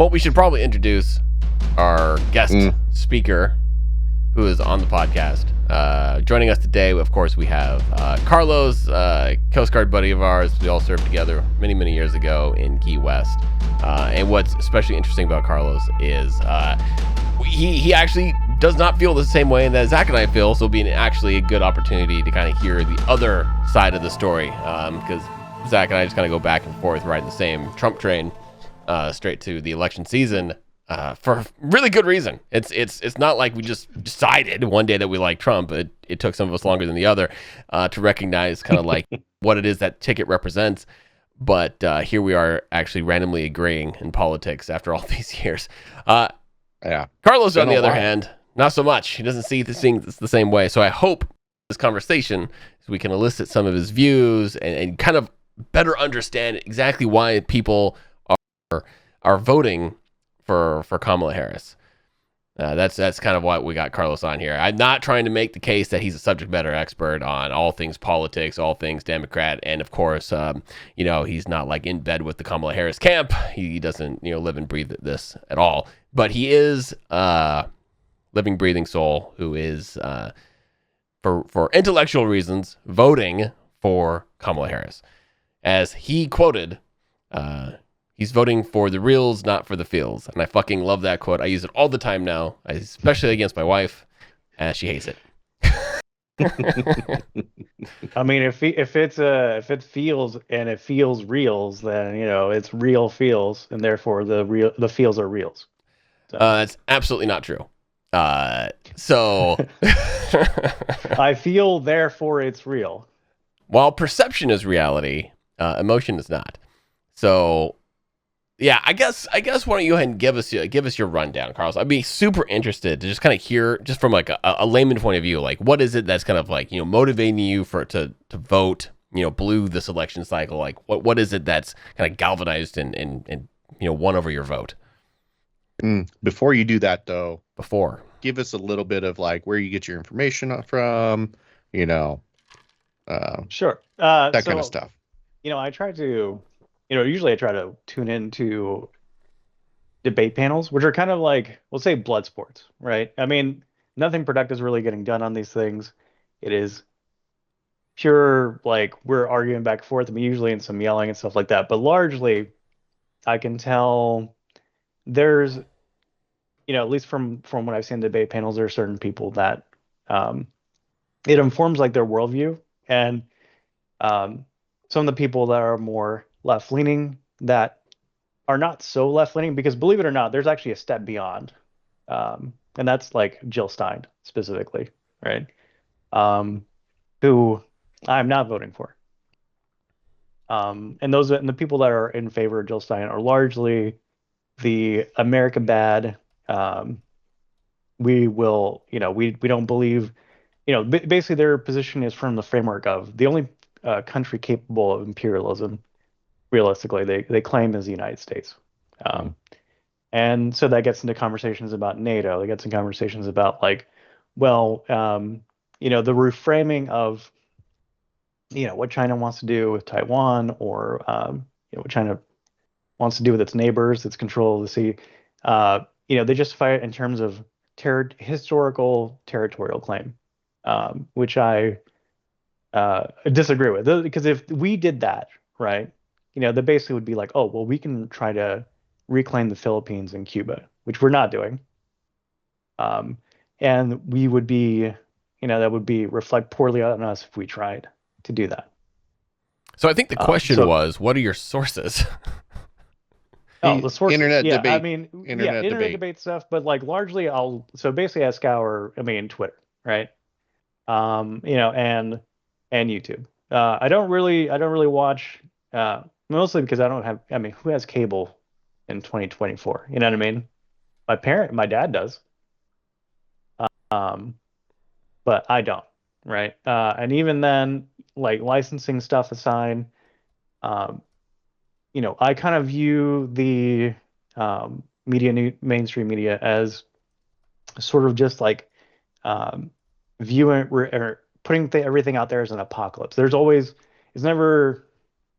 Well, we should probably introduce our guest speaker who is on the podcast. Joining us today, of course, we have Carlos, Coast Guard buddy of ours. We all served together many, many years ago in Key West. And what's especially interesting about Carlos is he actually does not feel the same way that Zach and I feel, so it'll be actually a good opportunity to kind of hear the other side of the story, because Zach and I just kind of go back and forth riding the same Trump train straight to the election season for really good reason. It's not like we just decided one day that we like Trump. It took some of us longer than the other to recognize kind of like what it is that ticket represents. But here we are actually randomly agreeing in politics after all these years. Yeah. Carlos, on the other hand, not so much. He doesn't see things the same way. So I hope this conversation, we can elicit some of his views and kind of better understand exactly why people are voting for Kamala Harris. That's kind of why we got Carlos on here. I'm not trying to make the case that he's a subject matter expert on all things politics, all things Democrat, and of course, he's not like in bed with the Kamala Harris camp. He doesn't, live and breathe this at all. But he is a living, breathing soul who is, for intellectual reasons, voting for Kamala Harris, as he quoted. He's voting for the reals, not for the feels. And I fucking love that quote. I use it all the time now, especially against my wife. She hates it. I mean, if it feels and it feels reals, then it's real feels, and therefore the feels are reals. So. That's absolutely not true. So I feel, therefore it's real. While perception is reality, emotion is not. So. Yeah, I guess why don't you go ahead and give us your rundown, Carlos? I'd be super interested to just kind of hear, just from like a layman point of view, like what is it that's kind of like motivating you to vote blue this election cycle? Like what is it that's kind of galvanized and won over your vote? Before you do that though, give us a little bit of like where you get your information from, sure, that kind of stuff. I try to. Usually I try to tune into debate panels, which are kind of like, we'll say, blood sports, right? I mean, nothing productive is really getting done on these things. It is pure, like, we're arguing back and forth, usually in some yelling and stuff like that. But largely, I can tell there's, at least from what I've seen in debate panels, there are certain people that it informs, like, their worldview. And some of the people that are more left-leaning that are not so left-leaning, because believe it or not, there's actually a step beyond, and that's like Jill Stein specifically, right? Who I'm not voting for. And the people that are in favor of Jill Stein are largely the America bad. We don't believe, basically their position is from the framework of the only country capable of imperialism. Realistically, they claim is the United States. And so that gets into conversations about NATO. That gets into conversations about the reframing of, what China wants to do with Taiwan, or, what China wants to do with its neighbors, its control of the sea. They justify it in terms of historical territorial claim, which I disagree with. Because if we did that, right, they basically would be like, oh, well, we can try to reclaim the Philippines and Cuba, which we're not doing. And we would be, that would reflect poorly on us if we tried to do that. So I think the question was, what are your sources? The sources, internet debate. I mean, internet debate stuff, but like largely basically I scour, Twitter, right? And YouTube. I don't really watch, mostly because I don't have, who has cable in 2024? You know what I mean? My dad does. But I don't, right? And even then, like licensing stuff aside, I kind of view the mainstream media as sort of just like viewing or putting everything out there as an apocalypse. It's never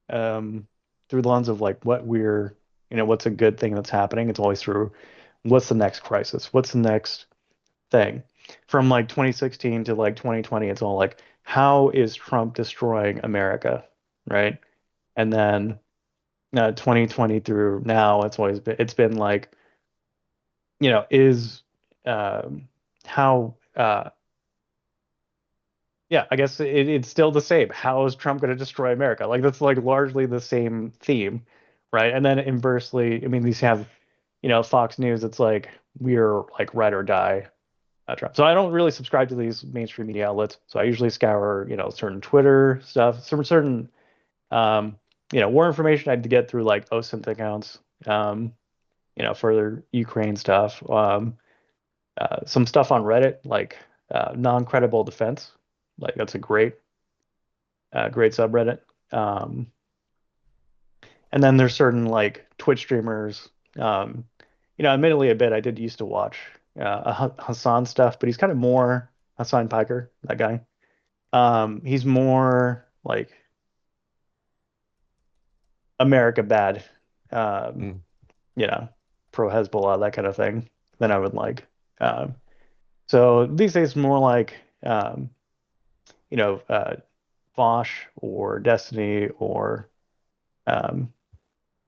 through the lens of like what we're what's a good thing that's happening? It's always through what's the next crisis? What's the next thing? From like 2016 to like 2020, it's all like, how is Trump destroying America, right? And then 2020 through now, it's been like, is how yeah, I guess it's still the same. How is Trump going to destroy America? Like that's like largely the same theme, right? And then inversely, I mean, these have, Fox News. It's like we're like ride or die Trump. So I don't really subscribe to these mainstream media outlets. So I usually scour, certain Twitter stuff, some certain, war information I had to get through like OSINT accounts, for Ukraine stuff. Some stuff on Reddit, like non-credible defense. Like that's a great subreddit. Um, and then there's certain like Twitch streamers. Admittedly a bit I did used to watch Hassan stuff, but he's kind of more Hassan Piker, that guy. He's more like America bad, um, Mm. you know, pro Hezbollah, that kind of thing, than I would like. Um, so these days more like you know, uh, Vosh or Destiny or um,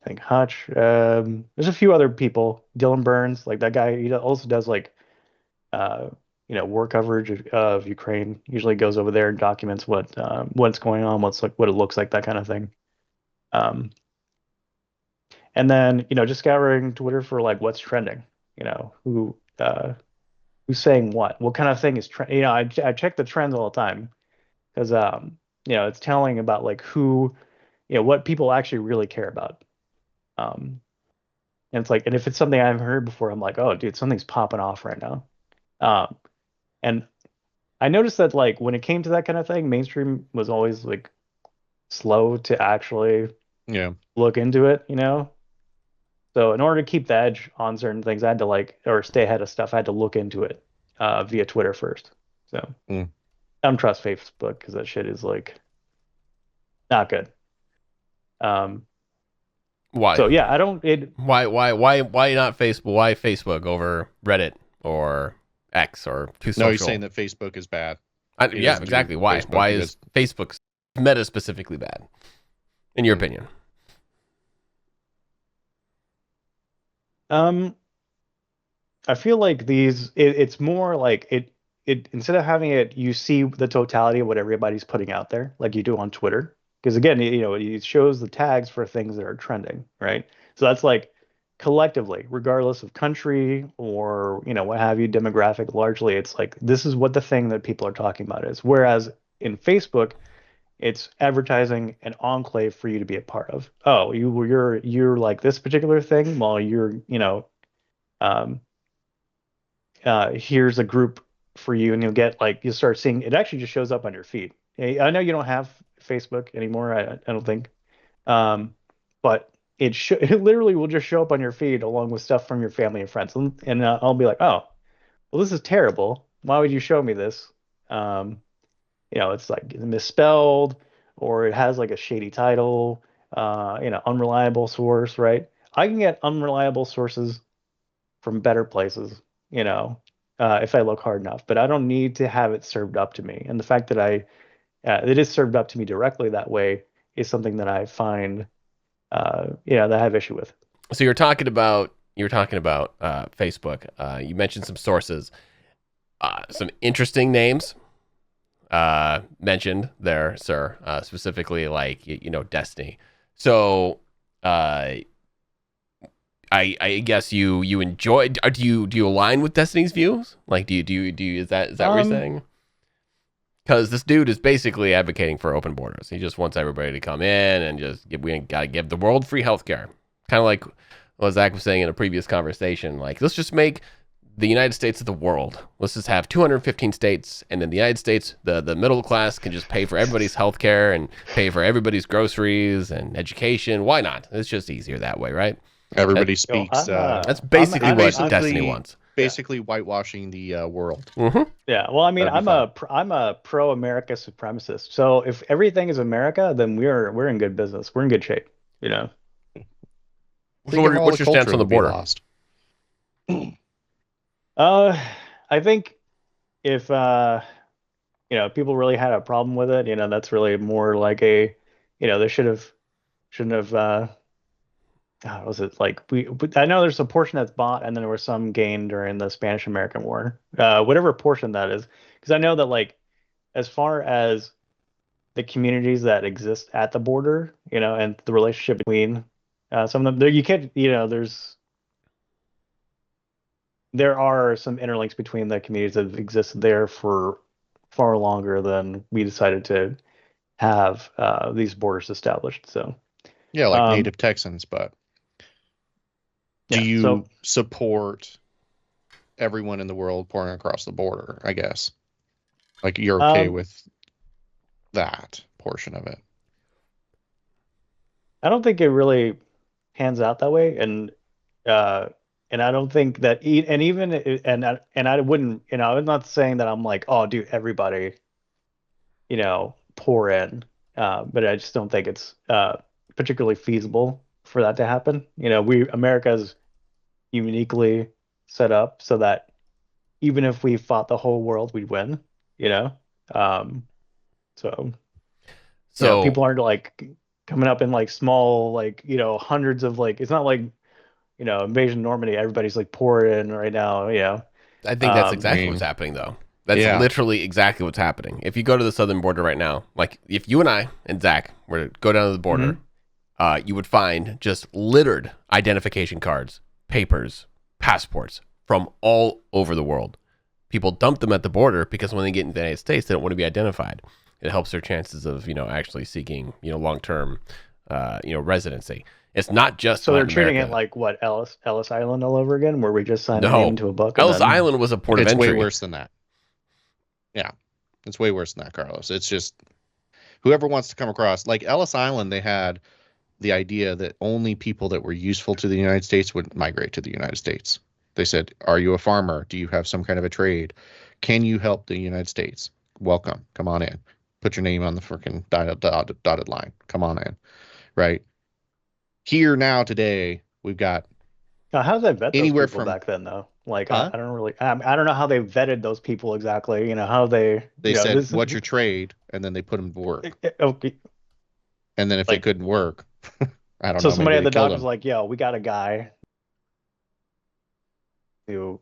I think Hutch. There's a few other people. Dylan Burns, like that guy, he also does like uh, war coverage of Ukraine. Usually goes over there and documents what's going on, what it looks like, that kind of thing. Um, and then just scouring Twitter for like what's trending. Who's saying what kind of thing is trend. I check the trends all the time because it's telling about like who what people actually really care about. Um, and it's like, and if it's something I haven't heard before, I'm like, oh, dude, something's popping off right now. Um, and I noticed that like when it came to that kind of thing, mainstream was always like slow to actually Yeah. look into it. So in order to keep the edge on certain things, I had to like, or stay ahead of stuff, I had to look into it via Twitter first. So Mm. I don't trust Facebook because that shit is like not good. Um, Why? so yeah, I don't. Why not Facebook? Why Facebook over Reddit or X or True No, he's Social? saying that Facebook is bad. He Yeah, doesn't do exactly. Why? Facebook Why because is Facebook's meta specifically bad, in your opinion? um, I feel like it's more like it instead of having it, you see the totality of what everybody's putting out there, like you do on Twitter. Because again, it shows the tags for things that are trending, right? So that's like collectively, regardless of country or what have you, demographic, largely, it's like this is what the thing that people are talking about is. Whereas in Facebook, it's advertising an enclave for you to be a part of. Oh, you're like this particular thing, while um, here's a group for you, and you'll start seeing it actually just shows up on your feed. I know you don't have Facebook anymore. I don't think, but it literally will just show up on your feed along with stuff from your family and friends, and I'll be like, oh, well, this is terrible. Why would you show me this? Um, it's like misspelled or it has like a shady title, unreliable source, right? I can get unreliable sources from better places, if I look hard enough, but I don't need to have it served up to me. And the fact that it is served up to me directly that way is something that I find, that I have issue with. So you're talking about Facebook. You mentioned some sources, some interesting names mentioned there, sir. Specifically, like Destiny. So, I guess you enjoy. Do you align with Destiny's views? Like, do you is that what you're Um, saying? Because this dude is basically advocating for open borders. He just wants everybody to come in and we gotta give the world free healthcare. Kind of like what Zach was saying in a previous conversation. Like, let's just make the United States of the world. Let's just have 215 states, and then the United States, the middle class can just pay for everybody's healthcare and pay for everybody's groceries and education. Why not? It's just easier that way, right? everybody That- speaks. That's basically I'm what basically- Destiny wants. Basically, whitewashing the world. Mm-hmm. yeah. Well, I mean, That'd be I'm a pro-America supremacist. So if everything is America, then we're in good business. We're in good shape, you know. So what's your stance on the border? Lost. I think if people really had a problem with it, that's really more like they shouldn't have God, was it like I know there's a portion that's bought and then there was some gain during the Spanish American War. Whatever portion that is. Because I know that like as far as the communities that exist at the border, and the relationship between some of them, there you can't, there are some interlinks between the communities that have existed there for far longer than we decided to have these borders established. So Yeah, like um, native Texans, but do yeah, you so support everyone in the world pouring across the border, I guess? Like you're okay um, with that portion of it? I don't think it really pans out that way, uh, and I don't think that and even and I wouldn't, I'm not saying that I'm like, oh, dude, everybody, pour in, but I just don't think it's particularly feasible for that to happen. America's uniquely set up so that even if we fought the whole world, we'd win, you know? Um, so, So people aren't like coming up in like small, like, hundreds of like, it's not like, invasion of Normandy, everybody's like pouring in right now, I think that's Um, I exactly what's mean, happening, though. That's yeah, literally exactly what's happening. If you go to the southern border right now, like if you and I and Zach were to go down to the border, mhm. you would find just littered identification cards, papers, passports from all over the world. People dump them at the border because when they get into the United States, they don't want to be identified. It helps their chances of actually seeking long term residency. It's not just So they're Latin treating it America. like what, Ellis Island all over again, where we just sign our name No, into a book and Ellis then Island was a port of it's way entry. worse than that. Yeah, it's way worse than that, Carlos. It's just whoever wants to come across, like Ellis Island, they had the idea that only people that were useful to the United States would migrate to the United States. They said, are you a farmer? Do you have some kind of a trade? Can you help the United States? Welcome. Come on in. Put your name on the freaking dotted line. Come on in. Right. Here now today, we've got How did they vet those anywhere people from, back then, though? Like, huh? I don't really, I don't know how they vetted those people exactly. How they, They said, this is what's your trade? And then they put them to work. okay. And then if they Like, couldn't work, I don't so know, somebody maybe at they the killed dock was them. like, "Yo, we got a guy who,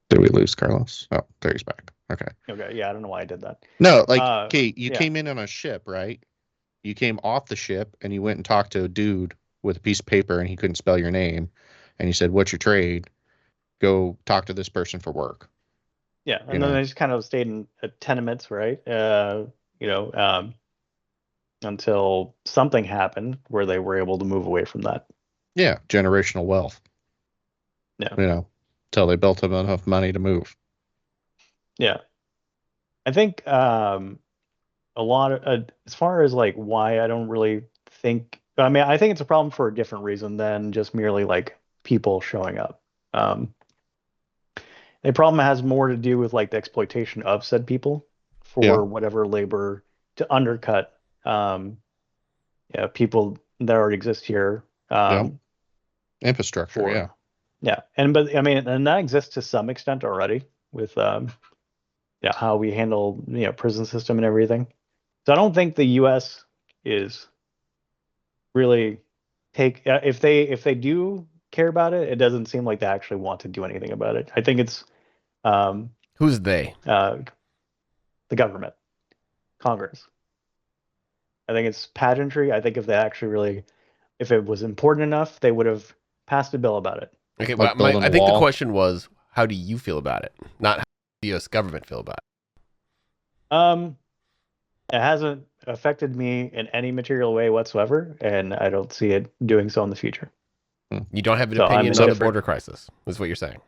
Did we lose Carlos? Oh, there he's back. Okay. okay, yeah, I don't know why I did that. No, like, Kate, you Yeah, came in on a ship, right? You came off the ship and you went and talked to a dude with a piece of paper and he couldn't spell your name. And you said, what's your trade? Go talk to this person for work. yeah, You and then know? they just kind of stayed in tenements, right? You know, until something happened where they were able to move away from that. Yeah. Generational wealth, Yeah, until they built up enough money to move. yeah. I think a lot of as far as like why I don't really think I mean I think it's a problem for a different reason than just merely like people showing up. Um, the problem has more to do with like the exploitation of said people Yeah. for whatever labor to undercut people that already exist here Yeah. Infrastructure. Yeah. for but I mean and that exists to some extent already with how we handle prison system and everything. So I don't think the U.S. is really if they do care about it, it doesn't seem like they actually want to do anything about it. I think it's um, Who's they? the government, Congress. I think it's pageantry. I think if they actually really, if it was important enough, they would have passed a bill about it. Okay, Like but my building I a think the wall. question was, how do you feel about it? Not how the U.S. government feel about Um, it hasn't affected me in any material way whatsoever, and I don't see it doing so in the future. Hmm. it. You don't have an So I'm opinion on the indifferent. border crisis, is what you're saying.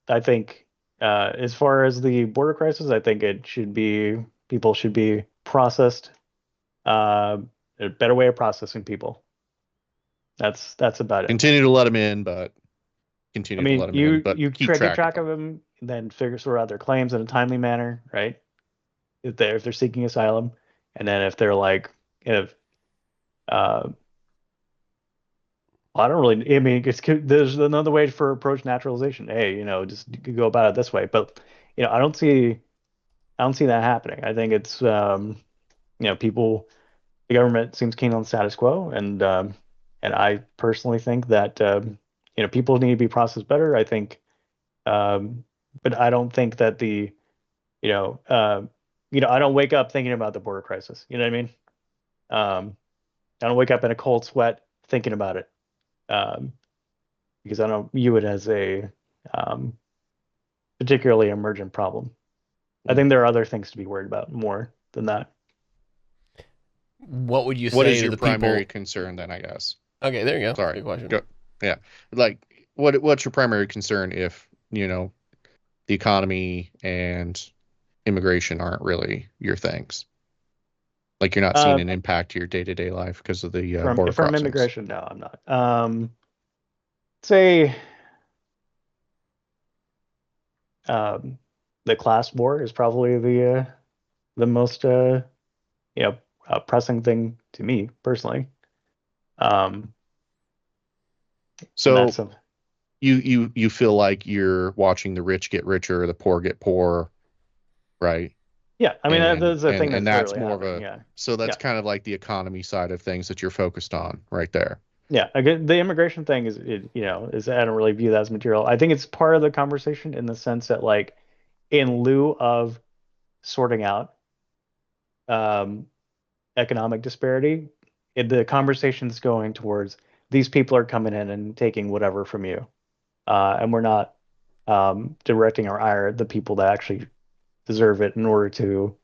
I think as far as the border crisis, I think it should be people should be processed. Uh, a better way of processing people. That's about it. Continue to let them in, but I continue to let mean, them in, you but you keep get track of track of them. them, then figure sort out their claims in a timely manner, right? If they're seeking asylum, and then if they're like if Uh, I don't really. I mean, there's another way for approach naturalization. Hey, just go about it this way. But I don't see that happening. I think it's people. The government seems keen on the status quo, and I personally think that people need to be processed better. I think, um, but I don't think that you know, uh, I don't wake up thinking about the border crisis. You know what I mean? I don't wake up in a cold sweat thinking about it, um, because I don't view it as a um, particularly emergent problem. I think there are other things to be worried about more than that. What would you What say is to your the primary people? concern then, I guess? Okay, there you go. Sorry. Good question. Go. Yeah. Like what's your primary concern if, the economy and immigration aren't really your things? Like you're not seeing Uh, an impact to your day-to-day life because of the from border from crossings. immigration, no, I'm not. Say um, the class war is probably the most you know pressing thing to me personally. Um, and So that's a you feel like you're watching the rich get richer, the poor get poorer, right? yeah. I mean, And that's a thing and that's that's literally more of happening. a Yeah, so that's yeah, kind of like the economy side of things that you're focused on right there. yeah. Again, the immigration thing is I don't really view that as material. I think it's part of the conversation in the sense that like in lieu of sorting out um, economic disparity, the conversation's going towards these people are coming in and taking whatever from you, and we're not directing our ire at the people that actually deserve it in order to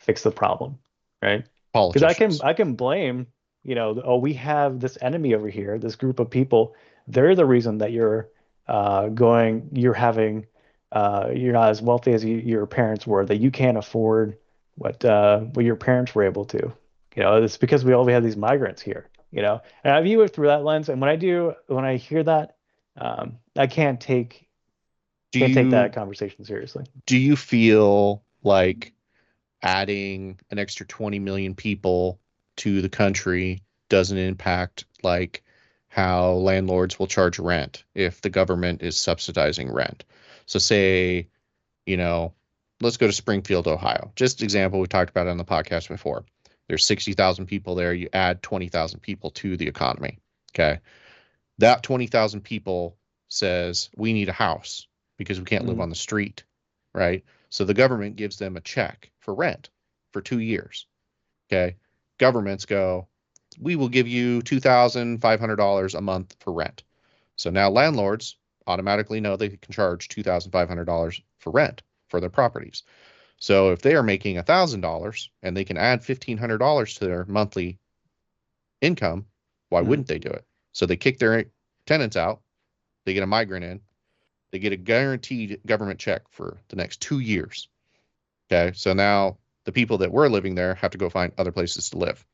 fix the problem, right? Because Politicians. I can blame, oh, we have this enemy over here, this group of people. They're the reason that you're not as wealthy as your parents were, that you can't afford what your parents were able to. It's because we have these migrants here, and I view it through that lens. And when I hear that, I Do can't take that you conversation seriously. do you feel like adding an extra 20 million people to the country doesn't impact like how landlords will charge rent if the government is subsidizing rent? So say, you know, let's go to Springfield, Ohio. Just example, we talked about it on the podcast before. There's 60,000 people there. You add 20,000 people to the economy. Okay. That 20,000 people says we need a house because we can't live Mm, on the street, right? So the government gives them a check for rent for 2 years. Okay. Governments go, we will give you $2,500 a month for rent. So now landlords automatically know they can charge $2,500 for rent for their properties. So if they are making $1,000 and they can add $1,500 to their monthly income, why mm. wouldn't they do it? So they kick their tenants out, they get a migrant in, they get a guaranteed government check for the next 2 years. Okay. So now the people that were living there have to go find other places to live.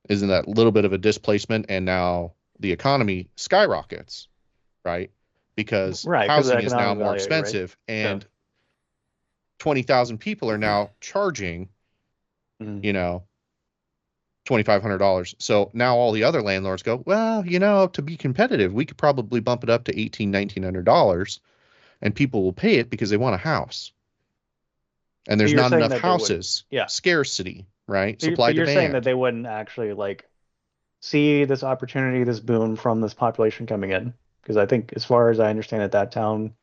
Isn't that a little bit of a displacement? And now the economy skyrockets, right? Because Right, because of the housing is now economic more value, right? expensive Yeah. and 20,000 people are now charging, Mm. you know, $2,500. So now all the other landlords go, well, to be competitive, we could probably bump it up to $1,900 and people will pay it because they want a house. And But there's you're not saying enough that they wouldn't. houses. Yeah. Scarcity, right? But Supply you're saying that demand. they wouldn't actually like see this opportunity, this boon from this population coming in. Because I think, as far as I understand it, that town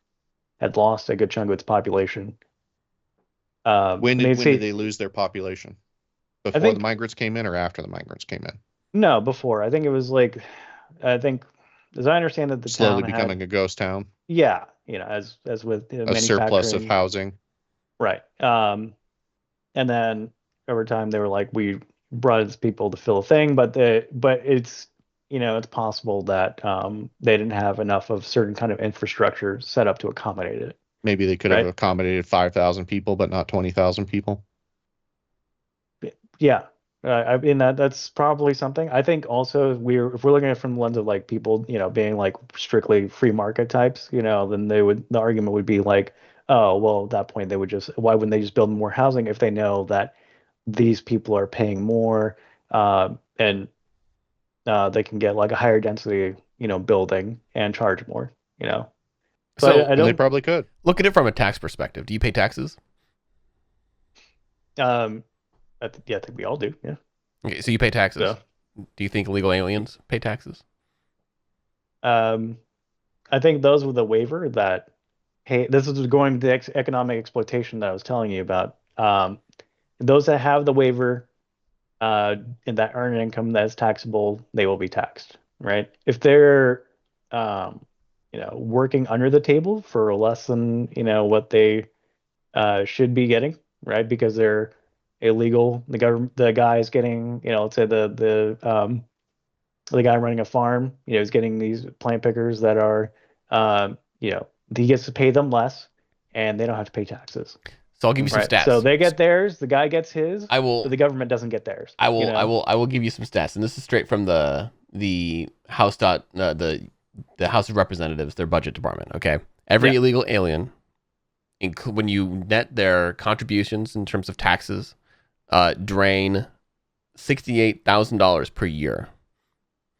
had lost a good chunk of its population. I mean, When did see, they lose their population? I Before the think migrants came in or after the migrants came in? no, before. I think it was like, I think, as I understand it, the Slowly town had, becoming a ghost town, yeah, as with a surplus of manufacturing, housing. right. And then over time they were like, we brought in people to fill a thing, but it's it's possible that they didn't have enough of certain kind of infrastructure set up to accommodate it, Maybe they could have right? accommodated 5,000 people, but not 20,000 people. Yeah. I mean that's probably something. I think also if we're looking at it from the lens of like people, being like strictly free market types, then the argument would be like, oh, well, at that point they would just why wouldn't they just build more housing if they know that these people are paying more, and they can get like a higher density, building and charge more, So So I And they don't, probably could. look at it from a tax perspective. Do you pay taxes? um, yeah, I think we all do. Yeah. Okay, so you pay taxes. So, Do you think illegal aliens pay taxes? um, I think those with the waiver that, hey, this is going to the economic exploitation that I was telling you about. Those that have the waiver, uh, and that earn an income that is taxable, they will be taxed, right? If they're, um, working under the table for less than, what they should be getting, right? Because they're illegal. The guy is getting, let's say the guy running a farm, is getting these plant pickers that are, he gets to pay them less, and they don't have to pay taxes, So I'll give you some right? So stats. they get theirs, the guy gets his, I but will the government doesn't get theirs, I will give you some stats, and this is straight from the the House of Representatives, their budget department. Okay, every Yeah. illegal alien, when you net their contributions in terms of taxes, drain $68,000 per year.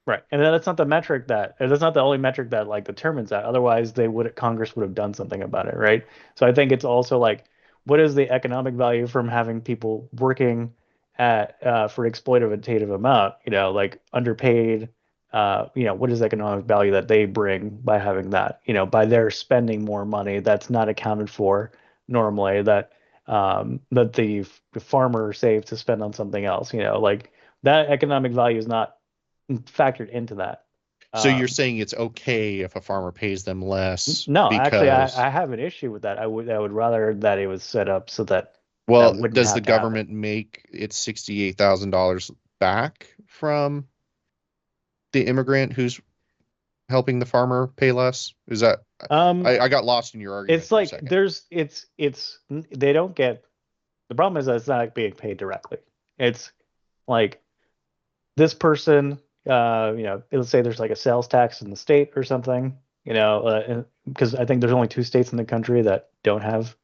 Right. And that's not the metric that's not the only metric that like determines that. Otherwise, Congress would have done something about it, right? So I think it's also like, what is the economic value from having people working at for exploitative amount, like underpaid, what is the economic value that they bring by having that, by their spending more money that's not accounted for normally that the farmer saved to spend on something else, like that economic value is not factored into that. So you're Um, saying it's okay if a farmer pays them less no, actually, because, I have an issue with that. I would rather that it was set up so that that well, wouldn't does the have to happen. government make its $68,000 back from the immigrant who's helping the farmer pay less? Is that Um, I got lost in your argument it's for a like second. they don't get the problem is that it's not being paid directly. It's like this person, let's say there's like a sales tax in the state or something, because I think there's only two states in the country that don't have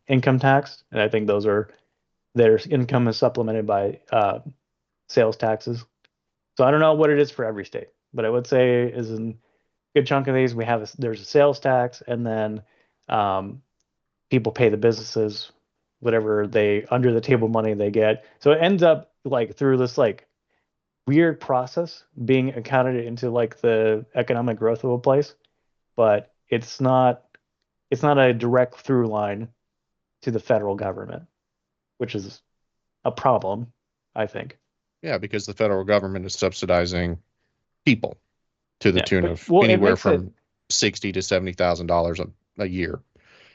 income tax, and I think their income is supplemented by sales taxes. So I don't know what it is for every state, but I would say is in a good chunk of these there's a sales tax, and then um, people pay the businesses whatever they under the table money they get. So it ends up like through this like weird process being accounted into like the economic growth of a place, but it's not a direct through line to the federal government, which is a problem, I think. Yeah, because the federal government is subsidizing people to the Yeah, tune but of well, it anywhere makes it from 60 to $70,000 a year,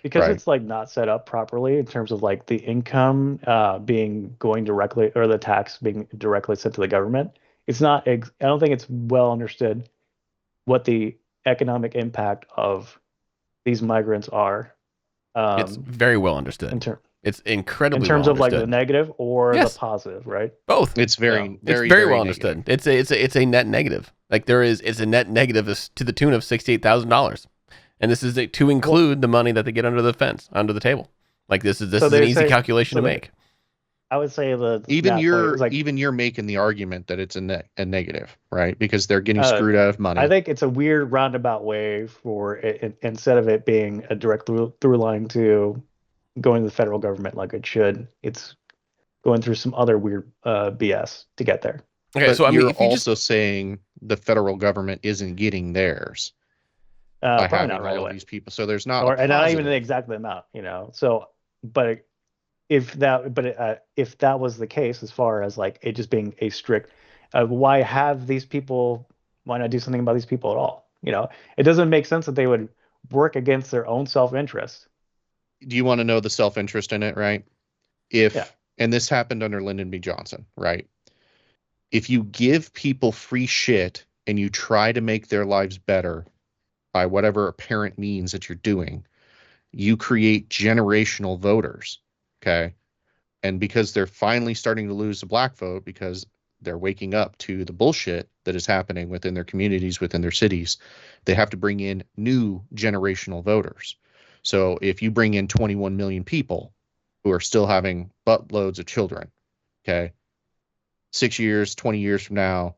because right? it's like not set up properly in terms of like the income being going directly or the tax being directly sent to the government. I don't think it's well understood what the economic impact of these migrants are It's um, very well in understood. term It's in incredibly well terms of like the understood. negative or the Yes, positive, right? both. It's So very, It's very, very very well negative. understood. It's a net negative. Like it's a net negative to the tune of $68,000, and this is to well, include the money that they get under the fence, under the table. Like this so is an they easy say calculation so to that make. I would say Even that point you're is like even you're making the argument that it's a negative, right? Because they're getting uh, screwed out of I money. think it's a weird roundabout way for instead of it being a direct through line to going to the federal government like it should, it's going through some other weird BS to get there. Okay, But so I mean, you're if you just also saying the federal government isn't getting theirs by Probably not having right all of away, these people. So there's not a or and not even the positive. exact amount, So, but if that was the case, as far as like it just being a strict, why have these people? Why not do something about these people at all? It doesn't make sense that they would work against their own self-interest. Do you want to know the self-interest in it, right? Yeah. And this happened under Lyndon B. Johnson, right? If you give people free shit and you try to make their lives better by whatever apparent means that you're doing, you create generational voters. Okay. And because they're finally starting to lose the black vote because they're waking up to the bullshit that is happening within their communities, within their cities, they have to bring in new generational voters. So if you bring in 21 million people who are still having buttloads of children, okay, 6 years, 20 years from now,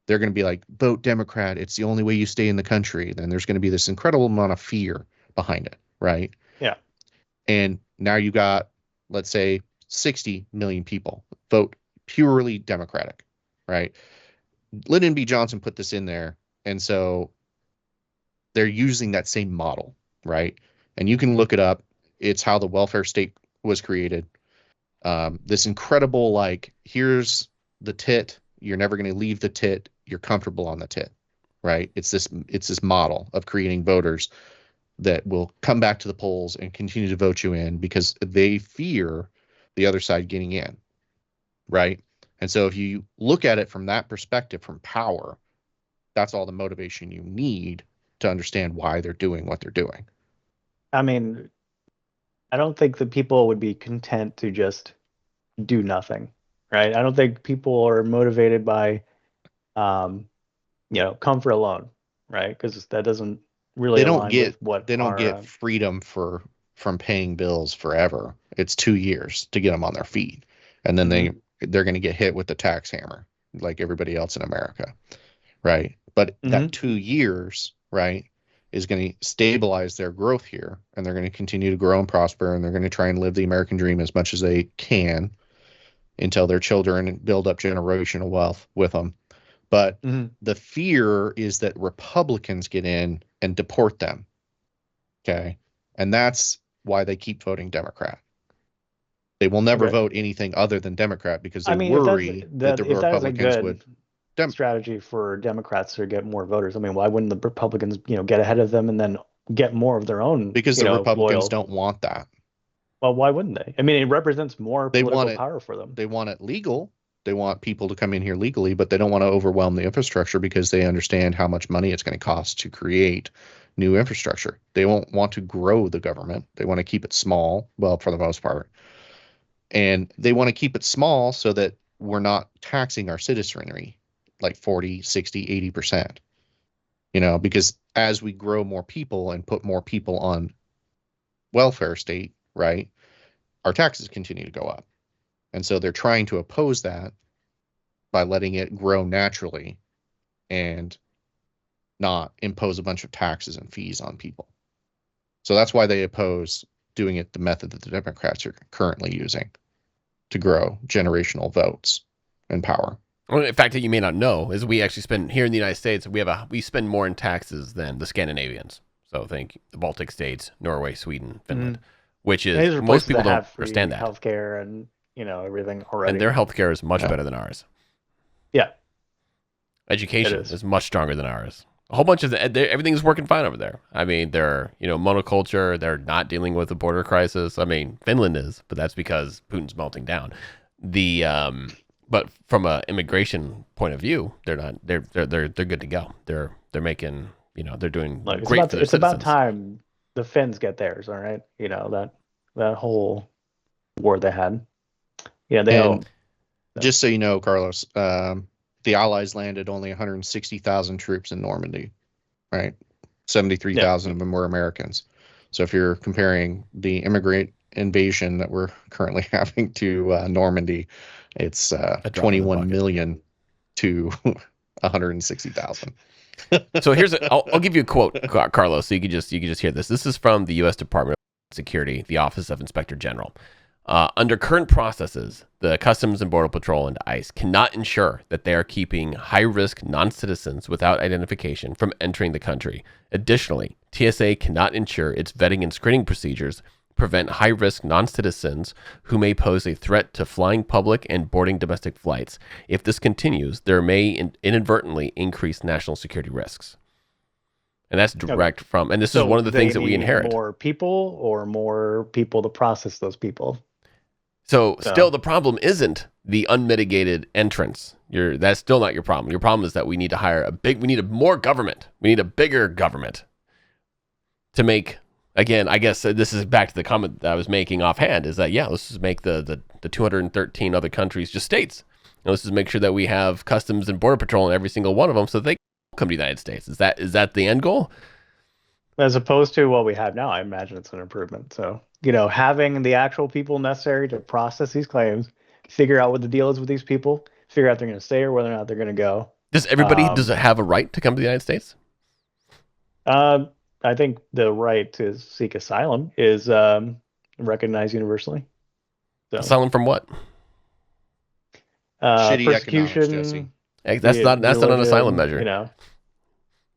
they're going to be like, vote Democrat. It's the only way you stay in the country. Then there's going to be this incredible amount of fear behind it, right? Yeah. And now you got, let's say, 60 million people vote purely Democratic, right? Lyndon B. Johnson put this in there. And so they're using that same model, right? And you can look it up. It's how the welfare state was created. This incredible, like, here's the tit. You're never going to leave the tit. You're comfortable on the tit, right? It's this model of creating voters that will come back to the polls and continue to vote you in because they fear the other side getting in, right? And so if you look at it from that perspective, from power, that's all the motivation you need to understand why they're doing what they're doing. I mean, I don't think that people would be content to just do nothing, right? I don't think people are motivated by, comfort alone, right? Because that doesn't really They don't align get with what they don't our get freedom from paying bills forever. It's 2 years to get them on their feet, and then they're going to get hit with the tax hammer like everybody else in America, right? But that 2 years, right, is going to stabilize their growth here, and they're going to continue to grow and prosper, and they're going to try and live the American dream as much as they can until their children build up generational wealth with them. But the fear is that Republicans get in and deport them. Okay. And that's why they keep voting Democrat. They will never vote anything other than Democrat because they worry that the if that is a Republicans good would strategy for Democrats to get more voters. I mean, why wouldn't the Republicans, get ahead of them and then get more of their own? Because the Republicans don't want that. Well, why wouldn't they? I mean, it represents more political power for them. They want it legal. They want people to come in here legally, but they don't want to overwhelm the infrastructure because they understand how much money it's going to cost to create new infrastructure. They won't want to grow the government. They want to keep it small, well, for the most part. And they want to keep it small so that we're not taxing our citizenry like 40, 60, 80%. Because as we grow more people and put more people on welfare state, right, our taxes continue to go up. And so they're trying to oppose that by letting it grow naturally and not impose a bunch of taxes and fees on people. So that's why they oppose doing it the method that the Democrats are currently using to grow generational votes and power. Well, in fact, that you may not know is we actually spend here in the United States, we spend more in taxes than the Scandinavians. So think the Baltic states, Norway, Sweden, Finland, which is most people don't understand that. Healthcare and everything already. And their healthcare is much better than ours. Yeah. Education is much stronger than ours. A whole bunch of everything's working fine over there. I mean, they're monoculture. They're not dealing with a border crisis. I mean, Finland is, but that's because Putin's melting down. But from an immigration point of view, they're not. They're good to go. They're making. They're doing great for their citizens. It's about time the Finns get theirs. All right. That whole war they had. Yeah, they don't. Just so you know, Carlos, the Allies landed only 160,000 troops in Normandy, right? 73,000 of them were Americans. So if you're comparing the immigrant invasion that we're currently having to Normandy, it's 21 million to 160,000. So I'll give you a quote, Carlos, so you can just hear this. This is from the U.S. Department of Security, the Office of Inspector General. Under current processes, the Customs and Border Patrol and ICE cannot ensure that they are keeping high-risk non-citizens without identification from entering the country. Additionally, TSA cannot ensure its vetting and screening procedures prevent high-risk non-citizens who may pose a threat to flying public and boarding domestic flights. If this continues, there may inadvertently increase national security risks. And that's direct from, and this is one of the things that we inherit. More people to process those people. So still the problem isn't the unmitigated entrance. That's still not your problem. Your problem is that we need to hire we need more government. We need a bigger government to make, again, I guess this is back to the comment that I was making offhand, is that, let's just make the 213 other countries just states. And let's just make sure that we have Customs and Border Patrol in every single one of them so that they can come to the United States. Is that the end goal? As opposed to what we have now, I imagine it's an improvement. So, having the actual people necessary to process these claims, figure out what the deal is with these people, figure out if they're going to stay or whether or not they're going to go. Does everybody does it have a right to come to the United States? I think the right to seek asylum is recognized universally. So, Asylum from what? Shitty economics, persecution. Jesse. That's not an asylum measure. You know,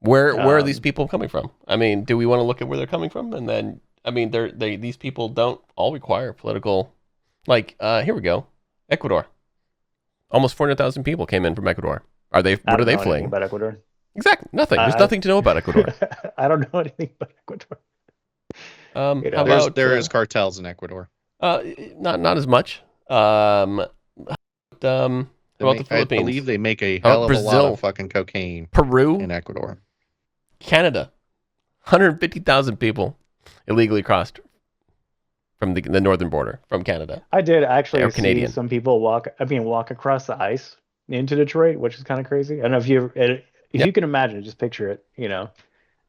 Where are these people coming from? I mean, do we want to look at where they're coming from? And then, I mean, these people don't all require political. Like, here we go, Ecuador. Almost 400,000 people came in from Ecuador. What are they fleeing? About Ecuador? Exactly, nothing. There's nothing to know about Ecuador. I don't know anything about Ecuador. How about, there is cartels in Ecuador. Not as much. About the Philippines? I believe they make a hell of a lot of fucking cocaine. Peru, in Ecuador, Canada, 150,000 people illegally crossed from the northern border from Canada. I did actually see Canadian. some people walk across the ice into Detroit, which is kind of crazy. I don't know if you can imagine, just picture it, you know,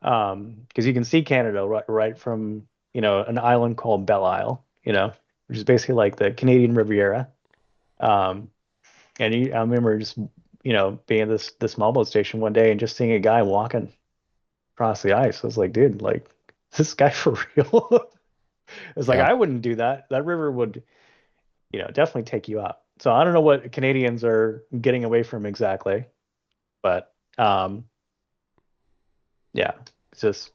because you can see Canada right from, you know, an island called Belle Isle, you know, which is basically like the Canadian Riviera. I remember just, you know, being at this small boat station one day and just seeing a guy walking across the ice. I was like, dude, like, is this guy for real? It's like, I wouldn't do that. That river would, you know, definitely take you out. So I don't know what Canadians are getting away from exactly, but yeah, it's just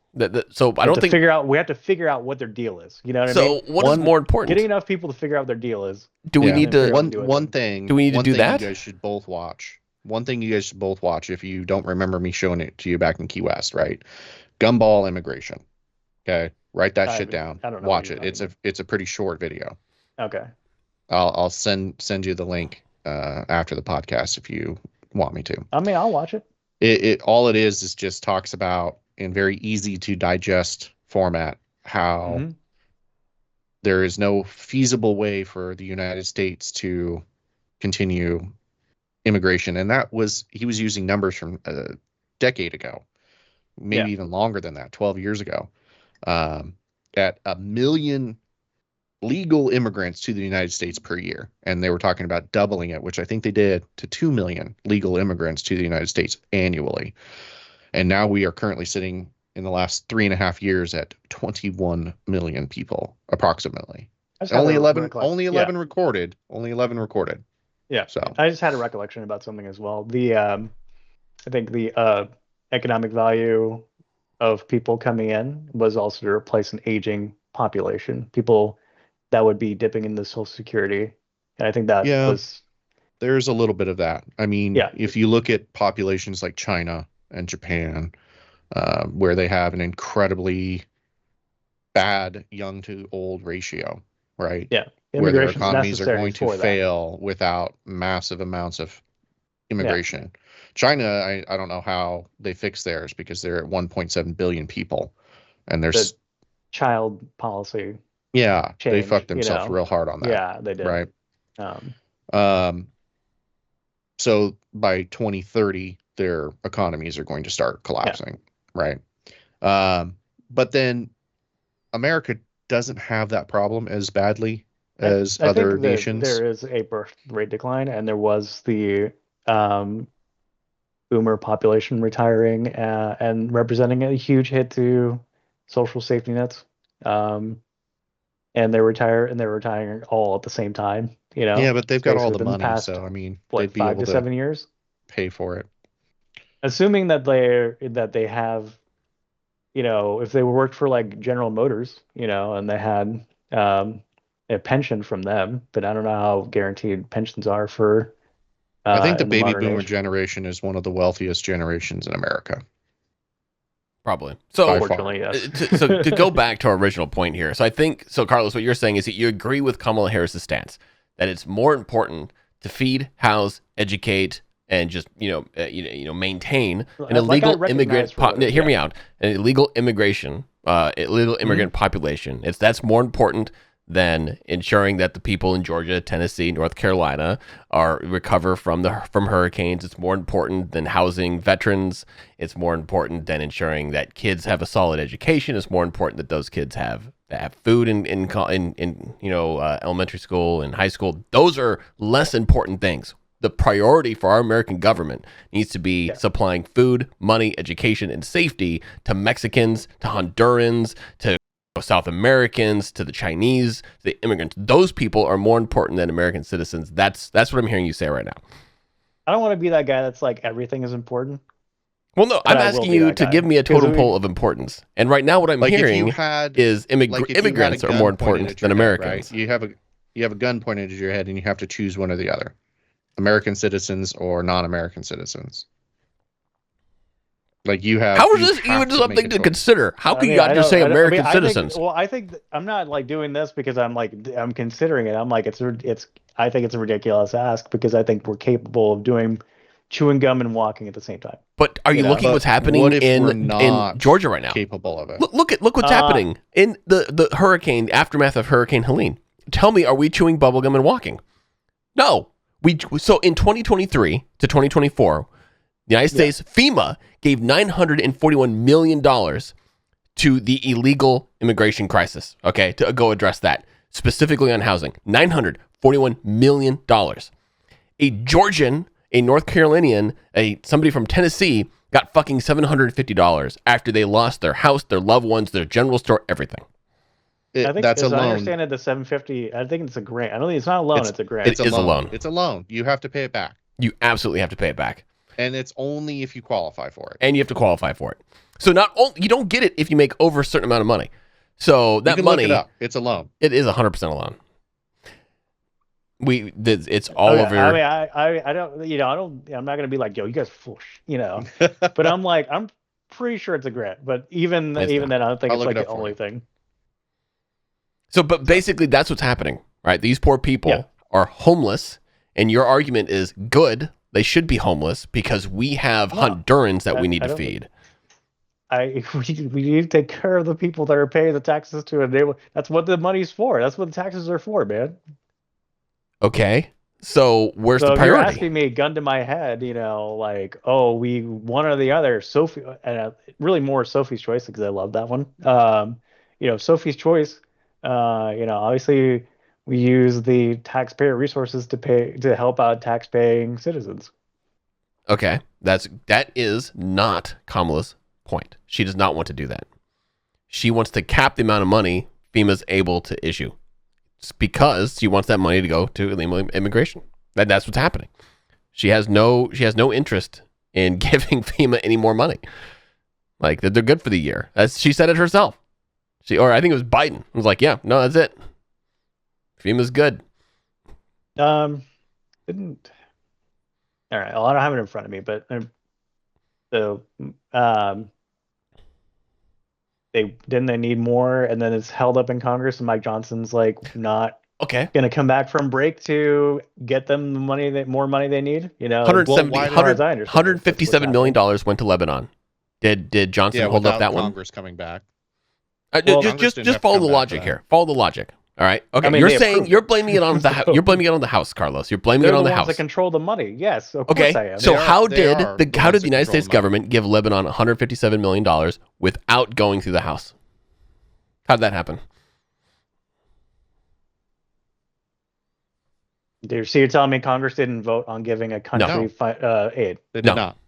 so I don't think we have to figure out what their deal is. You know what I So mean? what is more important? Getting enough people to figure out what their deal is. Do we need to one thing? Do we need to do that? You guys should both watch. One thing you guys should both watch if you don't remember me showing it to you back in Key West, right? Gumball immigration. Okay, write that shit down. I don't know. Watch it. It's a pretty short video. Okay. I'll send you the link after the podcast if you want me to. I mean, I'll watch it. It all it is just talks about in very easy to digest format how there is no feasible way for the United States to continue immigration, and he was using numbers from a decade ago, maybe even longer than that, 12 years ago, at 1 million legal immigrants to the United States per year, and they were talking about doubling it, which I think they did, to 2 million legal immigrants to the United States annually. And now we are currently sitting in the last 3.5 years at 21 million people, approximately. Only 11 recorded. Only 11 recorded. Yeah. So I just had a recollection about something as well. I think the economic value of people coming in was also to replace an aging population, people that would be dipping into Social Security. And I think that was... There's a little bit of that. I mean, if you look at populations like China and Japan, where they have an incredibly bad young to old ratio, right? Yeah. Where their economies are going to fail without massive amounts of immigration. Yeah. China, I don't know how they fix theirs because they're at 1.7 billion people. And there's child policy. Yeah, change, they fucked themselves real hard on that. Yeah, they did. Right. So by 2030, their economies are going to start collapsing, right? But then America doesn't have that problem as badly as other nations. There is a birth rate decline, and there was the boomer population retiring and representing a huge hit to social safety nets. And they're retiring all at the same time, you know. Yeah, but they've got all the money, so I mean, they'd be 5 able to 7 years, pay for it. Assuming that they have, you know, if they worked for like General Motors, you know, and they had a pension from them, but I don't know how guaranteed pensions are for. I think the baby boomer generation is one of the wealthiest generations in America. Probably. So, unfortunately, yes. To go back to our original point here, so I think, Carlos, what you're saying is that you agree with Kamala Harris's stance that it's more important to feed, house, educate, and just maintain an illegal immigrant. Hear me out. An illegal immigration, illegal immigrant population. That's more important than ensuring that the people in Georgia, Tennessee, North Carolina recover from hurricanes. It's more important than housing veterans. It's more important than ensuring that kids have a solid education. It's more important that those kids have food in elementary school and high school. Those are less important things. the priority for our American government needs to be Yeah. supplying food, money, education, and safety to Mexicans, to Hondurans, to South Americans, to the Chinese, to the immigrants. Those people are more important than American citizens. That's what I'm hearing you say right now. I don't want to be that guy that's like everything is important. Well, no, But I'm I will asking be you that to guy. give me a 'Cause totem we- pole of importance. And right now what I'm Like if you hearing had is like if you had a immigrants are gun more pointed important at your than head, Americans. right? You have a gun pointed at your head and you have to choose one or the other. American citizens or non-American citizens. Like you have. How is you this have even to something make a to choice. consider? How I can mean, you not just say American I citizens? I think I'm not like doing this because I'm considering it. I'm like I think it's a ridiculous ask because I think we're capable of doing chewing gum and walking at the same time. But are you You know, looking But what's happening what if we're in not Georgia right now? capable of it? Look what's happening in the hurricane, aftermath of Hurricane Helene. Tell me, are we chewing bubblegum and walking? No. So in 2023 to 2024, the United States, FEMA gave $941 million to the illegal immigration crisis, okay, to go address that, specifically on housing. $941 million. A Georgian, a North Carolinian, somebody from Tennessee got fucking $750 after they lost their house, their loved ones, their general store, everything. I think That's a as I loan. understand it, the 750. I think it's a grant. I don't think it's not a loan. It's a grant. It is a loan. It's a loan. You have to pay it back, You absolutely have to pay it back. and it's only if you qualify for it. And you have to qualify for it. So not only you don't get it if you make over a certain amount of money. So that you can money, look it up. It's a loan. it is 100% a loan. It's all Okay, over. I mean, I don't. I'm not gonna be like, yo, you guys full. But I'm pretty sure it's a grant. But even It's then, I don't think I'll it's look like it the up for only you. thing. So, but basically, that's what's happening, right? These poor people Yeah. are homeless, and your argument is good. They should be homeless because we have No, Hondurans that we I- need I to don't- feed. We need to take care of the people that are paying the taxes to enable. That's what the money's for. That's what the taxes are for, man. Okay, so where's So the if you're priority? asking me, gun to my head, like, oh, we one or the other. Sophie, really more Sophie's Choice because I love that one. Sophie's Choice. Obviously we use the taxpayer resources to help out tax-paying citizens. Okay, that is not Kamala's point. She does not want to do that. She wants to cap the amount of money FEMA's able to issue. It's because she wants that money to go to illegal immigration. That's what's happening. She has no interest in giving FEMA any more money. Like they're good for the year. She said it herself. I think it was Biden. Was like, yeah, no, that's it. FEMA's good. Didn't. All right. Well, I don't have it in front of me, but they need more, and then it's held up in Congress, and Mike Johnson's like not Okay. gonna come back from break to get them the more money they need. 170, why- as far as I understand it, that's what's $157 million went to Lebanon. Did Johnson hold up without that one? Congress coming back. Well, Congress didn't Just have to follow come the back logic for here. Follow the logic. All right. Okay. I mean, you're they saying approved you're it. blaming it on the you're blaming it on the House, Carlos. You're blaming They're it on the the ones House. that control the money. Yes, of Okay. course I am. So They are- how they did are the the how ones did the that United control States the money. government give Lebanon $157 million without going through the House? How did that happen? So you're telling me Congress didn't vote on giving a country aid? They did No. not.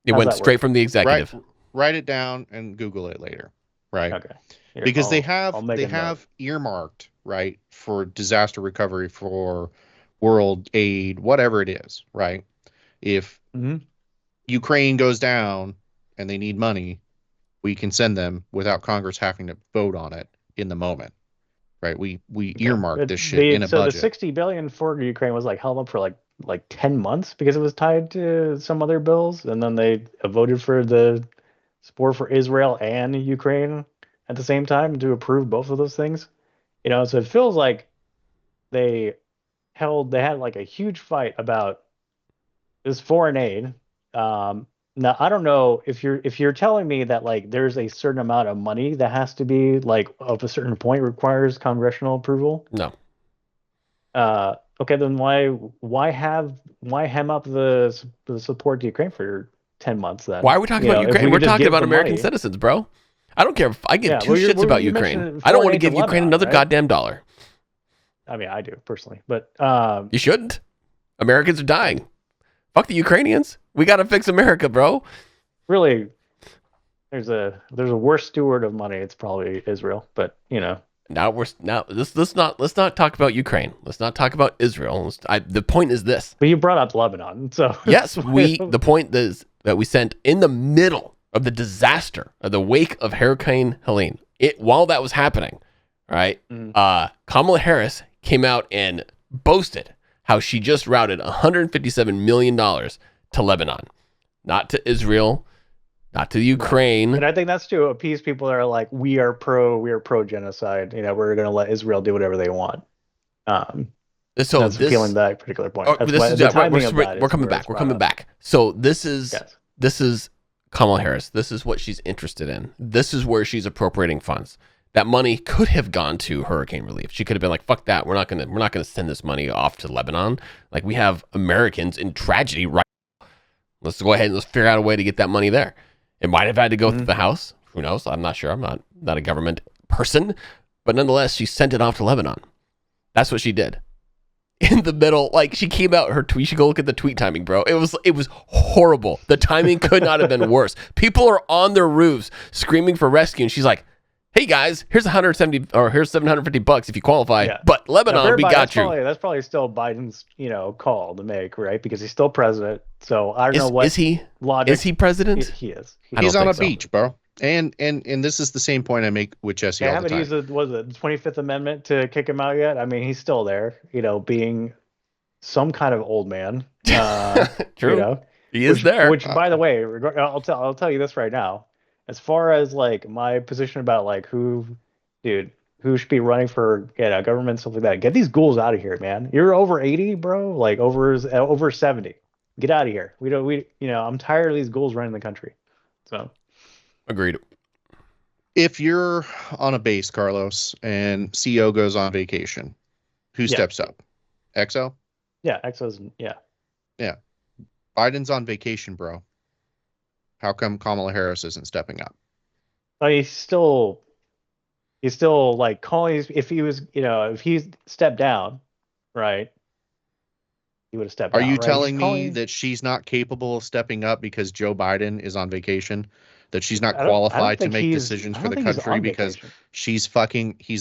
It How's went that straight work? from the executive. Write it down and Google it later. Right. Okay. Here, Because they I'll make a note. have earmarked, right, for disaster recovery, for world aid, whatever it is, right? If Mhm. Ukraine goes down and they need money, we can send them without Congress having to vote on it in the moment. Right? We earmark this shit in a so budget. the $60 billion for Ukraine was like held up for like 10 months because it was tied to some other bills, and then they voted for the support for Israel and Ukraine at the same time to approve both of those things. So it feels like they had like a huge fight about this foreign aid. Now I don't know if you're telling me that like there's a certain amount of money that has to be like of a certain point requires congressional approval. No. Okay, then why hem up the support to Ukraine for 10 months then? Why are we talking about if Ukraine? we We're could just talking give about the American money- citizens, bro. I don't care if I give Yeah, two well, shits about you Ukraine. mentioned I don't want foreign to aid give to Ukraine Lebanon, another right? goddamn dollar. I mean, I do personally, but You shouldn't. Americans are dying. Fuck the Ukrainians. We got to fix America, bro. Really, there's a worse steward of money. It's probably Israel, but Let's not talk about Ukraine. Let's not talk about Israel. The point is this. But you brought up Lebanon, so yes, the point is that we sent in the middle of the disaster of the wake of Hurricane Helene. While that was happening, right? Kamala Harris came out and boasted how she just routed $157 million to Lebanon, not to Israel, not to Ukraine. And I think that's to appease people that are like, we are pro genocide. We're going to let Israel do whatever they want. So that's feeling that particular point. We're coming back. So this is Kamala Harris. This is what she's interested in. This is where she's appropriating funds. That money could have gone to hurricane relief. She could have been like, "Fuck that. We're not gonna send this money off to Lebanon. Like, we have Americans in tragedy right now. Let's go ahead and let's figure out a way to get that money there." It might have had to go through the House. Who knows? I'm not sure. I'm not a government person, but nonetheless, she sent it off to Lebanon. That's what she did. In the middle, like, she came out her tweet. You should go look at the tweet timing, bro. It was horrible. The timing could not have been worse. People are on their roofs screaming for rescue, and she's like, "Hey guys, here's 170 or here's $750 if you qualify." Yeah. But Lebanon, we got you. That's probably still Biden's, call to make, right? Because he's still president. So I don't know what is he? Logic. Is he president? He is. He's on a beach, bro. And this is the same point I make with Jesse all the time. Haven't used the 25th Amendment to kick him out yet? I mean, he's still there, being some kind of old man. True. He is there. Which, by the way, I'll tell you this right now. As far as like my position about like who should be running for government, stuff like that, get these ghouls out of here, man. You're over 80, bro. Like over 70. Get out of here. I'm tired of these ghouls running the country. So. Agreed. If you're on a base, Carlos, and CO goes on vacation, who steps up? XO? Yeah, XO's, yeah. Yeah. Biden's on vacation, bro. How come Kamala Harris isn't stepping up? He's still like calling. If he stepped down, right? He would have stepped down. Are you telling me that she's not capable of stepping up because Joe Biden is on vacation? That she's not qualified to make decisions for the country because he's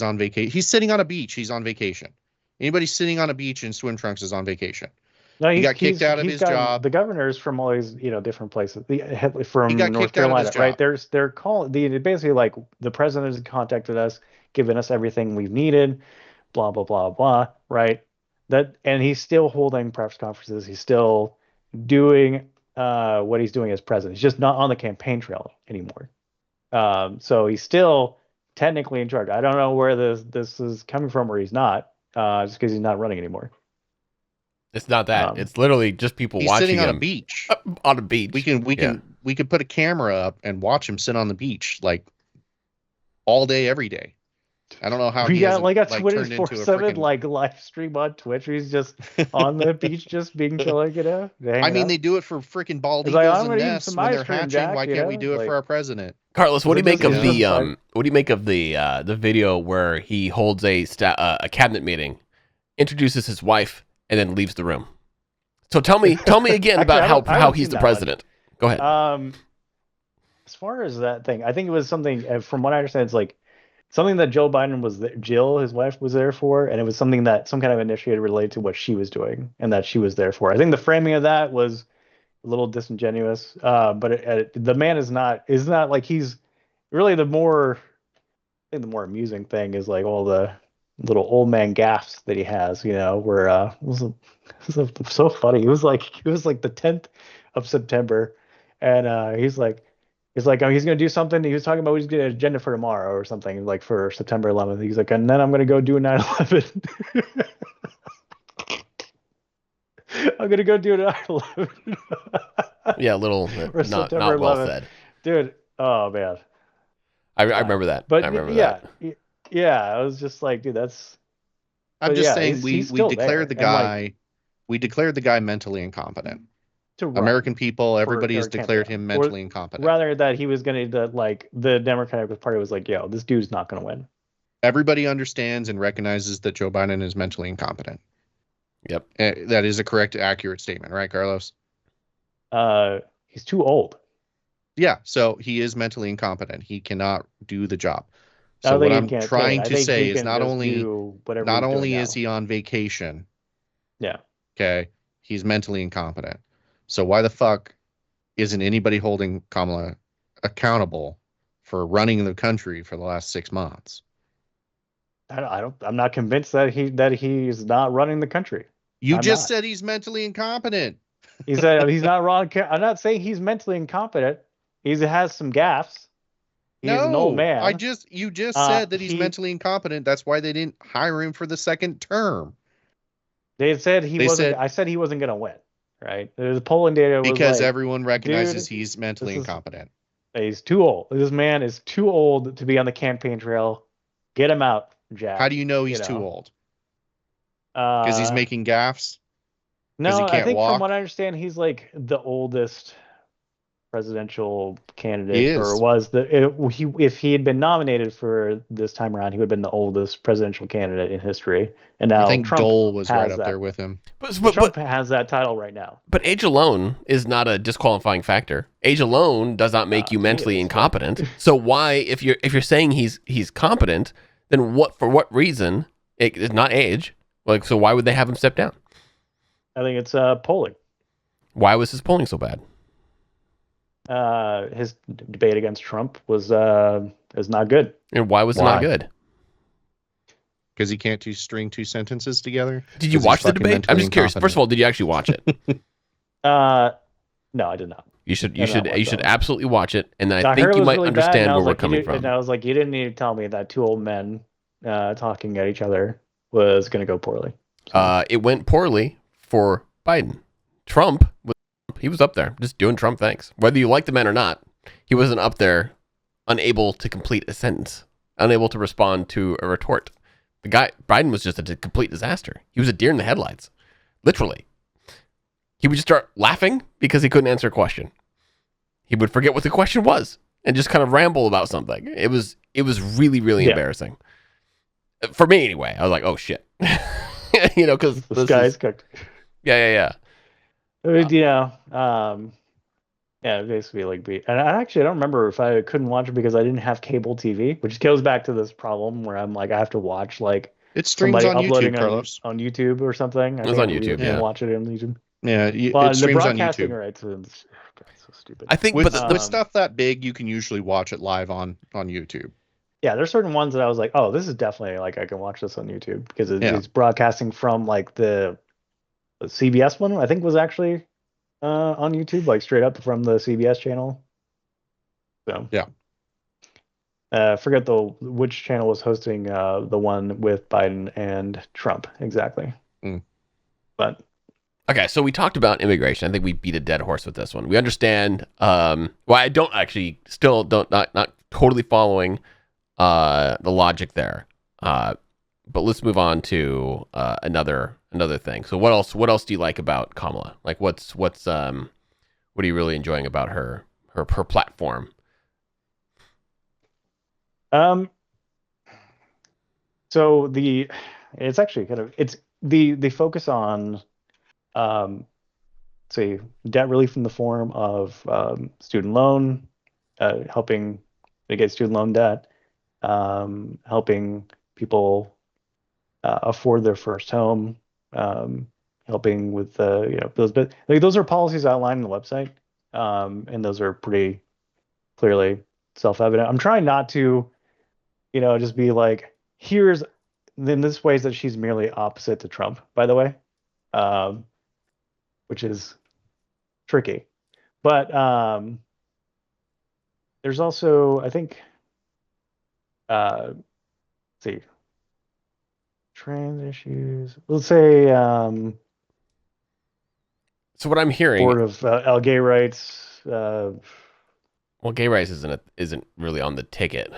on vacation. He's sitting on a beach. He's on vacation. Anybody sitting on a beach in swim trunks is on vacation. No, he got kicked out of his job. The governors from all these, different places, from North Carolina, right? They're calling basically like the president has contacted us, given us everything we've needed, blah blah blah blah, right? And he's still holding press conferences. He's still doing what he's doing as president. He's just not on the campaign trail anymore. So he's still technically in charge. I don't know where this is coming from, where he's not, just because he's not running anymore. It's not that. It's literally just people he's watching sitting on him a beach. On a beach. We could put a camera up and watch him sit on the beach like all day, every day. I don't know how he got like a 24/7 like live stream on Twitch. He's just on the beach, just being chilling, I mean, they do it for freaking bald eagles and nests when they're hatching. Jack, why can't we do it for our president? Carlos, what do you make of the video where he holds a cabinet meeting, introduces his wife, and then leaves the room? So tell me again about how he's the president. Go ahead. As far as that thing, I think it was something. From what I understand, it's like something that Joe Biden was there, Jill, his wife, was there for, and it was something that some kind of initiative related to what she was doing and that she was there for. I think the framing of that was a little disingenuous, but the man is not like he's really the more amusing thing is like all the little old man gaffes that he has, where it was so funny. It was like the 10th of September, and he's like, he's going to do something. He was talking about he's going to agenda for tomorrow or something, like for September 11th. He's like, and then I'm going to go do a 9/11. I'm going to go do a 9/11. Yeah, a little not well said. Dude, oh, man. I remember that. But I remember that. Yeah, I was just like, dude, that's... I'm just saying we declared the guy... we declared the guy mentally incompetent. American people, everybody has declared him mentally incompetent. Rather that he was going to, like, the Democratic Party was like, yo, this dude's not going to win. Everybody understands and recognizes that Joe Biden is mentally incompetent. Yep. That is a correct, accurate statement, right, Carlos? He's too old. Yeah, so he is mentally incompetent. He cannot do the job. I So don't what think I'm he can't take trying it. I to think say he is can just do whatever not he's doing only now. is he on vacation, Yeah. okay, he's mentally incompetent. So why the fuck isn't anybody holding Kamala accountable for running the country for the last 6 months? I'm not convinced that he's not running the country. You I'm just not. said he's mentally incompetent. He said he's not wrong. I'm not saying he's mentally incompetent. He has some gaffes. He's an old No, man. you just said that he's He mentally incompetent. That's why they didn't hire him for the second term. They said he They wasn't. said I said he wasn't going to win. Right? The polling data was because like, everyone recognizes dude, he's mentally this is incompetent. he's too old. This man is too old to be on the campaign trail. Get him out, Jack. How do you know he's too old? Uh, Because he's making gaffes? Because no, he I can't think from walk? what I understand, he's like the oldest presidential He candidate, or is. was if he had been nominated for this time around, he would have been the oldest presidential candidate in history. And I now think Trump Dole was right has up that. there with him. Trump has that title right now. But age alone is not a disqualifying factor. Age alone does not make you mentally incompetent. So why, if you're saying he's competent, then for what reason? It's not age. Like, so why would they have him step down? I think it's polling. Why was his polling so bad? His debate against Trump was not good. And why was it not good? Because he can't string two sentences together. Did you watch the debate? I'm just curious. First of all, did you actually watch it? No, I did not. You should absolutely watch it, and then I think heard it you was might really understand bad, where we're coming from. And I was like, you didn't need to tell me that two old men talking at each other was going to go poorly. So. It went poorly for Biden. Trump was up there just doing Trump things. Whether you like the man or not, he wasn't up there unable to complete a sentence, unable to respond to a retort. Biden was just a complete disaster. He was a deer in the headlights, literally. He would just start laughing because he couldn't answer a question. He would forget what the question was and just kind of ramble about something. It was really, really embarrassing. For me, anyway. I was like, oh, shit. Because this guy's cooked. Yeah. Basically, and I don't remember if I couldn't watch it because I didn't have cable TV, which goes back to this problem where I'm like, I have to watch it streams on YouTube, Carlos. on YouTube or something. It's on YouTube. You can watch it on YouTube. Yeah, it streams on YouTube. Rights, it's so stupid. I think, with stuff that big, you can usually watch it live on YouTube. Yeah, there's certain ones that I was like, oh, this is definitely I can watch this on YouTube because it's broadcasting from the CBS one. I think was actually on YouTube, straight up from the CBS channel. So yeah, forget which channel was hosting the one with Biden and Trump exactly. But okay, so we talked about immigration. I think we beat a dead horse with this one. We understand. I don't actually not totally following the logic there. But let's move on to another thing. So what else do you like about Kamala? Like what are you really enjoying about her platform? So it's actually it's the focus on say debt relief in the form of student loan, helping mitigate student loan debt, helping people afford their first home, helping with those. But those are policies outlined in the website, and those are pretty clearly self-evident. I'm trying not to, just be like, here's in this ways that she's merely opposite to Trump, by the way, which is tricky. But there's also, I think, let's see, trans issues. Let's say, so what I'm hearing, Board of gay rights. Well, gay rights isn't really on the ticket.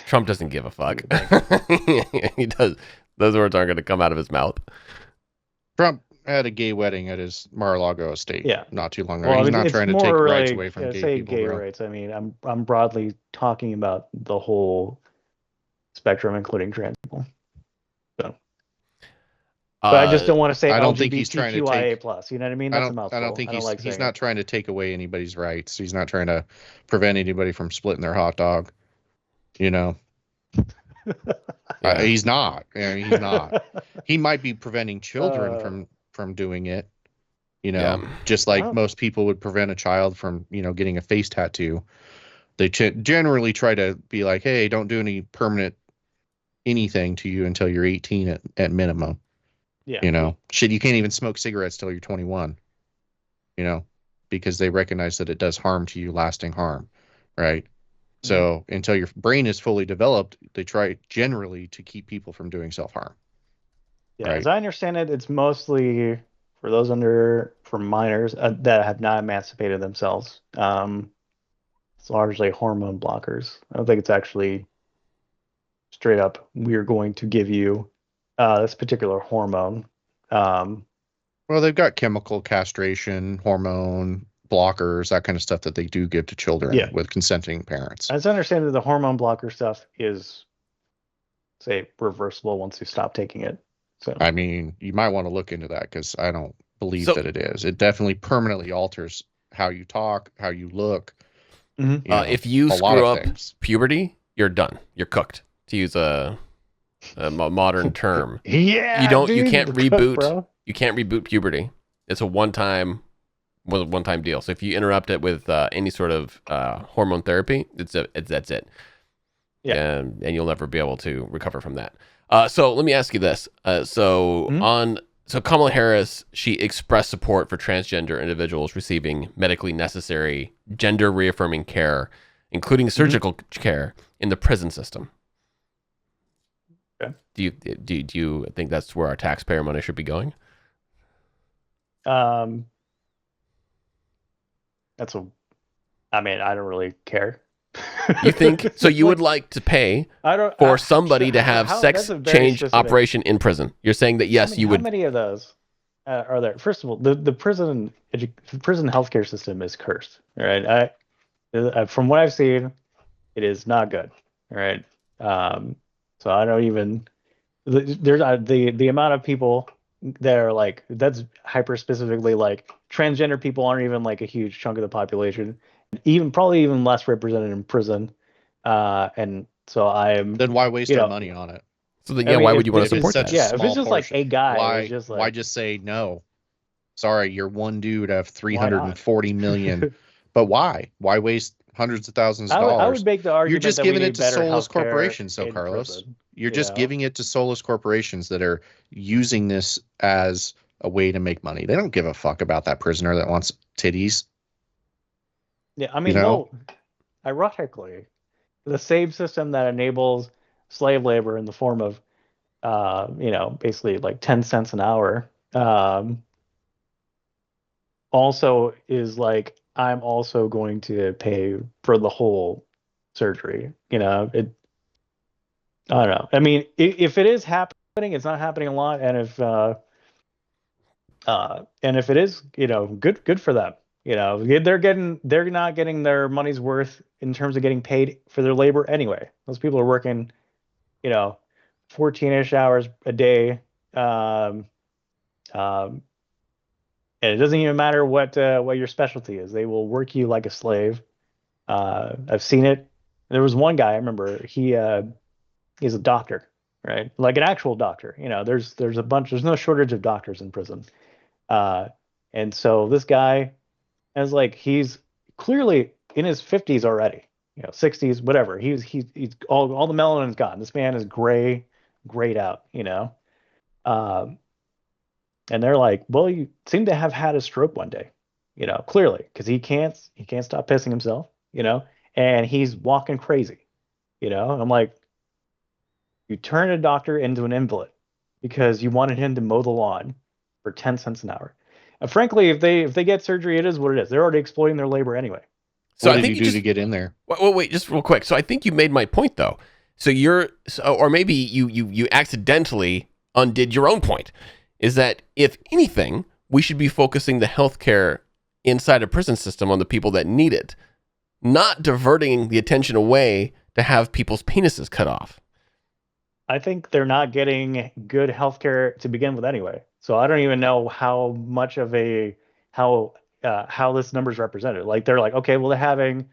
Trump doesn't give a fuck. He does. Those words aren't going to come out of his mouth. Trump had a gay wedding at his Mar-a-Lago estate. Not too long ago. Well, he's not trying to take rights away from gay people. Gay rights. I mean, I'm broadly talking about the whole spectrum, including trans people. So. But I just don't want to say I don't think he's trying to LGBTQIA plus. You know what I mean? That's a mouthful. I don't think like he's saying not it. trying to take away anybody's rights. He's not trying to prevent anybody from splitting their hot dog. You know, Yeah. he's not. I mean, he's not. He might be preventing children from doing it. You know, Yeah. just like Well. most people would prevent a child from, you know, getting a face tattoo. They generally try to be like, hey, don't do any permanent anything to you until you're 18 at minimum. Yeah. You know, shit, you can't even smoke cigarettes till you're 21. You know, because they recognize that it does harm to you, lasting harm, right? So until your brain is fully developed, they try generally to keep people from doing self-harm. Yeah, Right. as I understand it, it's mostly for those for minors that have not emancipated themselves. It's largely hormone blockers. I don't think it's actually straight up, we're going to give you this particular hormone. Well, they've got chemical castration, hormone blockers, that kind of stuff that they do give to children with consenting parents. As I understand it, the hormone blocker stuff is, say, reversible once you stop taking it. So I mean, you might want to look into that because I don't believe that it is. It definitely permanently alters how you talk, how you look. You know, if you screw up puberty, you're done. You're cooked, to use a modern term. Yeah, you can't reboot. You can't reboot puberty. It's a one-time deal. So if you interrupt it with any sort of hormone therapy, that's it. Yeah, and you'll never be able to recover from that. So let me ask you this. So Kamala Harris, she expressed support for transgender individuals receiving medically necessary gender reaffirming care, including surgical care in the prison system. Okay. Do you think that's where our taxpayer money should be going? I don't really care. You think so? You would like to pay for somebody to have sex change operation in prison? You're saying that yes, you would. How many of those are there? First of all, the prison healthcare system is cursed. Right? From what I've seen, it is not good. Right? So I don't even. There's the amount of people that are like, that's hyper specifically like transgender people aren't even like a huge chunk of the population. Probably even less represented in prison, and so then why waste our money on it? So then, why would you want to support that? Yeah, if it's just like a guy, why just say no? Sorry, you're one dude out of 340 million. But why? Why waste hundreds of thousands of dollars? I would make the argument you're just that giving we it to need better soulless healthcare corporations, though, Carlos. Prison, you're just giving it to soulless corporations that are using this as a way to make money. They don't give a fuck about that prisoner that wants titties. Yeah, I mean, no. Ironically, the same system that enables slave labor in the form of, basically like 10 cents an hour, also is like, I'm also going to pay for the whole surgery. I don't know. I mean, if it is happening, it's not happening a lot, and if it is, good for them. They're not getting their money's worth in terms of getting paid for their labor anyway. Those people are working, 14-ish hours a day. And it doesn't even matter what your specialty is. They will work you like a slave. I've seen it. There was one guy I remember. He's a doctor, right? Like an actual doctor. There's no shortage of doctors in prison. And so this guy is like, he's clearly in his 50s already, 60s, whatever. He's all the melanin's gone. This man is grayed out, and they're like, well, you seem to have had a stroke one day, clearly, because he can't stop pissing himself, and he's walking crazy, I'm like, you turn a doctor into an invalid because you wanted him to mow the lawn for 10 cents an hour. Frankly, if they get surgery, it is what it is. They're already exploiting their labor anyway. So what did you do to get in there? Wait, just real quick. So I think you made my point though. So or maybe you accidentally undid your own point. Is that if anything, we should be focusing the healthcare inside a prison system on the people that need it, not diverting the attention away to have people's penises cut off. I think they're not getting good healthcare to begin with anyway. So I don't even know how much of a how this number is represented. Like they're like, okay, well they're having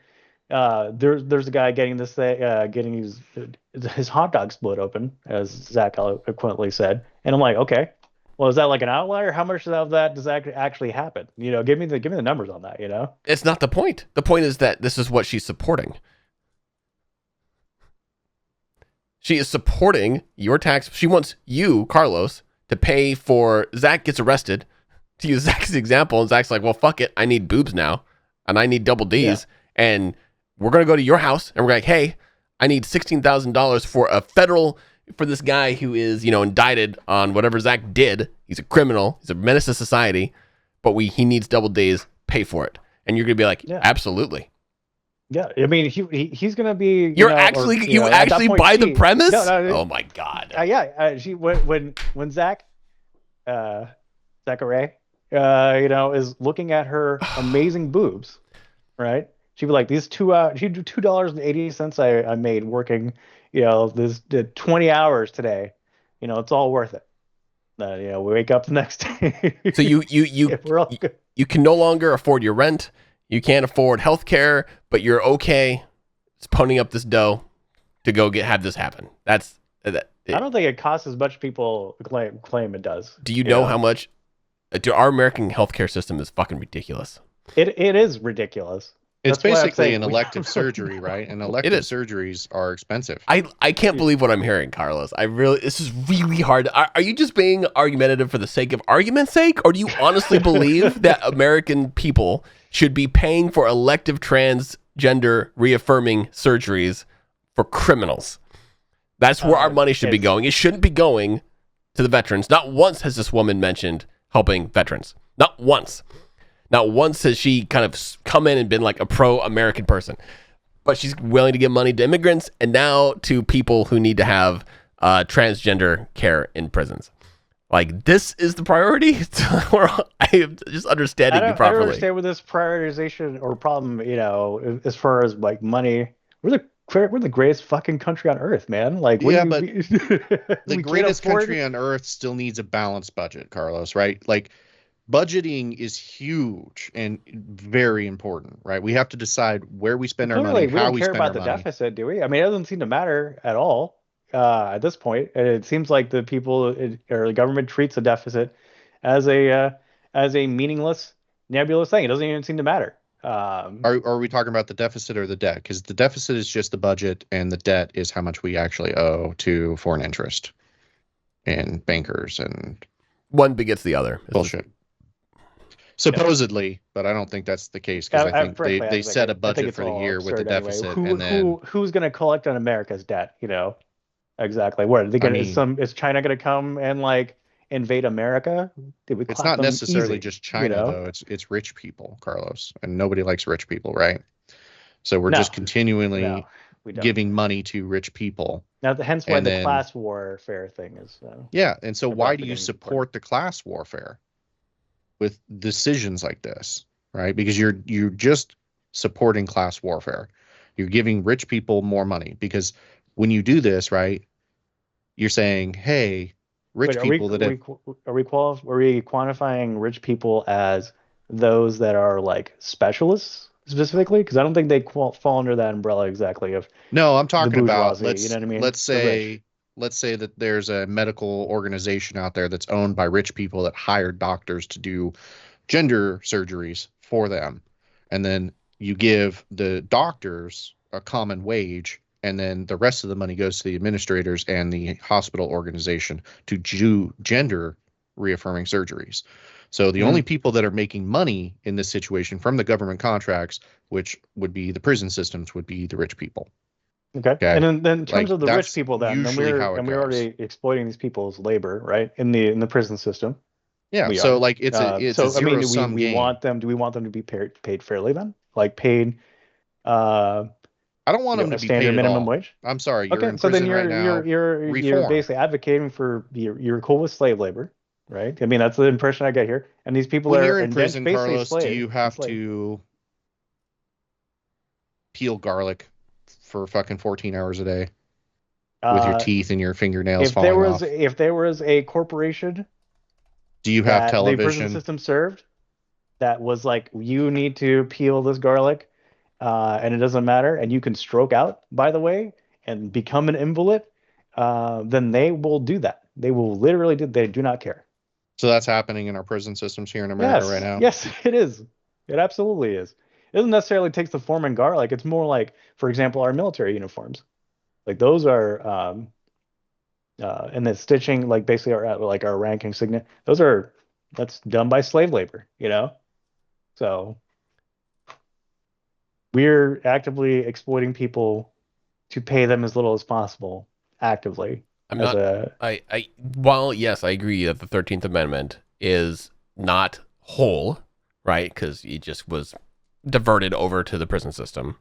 there's a guy getting this thing, getting his hot dog split open, as Zach eloquently said, and I'm like, okay, well is that like an outlier? How much of that does that actually happen? Give me the numbers on that. It's not the point. The point is that this is what she's supporting. She is supporting your tax. She wants you, Carlos, to pay for Zach gets arrested. To use Zach's example, and Zach's like, well, fuck it. I need boobs now, and I need double D's, and we're going to go to your house, and we're like, hey, I need $16,000 for this guy who is, indicted on whatever Zach did. He's a criminal. He's a menace to society, but he needs double D's. Pay for it. And you're going to be like, absolutely. Yeah, I mean, he's gonna be. You actually buy the premise? No, oh my god. She when Zach, Zachary, is looking at her amazing boobs, right? She'd be like, these she'd do $2.80 I made working, this 20 hours today, it's all worth it. We wake up the next day. So you can no longer afford your rent. You can't afford healthcare, but you're okay ponying up this dough to go have this happen. I don't think it costs as much people claim it does. Do you know how much? Our American healthcare system is fucking ridiculous. It is ridiculous. It's basically an elective surgery, right? And elective surgeries are expensive. I can't believe what I'm hearing, Carlos. This is really hard. Are you just being argumentative for the sake of argument's sake? Or do you honestly believe that American people should be paying for elective transgender reaffirming surgeries for criminals? That's where our money should be going. It shouldn't be going to the veterans. Not once has this woman mentioned helping veterans. Not once. Not once has she kind of come in and been like a pro-American person. But she's willing to give money to immigrants and now to people who need to have transgender care in prisons. Like, this is the priority? Or I am just understanding you properly. I don't understand with this prioritization or problem, as far as like money. We're the greatest fucking country on earth, man. Like, the greatest country on earth still needs a balanced budget, Carlos, right? Like, budgeting is huge and very important, right? We have to decide where we spend our money, how we spend our money. We don't care about the deficit, do we? I mean, it doesn't seem to matter at all at this point. And it seems like the people or the government treats a deficit as a meaningless, nebulous thing. It doesn't even seem to matter. Are we talking about the deficit or the debt? Because the deficit is just the budget, and the debt is how much we actually owe to foreign interest and bankers and one begets the other. Bullshit. Supposedly, but I don't think that's the case, because I think they set a budget for the year with the deficit. Anyway. Who's going to collect on America's debt? Exactly. What are they going to? Is China going to come and like invade America? It's not necessarily just China, though. It's rich people, Carlos, and nobody likes rich people, right? So we're just continually giving money to rich people. Now, hence why the class warfare thing is. And so why do you support the class warfare with decisions like this, right? Because you're just supporting class warfare. You're giving rich people more money, because when you do this, right, you're saying, hey, rich people are we quantifying rich people as those that are like specialists specifically? Because I don't think they fall under that umbrella exactly of. No, I'm talking about, you know what I mean? Let's say that there's a medical organization out there that's owned by rich people that hire doctors to do gender surgeries for them. And then you give the doctors a common wage, and then the rest of the money goes to the administrators and the hospital organization to do gender reaffirming surgeries. So the only people that are making money in this situation from the government contracts, which would be the prison systems, would be the rich people. Okay. And then in terms of the rich people, then we're already exploiting these people's labor, right? In the prison system. Yeah. So like it's a zero sum game. Do we want them to be paid fairly then? Like paid I don't want them to be paid standard minimum all. wage. I'm sorry. You're in so then prison right now. you're basically advocating for you're cool with slave labor, right? I mean, that's the impression I get here. And these people when are you're in prison, Carlos, do you have to peel garlic for fucking 14 hours a day? with your teeth and your fingernails If there falling was off? if there was a corporation Do you have that the prison television? system served that was like, you need to peel this garlic, and it doesn't matter, and you can stroke out, by the way, and become an invalid, then they will do that. They will literally do. They do not care. So that's happening in our prison systems here in America right Yes, now. yes, it is. It absolutely is. It doesn't necessarily take the form in garlic. It's more like, for example, our military uniforms. Like those are, and the stitching, like basically our ranking signet. That's done by slave labor, you know? So we're actively exploiting people to pay them as little as possible, actively I'm as not. a While yes, I agree that the 13th Amendment is not whole, right? Because it just was diverted over to the prison system.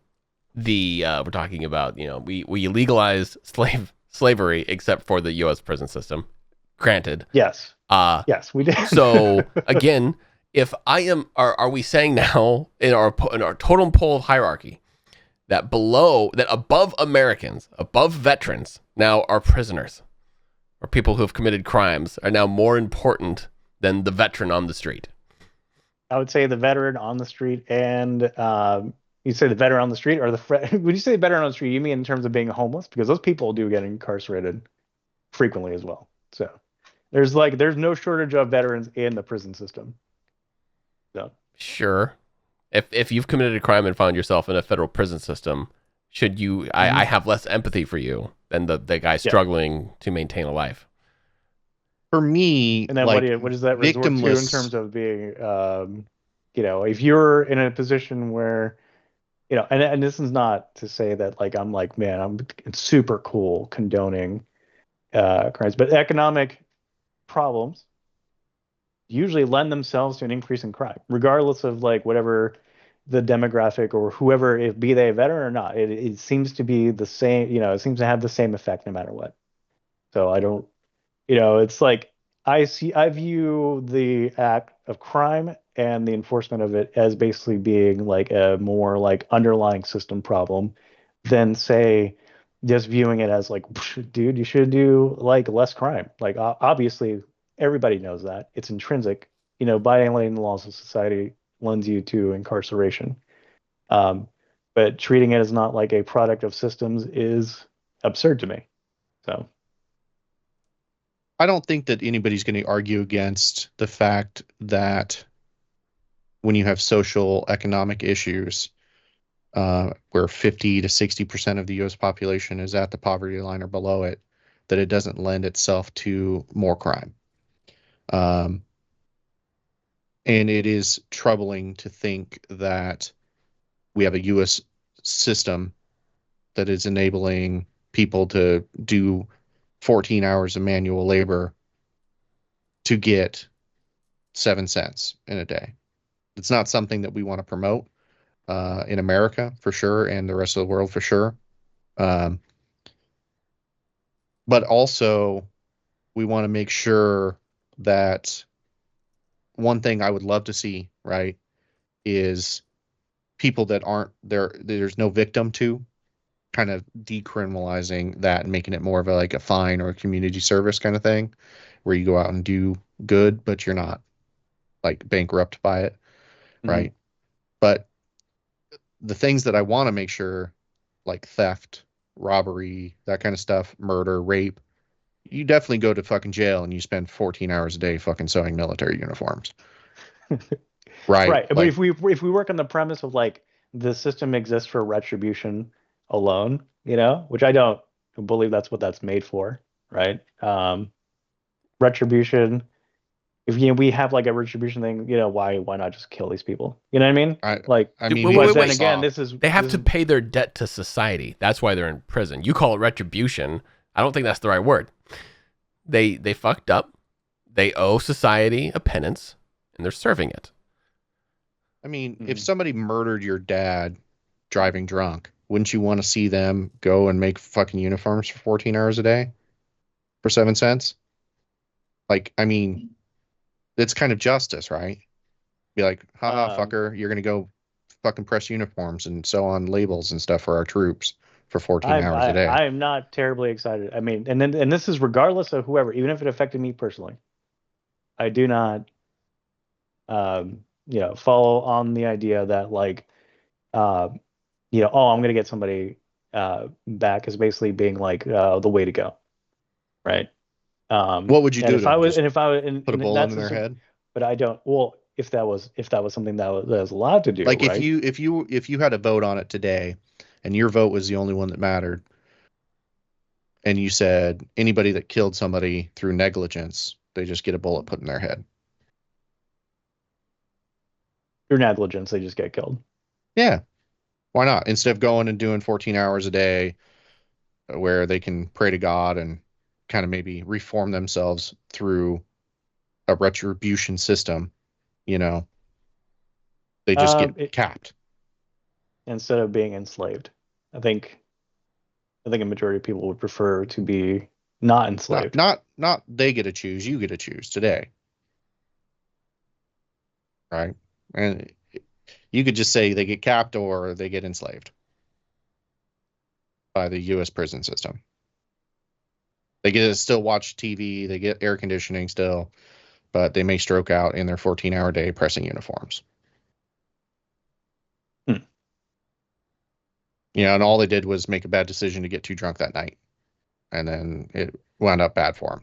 We're talking about, we legalized slavery except for the U.S. prison system. Granted. yes, Uh, yes, we did. so again, if I am, are we saying now in our totem pole hierarchy that above Americans, above veterans, now are prisoners or people who have committed crimes are now more important than the veteran on the street? I would say the veteran on the street, and you'd say the veteran on the street, or would you say veteran on the street? You mean in terms of being homeless? Because those people do get incarcerated frequently as well. So there's no shortage of veterans in the prison system. So Sure. If you've committed a crime and found yourself in a federal prison system, should you? I have less empathy for you than the guy yeah. struggling to maintain a life. For me, And then like what does that resort to in victimless. terms of being, if you're in a position where, and this is not to say that like I'm like, man, I'm super cool condoning crimes, but economic problems usually lend themselves to an increase in crime, regardless of like whatever the demographic or whoever, if be they a veteran or not. It seems to be the same, it seems to have the same effect no matter what. So I don't, it's like I view the act of crime and the enforcement of it as basically being like a more like underlying system problem than say just viewing it as like, dude, you should do like less crime. Like obviously everybody knows that it's intrinsic. Violating the laws of society lends you to incarceration. Um, but treating it as not like a product of systems is absurd to me. So. I don't think that anybody's going to argue against the fact that when you have social economic issues, where 50 to 60% of the U.S. population is at the poverty line or below it, that it doesn't lend itself to more crime. And it is troubling to think that we have a U.S. system that is enabling people to do 14 hours of manual labor to get 7 cents in a day. It's not something that we want to promote in America for sure, and the rest of the world for sure. But also, we want to make sure that one thing I would love to see, right, is people that aren't there, there's no victim to, kind of decriminalizing that and making it more of a fine or a community service kind of thing, where you go out and do good, but you're not like bankrupt by it, right? But the things that I want to make sure, like theft, robbery, that kind of stuff, murder, rape, you definitely go to fucking jail and you spend 14 hours a day fucking sewing military uniforms. Right. Right. But if we work on the premise of like the system exists for retribution alone, which I don't believe that's what that's made for, right? Retribution. If we have like a retribution thing, why not just kill these people? You know what I mean? I mean, Wait. then again, this is They have to pay their debt to society. That's why they're in prison. You call it retribution. I don't think that's the right word. They fucked up. They owe society a penance, and they're serving it. I mean, if somebody murdered your dad driving drunk, wouldn't you want to see them go and make fucking uniforms for 14 hours a day for 7 cents? Like, I mean, it's kind of justice, right? Be like, haha, fucker, you're going to go fucking press uniforms and sew on labels and stuff for our troops for 14 hours a day. I'm not terribly excited. I mean, and this is regardless of whoever, even if it affected me personally. I do not, follow on the idea that like, uh, oh, I'm gonna get somebody back is basically being like the way to go, right? What would you And do if to I them? was, Just and if I was, put a and bullet that's in their head? but I don't. Well, if that was something that was allowed to do, Like right? if you had a vote on it today, and your vote was the only one that mattered, and you said anybody that killed somebody through negligence, they just get a bullet put in their head. Through negligence, they just get killed. Yeah, why not? Instead of going and doing 14 hours a day where they can pray to God and kind of maybe reform themselves through a retribution system, you know, they just get capped. Instead of being enslaved. I think a majority of people would prefer to be not enslaved. Not they get to choose, you get to choose today. Right? And you could just say they get capped or they get enslaved by the US prison system. They get to still watch TV, they get air conditioning still, but they may stroke out in their 14-hour day pressing uniforms. And all they did was make a bad decision to get too drunk that night. And then it wound up bad for them.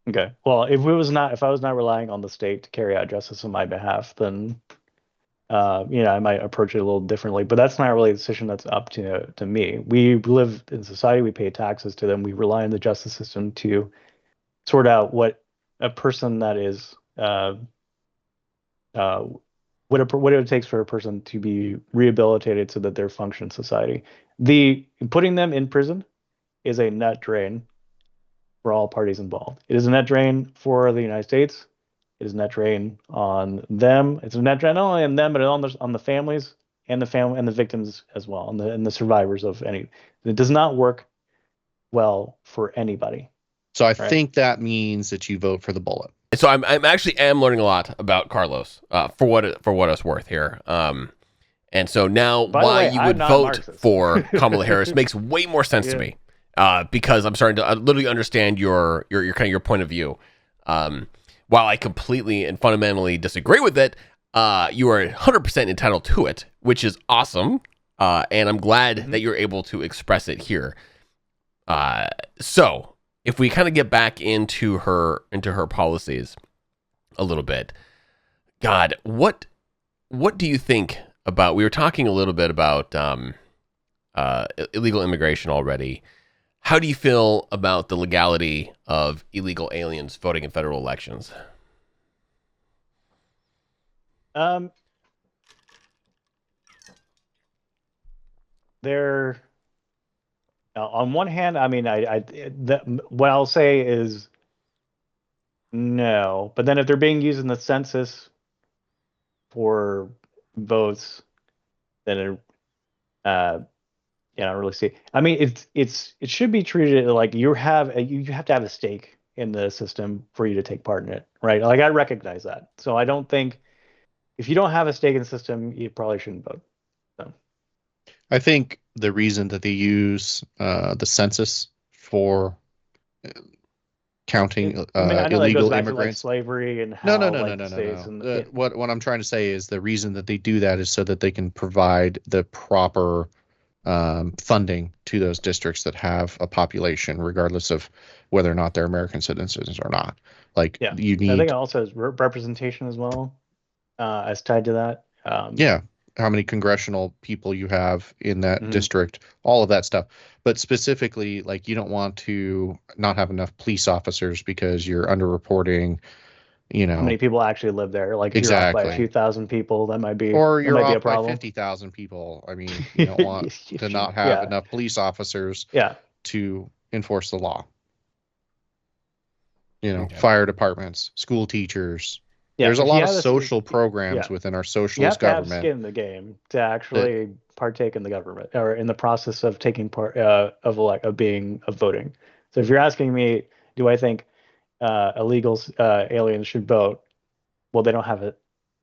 Okay. Well, if I was not relying on the state to carry out justice on my behalf, then I might approach it a little differently. But that's not really a decision that's up to me. We live in society, we pay taxes to them, we rely on the justice system to sort out what a person that is what it takes for a person to be rehabilitated so that they're function in society. Putting them in prison is a net drain for all parties involved. It is a net drain for the United States. It is a net drain on them. It's a net drain not only on them, but on the families and the victims as well, and the survivors of any. It does not work well for anybody. So I think that means that you vote for the bullet. So I'm actually learning a lot about Carlos for what it's worth here. And so now why you would vote for Kamala Harris makes way more sense to me. Because I'm starting to literally understand your kind of your point of view. While I completely and fundamentally disagree with it, you are 100% entitled to it, which is awesome. And I'm glad that you're able to express it here. So if we kind of get back into her policies a little bit, God, what do you think about? We were talking a little bit about illegal immigration already. How do you feel about the legality of illegal aliens voting in federal elections? They're on one hand, I mean, what I'll say is no, but then if they're being used in the census for votes, then I don't really see. I mean, it should be treated like you have to have a stake in the system for you to take part in it, right? Like I recognize that, so I don't think if you don't have a stake in the system, you probably shouldn't vote. So. I think the reason that they use the census for counting illegal immigrants, to, like, slavery and no. What I'm trying to say is the reason that they do that is so that they can provide the proper funding to those districts that have a population, regardless of whether or not they're American citizens or not. Like you need. I think it also has representation as well, as tied to that. How many congressional people you have in that district, all of that stuff. But specifically, like you don't want to not have enough police officers because you're underreporting, how many people actually live there. Like if exactly. you're off by a few thousand people, that might be, or you're off a problem. by 50,000 people. I mean, you don't want to not have enough police officers to enforce the law. Fire departments, school teachers. There's a lot of social programs within our socialist government. You have to have skin in the game to actually partake in the government or in the process of taking part of voting. So if you're asking me, do I think illegals aliens should vote? Well, they don't have a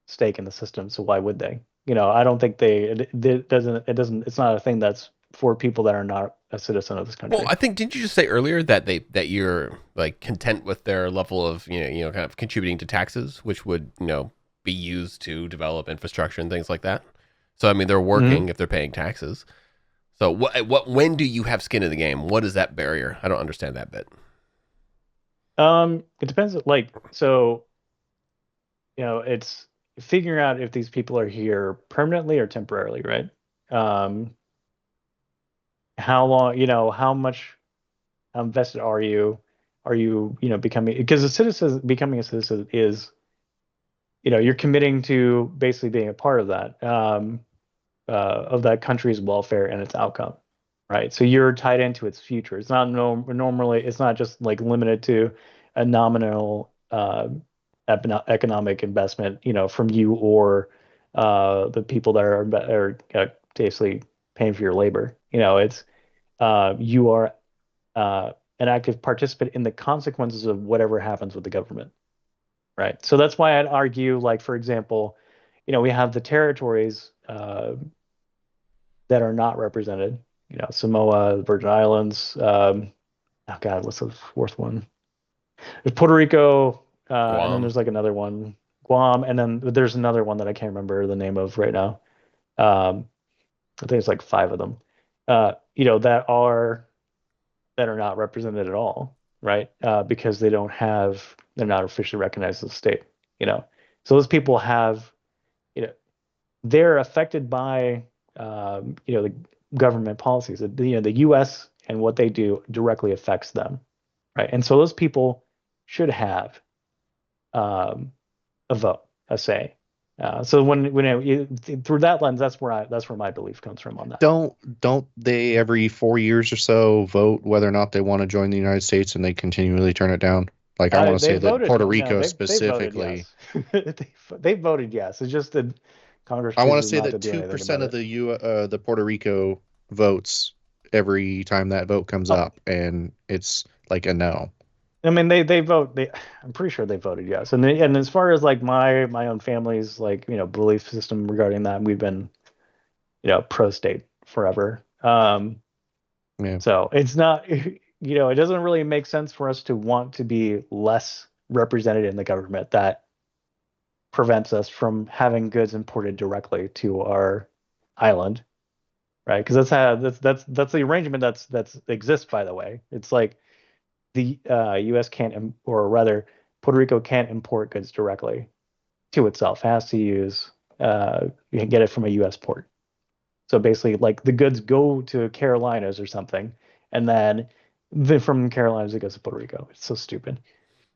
stake in the system, so why would they? I don't think it's not a thing that's for people that are not a citizen of this country. Well, I think didn't you just say earlier that you're like content with their level of kind of contributing to taxes, which would be used to develop infrastructure and things like that. So I mean, they're working if they're paying taxes. So when do you have skin in the game? What is that barrier? I don't understand that bit. It depends. Like, so, it's figuring out if these people are here permanently or temporarily, right? How long, how much invested are you? Are you, becoming, because becoming a citizen is, you're committing to basically being a part of that country's welfare and its outcome, right? So you're tied into its future. It's not normally, it's not just like limited to a nominal economic investment, from you or the people that are basically paying for your labor. It's you are an active participant in the consequences of whatever happens with the government, right? So that's why I'd argue, like, for example, we have the territories that are not represented. Samoa, Virgin Islands. Oh God, what's the fourth one? There's Puerto Rico, and then Guam. there's like another one, Guam, and then there's another one that I can't remember the name of right now. I think it's like five of them. That are not represented at all, right? Because they're not officially recognized as a state. So those people have, they're affected by the government policies. The U.S. and what they do directly affects them, right? And so those people should have a vote, a say. So through that lens, that's where my belief comes from on that. Don't they every 4 years or so vote whether or not they want to join the United States, and they continually turn it down? Like, I want to say that Puerto Rico specifically. They voted yes. They voted yes. It's just that Congress I want to chooses say not that to do anything 2% about of it. the Puerto Rico votes every time that vote comes Oh, up, and it's like a no. I mean, they vote. I'm pretty sure they voted yes. And as far as like my own family's like belief system regarding that, we've been pro state forever. Yeah. So it's not it doesn't really make sense for us to want to be less represented in the government. That prevents us from having goods imported directly to our island, right? Because that's the arrangement that's exists, by the way. It's like the U.S. can't, or rather, Puerto Rico can't import goods directly to itself. It has to you can get it from a U.S. port. So basically, like the goods go to Carolinas or something, and then from Carolinas it goes to Puerto Rico. It's so stupid.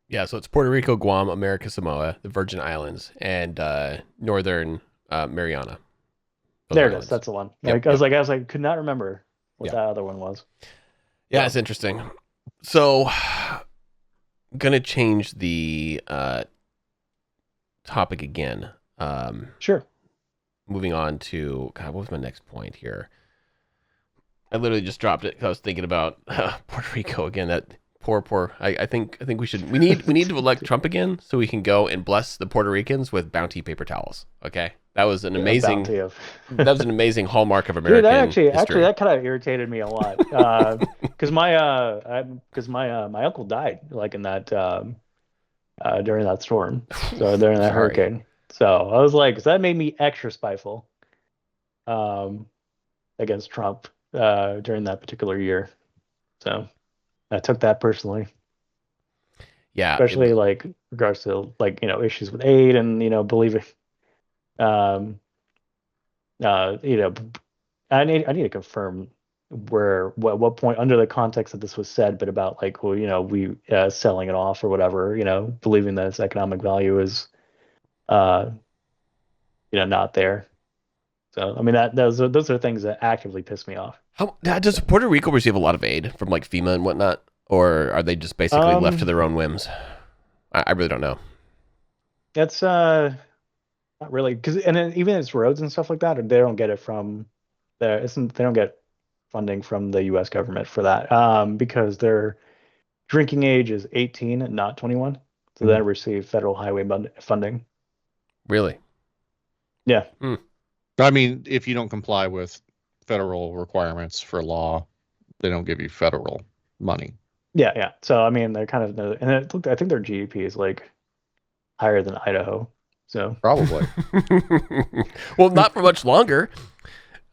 Yeah, so it's Puerto Rico, Guam, America Samoa, the Virgin Islands, and Northern Mariana. Those There it islands. is. That's the one. Yep, I was like, could not remember what Yeah. that other one was. Yeah, it's interesting. So, gonna change the topic again. Sure. Moving on to God, what was my next point here? I literally just dropped it because I was thinking about Puerto Rico again. That poor. I think we need to elect Trump again so we can go and bless the Puerto Ricans with bounty paper towels. Okay, that was an amazing. That was an amazing hallmark of American Dude, history. actually, that kind of irritated me a lot because my uncle died like in that during that storm, so during that Sorry. hurricane. So I was like, so that made me extra spiteful against Trump during that particular year. So I took that personally, Yeah, especially like regards to like issues with aid and believing. Um, I need to confirm what point under the context that this was said, but about like, well, we selling it off or whatever, believing that its economic value is uh not there. So I mean those are things that actively piss me off. how does Puerto Rico receive a lot of aid from like FEMA and whatnot, or are they just basically left to their own whims? I really don't know. It's not really because and then even its roads and stuff like that, they don't get it from they don't get funding from the U.S. government for that because their drinking age is 18 and not 21, so they receive federal highway funding. Really? Yeah. I mean, if you don't comply with federal requirements for law. They don't give you federal money. Yeah. So I mean, they're kind of, and I think their GDP is like higher than Idaho. So Probably. Well, not for much longer.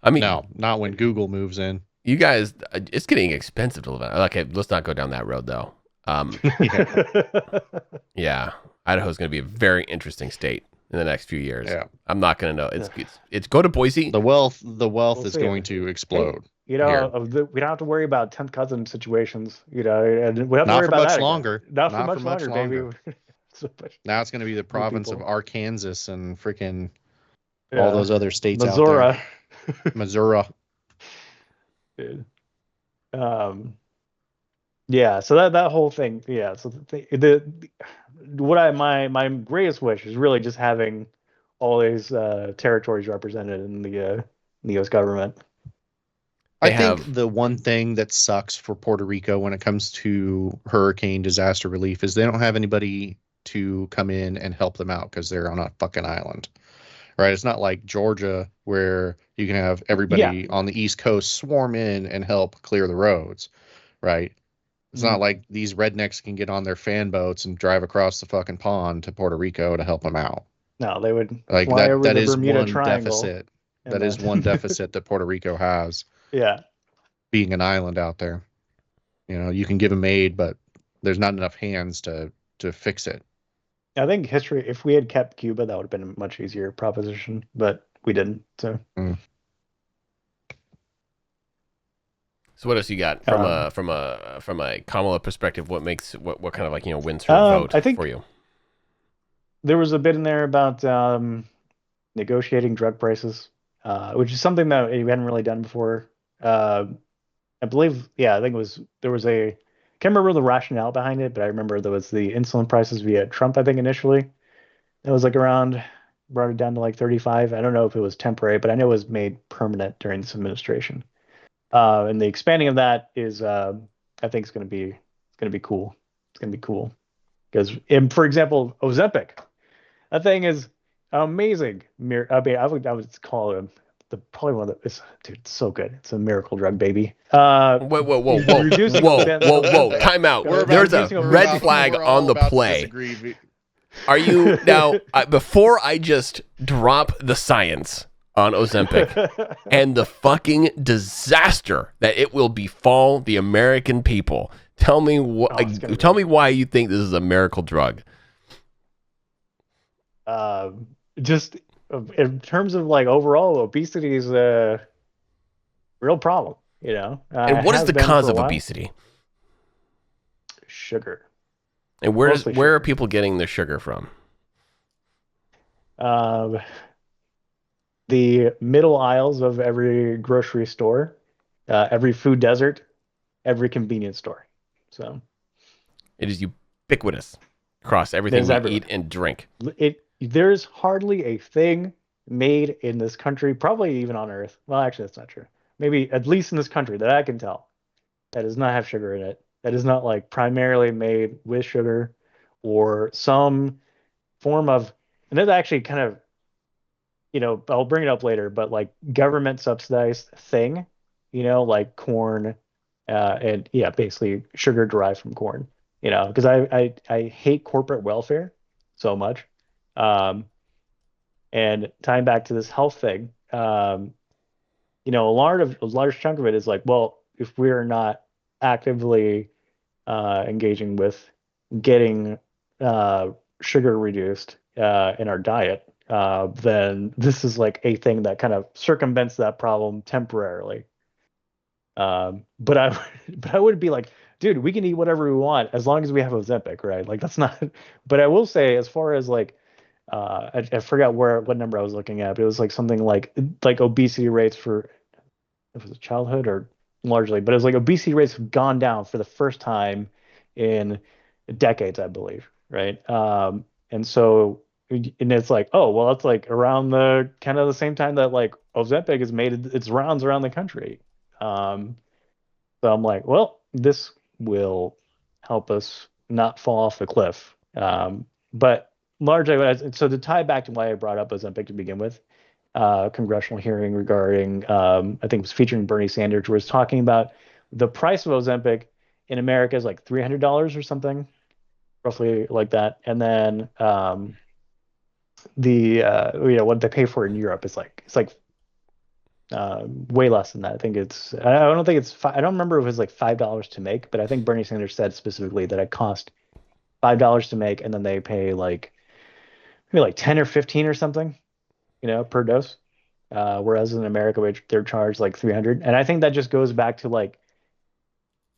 I mean, No, not when Google moves in. you guys, it's getting expensive to live in. Okay, let's not go down that road though. Yeah, Idaho's going to be a very interesting state in the next few years. Yeah. I'm not going to know. It's go to Boise. The wealth We'll is see. going to explode. You here. know, we don't have to worry about 10th cousin situations, you know, and we have to Not worry for about much that longer. again. Not for Not much for much longer, longer. baby. So much- Now it's going to be the province of people. Arkansas and freaking Yeah. all those other states Missouri. out there. Missouri. Dude. Yeah, so that whole thing, yeah. So my greatest wish is really just having all these territories represented in the U.S. government. I think the one thing that sucks for Puerto Rico when it comes to hurricane disaster relief is they don't have anybody to come in and help them out because they're on a fucking island, right? It's not like Georgia where you can have everybody on the East Coast swarm in and help clear the roads, right? It's not like these rednecks can get on their fan boats and drive across the fucking pond to Puerto Rico to help them out. No, they would Like fly over that the is Bermuda one Triangle. deficit. That is one deficit that Puerto Rico has. Yeah. Being an island out there. You know, you can give them aid, but there's not enough hands to fix it. I think history, if we had kept Cuba, that would have been a much easier proposition, but we didn't. So So what else you got from a Kamala perspective? What makes what kind of like wins her vote I think for you? there was a bit in there about negotiating drug prices, which is something that we hadn't really done before. I believe, I think there was can't remember the rationale behind it, but I remember there was the insulin prices via Trump, I think initially. It was like brought it down to like 35. I don't know if it was temporary, but I know it was made permanent during this administration. And the expanding of that is, I think it's going to be cool. It's going to be cool because, for example, Ozempic, that thing is amazing. I mean, I would call it probably one of the. Dude, it's so good. It's a miracle drug, baby. Whoa! Time out. There's a red flag on the play. Are you now? Before I just drop the science on Ozempic and the fucking disaster that it will befall the American people. Tell me tell me why you think this is a miracle drug. Just in terms of like overall, obesity is a real problem, you know. And what is the cause of obesity? Sugar. And where are people getting their sugar from? The middle aisles of every grocery store, every food desert, every convenience store. So it is ubiquitous across everything we eat and drink. There's hardly a thing made in this country, probably even on Earth. Well, actually, that's not true. Maybe at least in this country that I can tell, that does not have sugar in it. That is not like primarily made with sugar or some form of, and that's actually kind of, I'll bring it up later, but like government subsidized thing, like corn, and basically sugar derived from corn, because I hate corporate welfare so much. And tying back to this health thing, a large chunk of it is like, well, if we're not actively engaging with getting sugar reduced in our diet, then this is like a thing that kind of circumvents that problem temporarily. But I would be like, dude, we can eat whatever we want as long as we have Ozempic, right? Like that's not. But I will say, as far as like, I forgot what number I was looking at, but it was like something like obesity rates for, if it was childhood or largely, but it was like obesity rates have gone down for the first time in decades, I believe, right? And so, and it's like, oh, well, it's like around the kind of the same time that like Ozempic has made its rounds around the country. So I'm like, well, this will help us not fall off the cliff. But largely, so to tie back to why I brought up Ozempic to begin with, congressional hearing regarding, I think it was featuring Bernie Sanders, where it's talking about the price of Ozempic in America is like $300 or something, roughly like that. And then what they pay for in Europe is like way less than that. I think I don't think I don't remember if it was like $5 to make, but I think Bernie Sanders said specifically that it cost $5 to make, and then they pay like maybe like 10 or 15 or something, per dose. Whereas in America, they're charged like 300. And I think that just goes back to like,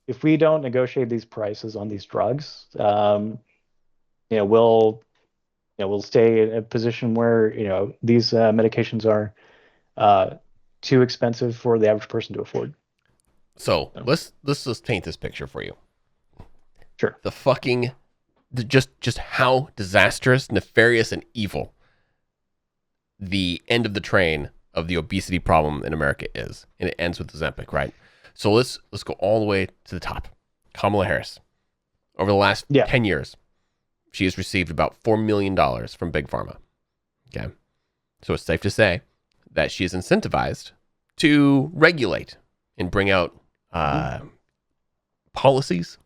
if we don't negotiate these prices on these drugs, we'll stay in a position where, these medications are too expensive for the average person to afford. So let's just paint this picture for you. Sure. Just how disastrous, nefarious, and evil the end of the train of the obesity problem in America is, and it ends with Ozempic, right? So let's go all the way to the top. Kamala Harris, over the last 10 years, she has received about $4 million from Big Pharma. Okay, so it's safe to say that she is incentivized to regulate and bring out policies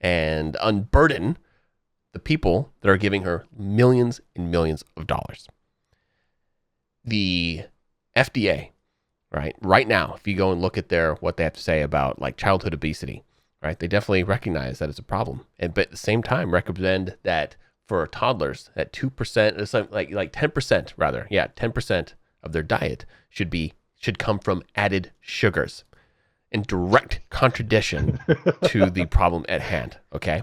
and unburden the people that are giving her millions and millions of dollars. The FDA, right now, if you go and look at what they have to say about like childhood obesity, right, they definitely recognize that it's a problem, but at the same time recommend that for toddlers, that 2% or something like 10% rather, 10% of their diet should come from added sugars, in direct contradiction to the problem at hand. Okay.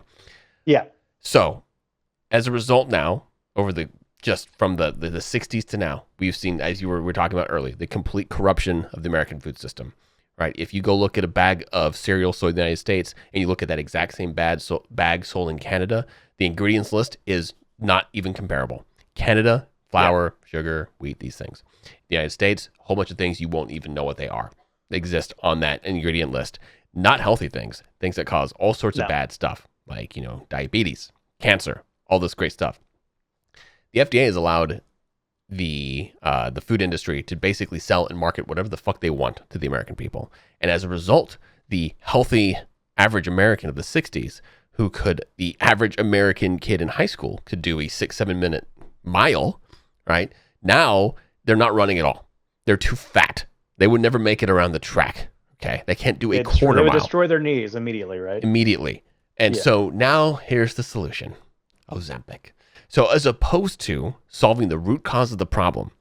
Yeah. So, as a result, now just from the 60s to now, we've seen, as you were talking about earlier, the complete corruption of the American food system. Right? If you go look at a bag of cereal sold in the United States and you look at that exact same bag sold in Canada, the ingredients list is not even comparable. Canada, flour, sugar, wheat, these things. The United States, a whole bunch of things you won't even know what they are. They exist on that ingredient list. Not healthy things that cause all sorts of bad stuff, like, diabetes, cancer, all this great stuff. The FDA has allowed the food industry to basically sell and market whatever the fuck they want to the American people. And as a result, the healthy average American of the 60s, the average American kid in high school could do a 6-7 minute mile, right? Now they're not running at all. They're too fat. They would never make it around the track. Okay. They can't do a quarter mile. They would destroy their knees immediately, right? Immediately. And so now here's the solution. Ozempic. So as opposed to solving the root cause of the problem,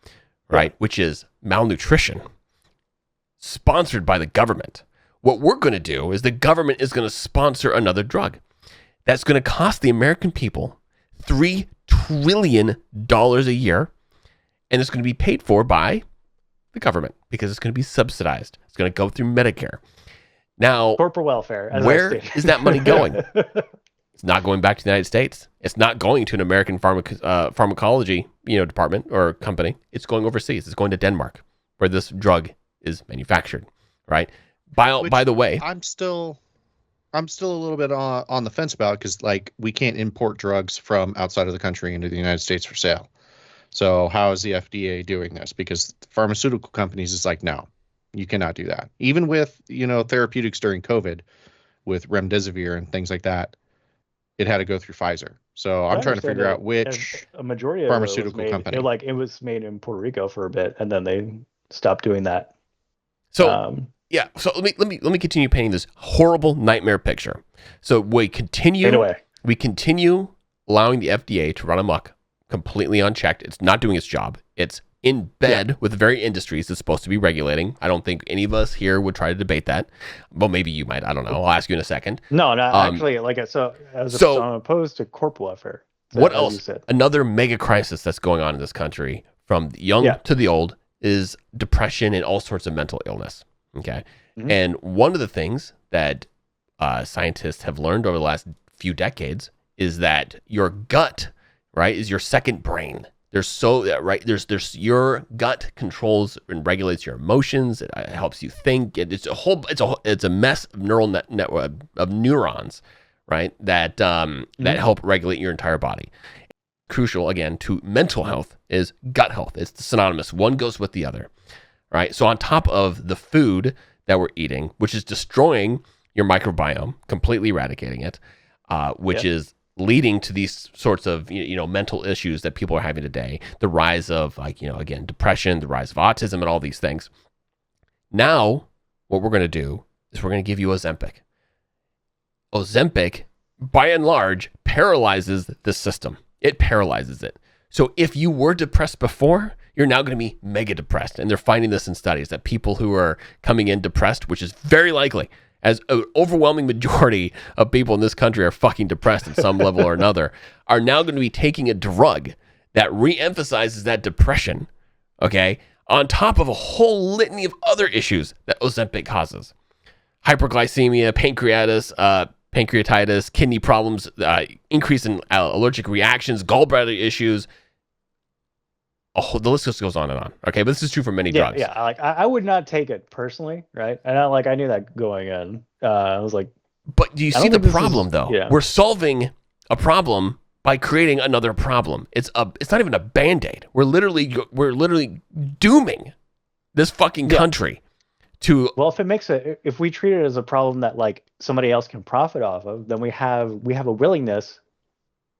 right, which is malnutrition, sponsored by the government, what we're going to do is the government is going to sponsor another drug that's going to cost the American people $3 trillion a year, and it's going to be paid for by the government because it's going to be subsidized. It's going to go through Medicare. Now, corporate welfare. Where is that money going? It's not going back to the United States. It's not going to an American pharmacology, department or company. It's going overseas. It's going to Denmark, where this drug is manufactured. Right. By the way, I'm still a little bit on the fence about, because like we can't import drugs from outside of the country into the United States for sale. So how is the FDA doing this? Because pharmaceutical companies is like, no, you cannot do that. Even with therapeutics during COVID, with remdesivir and things like that, it had to go through Pfizer. So I'm trying to figure out which a majority of pharmaceutical company. It was made in Puerto Rico for a bit, and then they stopped doing that. So So let me continue painting this horrible nightmare picture. So we continue allowing the FDA to run amok, completely unchecked. It's not doing its job. It's in bed with the very industries it's supposed to be regulating. I don't think any of us here would try to debate that. Well, maybe you might. I don't know. I'll ask you in a second. No, actually, I'm opposed to corporate welfare. What else? Another mega crisis that's going on in this country, from the young to the old, is depression and all sorts of mental illness. Okay. Mm-hmm. And one of the things that scientists have learned over the last few decades is that your gut, right, is your second brain. There's your gut controls and regulates your emotions. It helps you think. It's a mess of neural network of neurons, right, that help regulate your entire body. crucial, again, to mental health is gut health. It's synonymous. One goes with the other, right? So on top of the food that we're eating, which is destroying your microbiome, completely eradicating it, which is leading to these sorts of, mental issues that people are having today, the rise of, again, depression, the rise of autism, and all these things. Now, what we're going to do is we're going to give you Ozempic. Ozempic, by and large, paralyzes the system. It paralyzes it. So if you were depressed before, you're now going to be mega depressed. And they're finding this in studies that people who are coming in depressed, which is very likely, as an overwhelming majority of people in this country are fucking depressed at some level or another, are now going to be taking a drug that re-emphasizes that depression, okay, on top of a whole litany of other issues that Ozempic causes. Hyperglycemia, pancreatitis, kidney problems, increase in allergic reactions, gallbladder issues. Oh, the list just goes on and on. Okay, but this is true for many drugs. Yeah, I would not take it personally, right? And I knew that going in. I was like, but do you see the problem though? Yeah. We're solving a problem by creating another problem. It's not even a Band-Aid. We're literally dooming this fucking country to. Well, if we treat it as a problem that like somebody else can profit off of, then we have a willingness,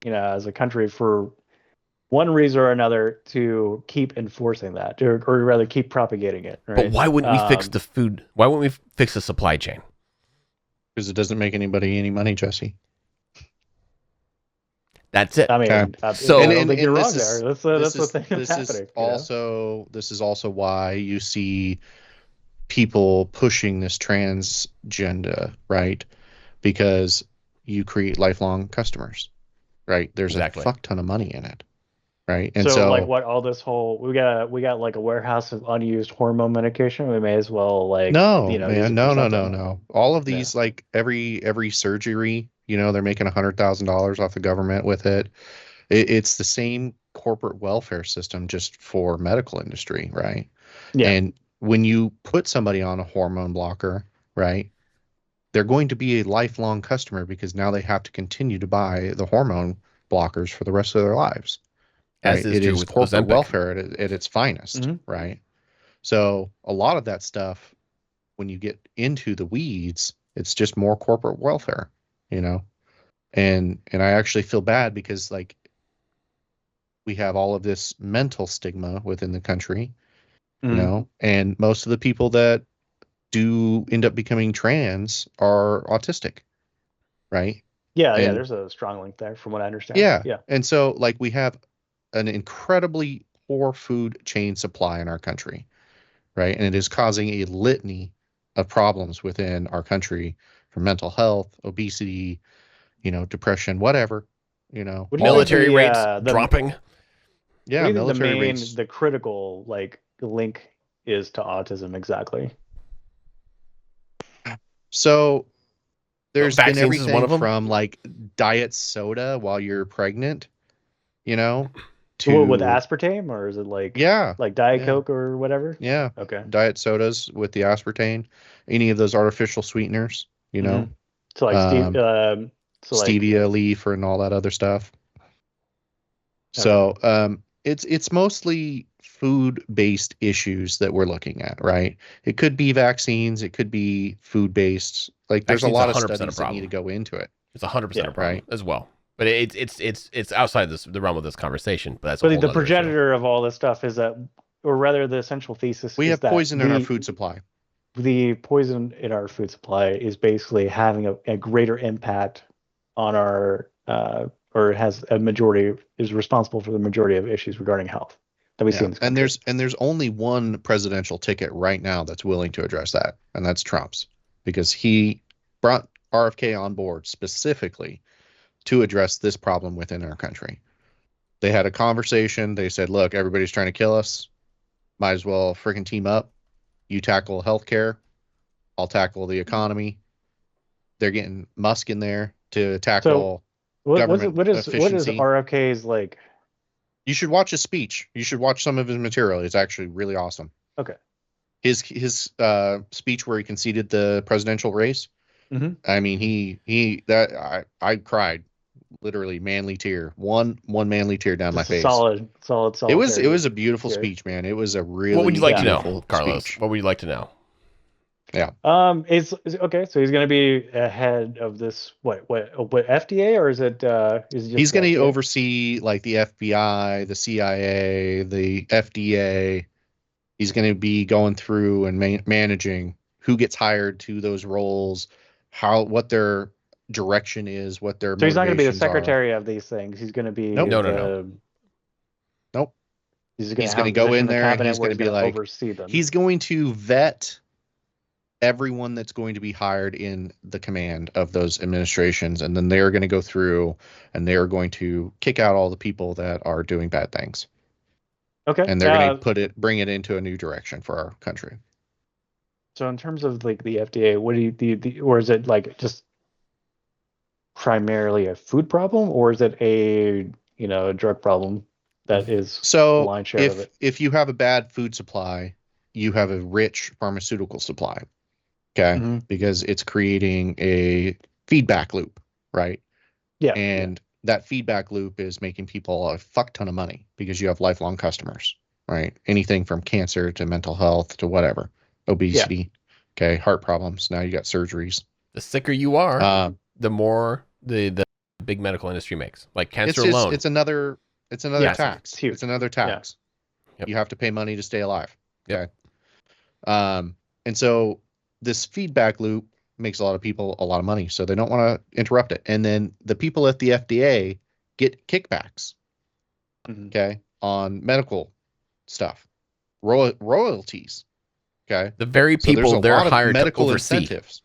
as a country for one reason or another to keep enforcing that, or rather keep propagating it. Right? But why wouldn't we fix the food? Why wouldn't we fix the supply chain? Because it doesn't make anybody any money, Jesse. That's it. I mean, so I don't think you're wrong there. That's the thing that's happening. This is also why you see people pushing this transgender, right? Because you create lifelong customers, right? There's a fuck ton of money in it. Right. And so like what all this whole we got like a warehouse of unused hormone medication. We may as well no. All of these like every surgery, they're making $100,000 off the government with it. It's the same corporate welfare system just for medical industry, right? Yeah. And when you put somebody on a hormone blocker, right, they're going to be a lifelong customer because now they have to continue to buy the hormone blockers for the rest of their lives. Right? It is corporate welfare at its finest, right? So a lot of that stuff, when you get into the weeds, it's just more corporate welfare, And I actually feel bad because like we have all of this mental stigma within the country, and most of the people that do end up becoming trans are autistic, right? Yeah, there's a strong link there from what I understand. Yeah. And so like we have an incredibly poor food chain supply in our country, right? And it is causing a litany of problems within our country, from mental health, obesity, depression, whatever, military rates dropping. Yeah, military rates. The critical link is to autism exactly. So there's been everything from like diet soda while you're pregnant, with aspartame, or is it like Diet Coke or whatever? Yeah. Okay. Diet sodas with the aspartame, any of those artificial sweeteners, So like stevia leaf and all that other stuff. Okay. So it's mostly food-based issues that we're looking at, right? It could be vaccines, it could be food-based. Like there's a lot of studies that need to go into it. It's 100% a problem as well. But it's outside the realm of this conversation. But that's the progenitor of all this stuff is that, or rather, the essential thesis. We have poison in our food supply. The poison in our food supply is basically having a greater impact on our, or has a majority, is responsible for the majority of issues regarding health that we see in this country. And there's only one presidential ticket right now that's willing to address that, and that's Trump's, because he brought RFK on board specifically to address this problem within our country. They had a conversation. They said, look, everybody's trying to kill us. Might as well freaking team up. You tackle healthcare. I'll tackle the economy. They're getting Musk in there to tackle government efficiency. What is RFK's like? You should watch his speech. You should watch some of his material. It's actually really awesome. Okay. His speech where he conceded the presidential race. I mean, I cried literally manly tear, one manly tear down my Just a face. solid. It was a solitary beautiful tear. speech, man. It was a really What would you like to know, beautiful Carlos? speech. What would you like to know? Yeah. Okay. So he's going to be ahead of this. What FDA, or is it? Is it just He's going to FDA? oversee like the FBI, the CIA, the FDA. He's going to be going through and managing who gets hired to those roles, what their direction is, what their So he's not going to be the motivations are. secretary of these things. He's going to be Nope. No. Nope. He's going He's to going have to a go position in in the there and cabinet he's where going to he's be going to like, oversee them. he's going to vet everyone that's going to be hired in the command of those administrations, and then they're going to go through and they're going to kick out all the people that are doing bad things. Okay. And they're going to bring it into a new direction for our country. So in terms of like the FDA, what do you or is it like just primarily a food problem, or is it a drug problem that is the So lion's share of it? if you have a bad food supply, you have a rich pharmaceutical supply. Okay. Mm-hmm. Because it's creating a feedback loop, right? Yeah. And that feedback loop is making people a fuck ton of money because you have lifelong customers, right? Anything from cancer to mental health to whatever, obesity, okay, heart problems. Now you got surgeries. The sicker you are, the more the big medical industry makes. Like cancer alone. It's another tax. It's another tax. Yeah. Yep. You have to pay money to stay alive. Okay. Yep. And so this feedback loop makes a lot of people a lot of money, so they don't want to interrupt it. And then the people at the FDA get kickbacks, okay, on medical stuff, royalties, okay. The very So people they're hired to oversee incentives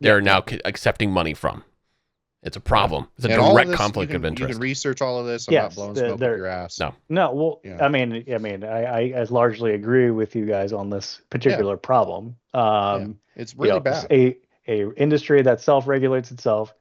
they're now accepting money from. It's a problem. It's a and direct conflict of You interest. can research all of this. I'm not blowing smoke up your ass. No. Well, yeah. I mean, I largely agree with you guys on this particular problem. It's really bad. A industry that self-regulates itself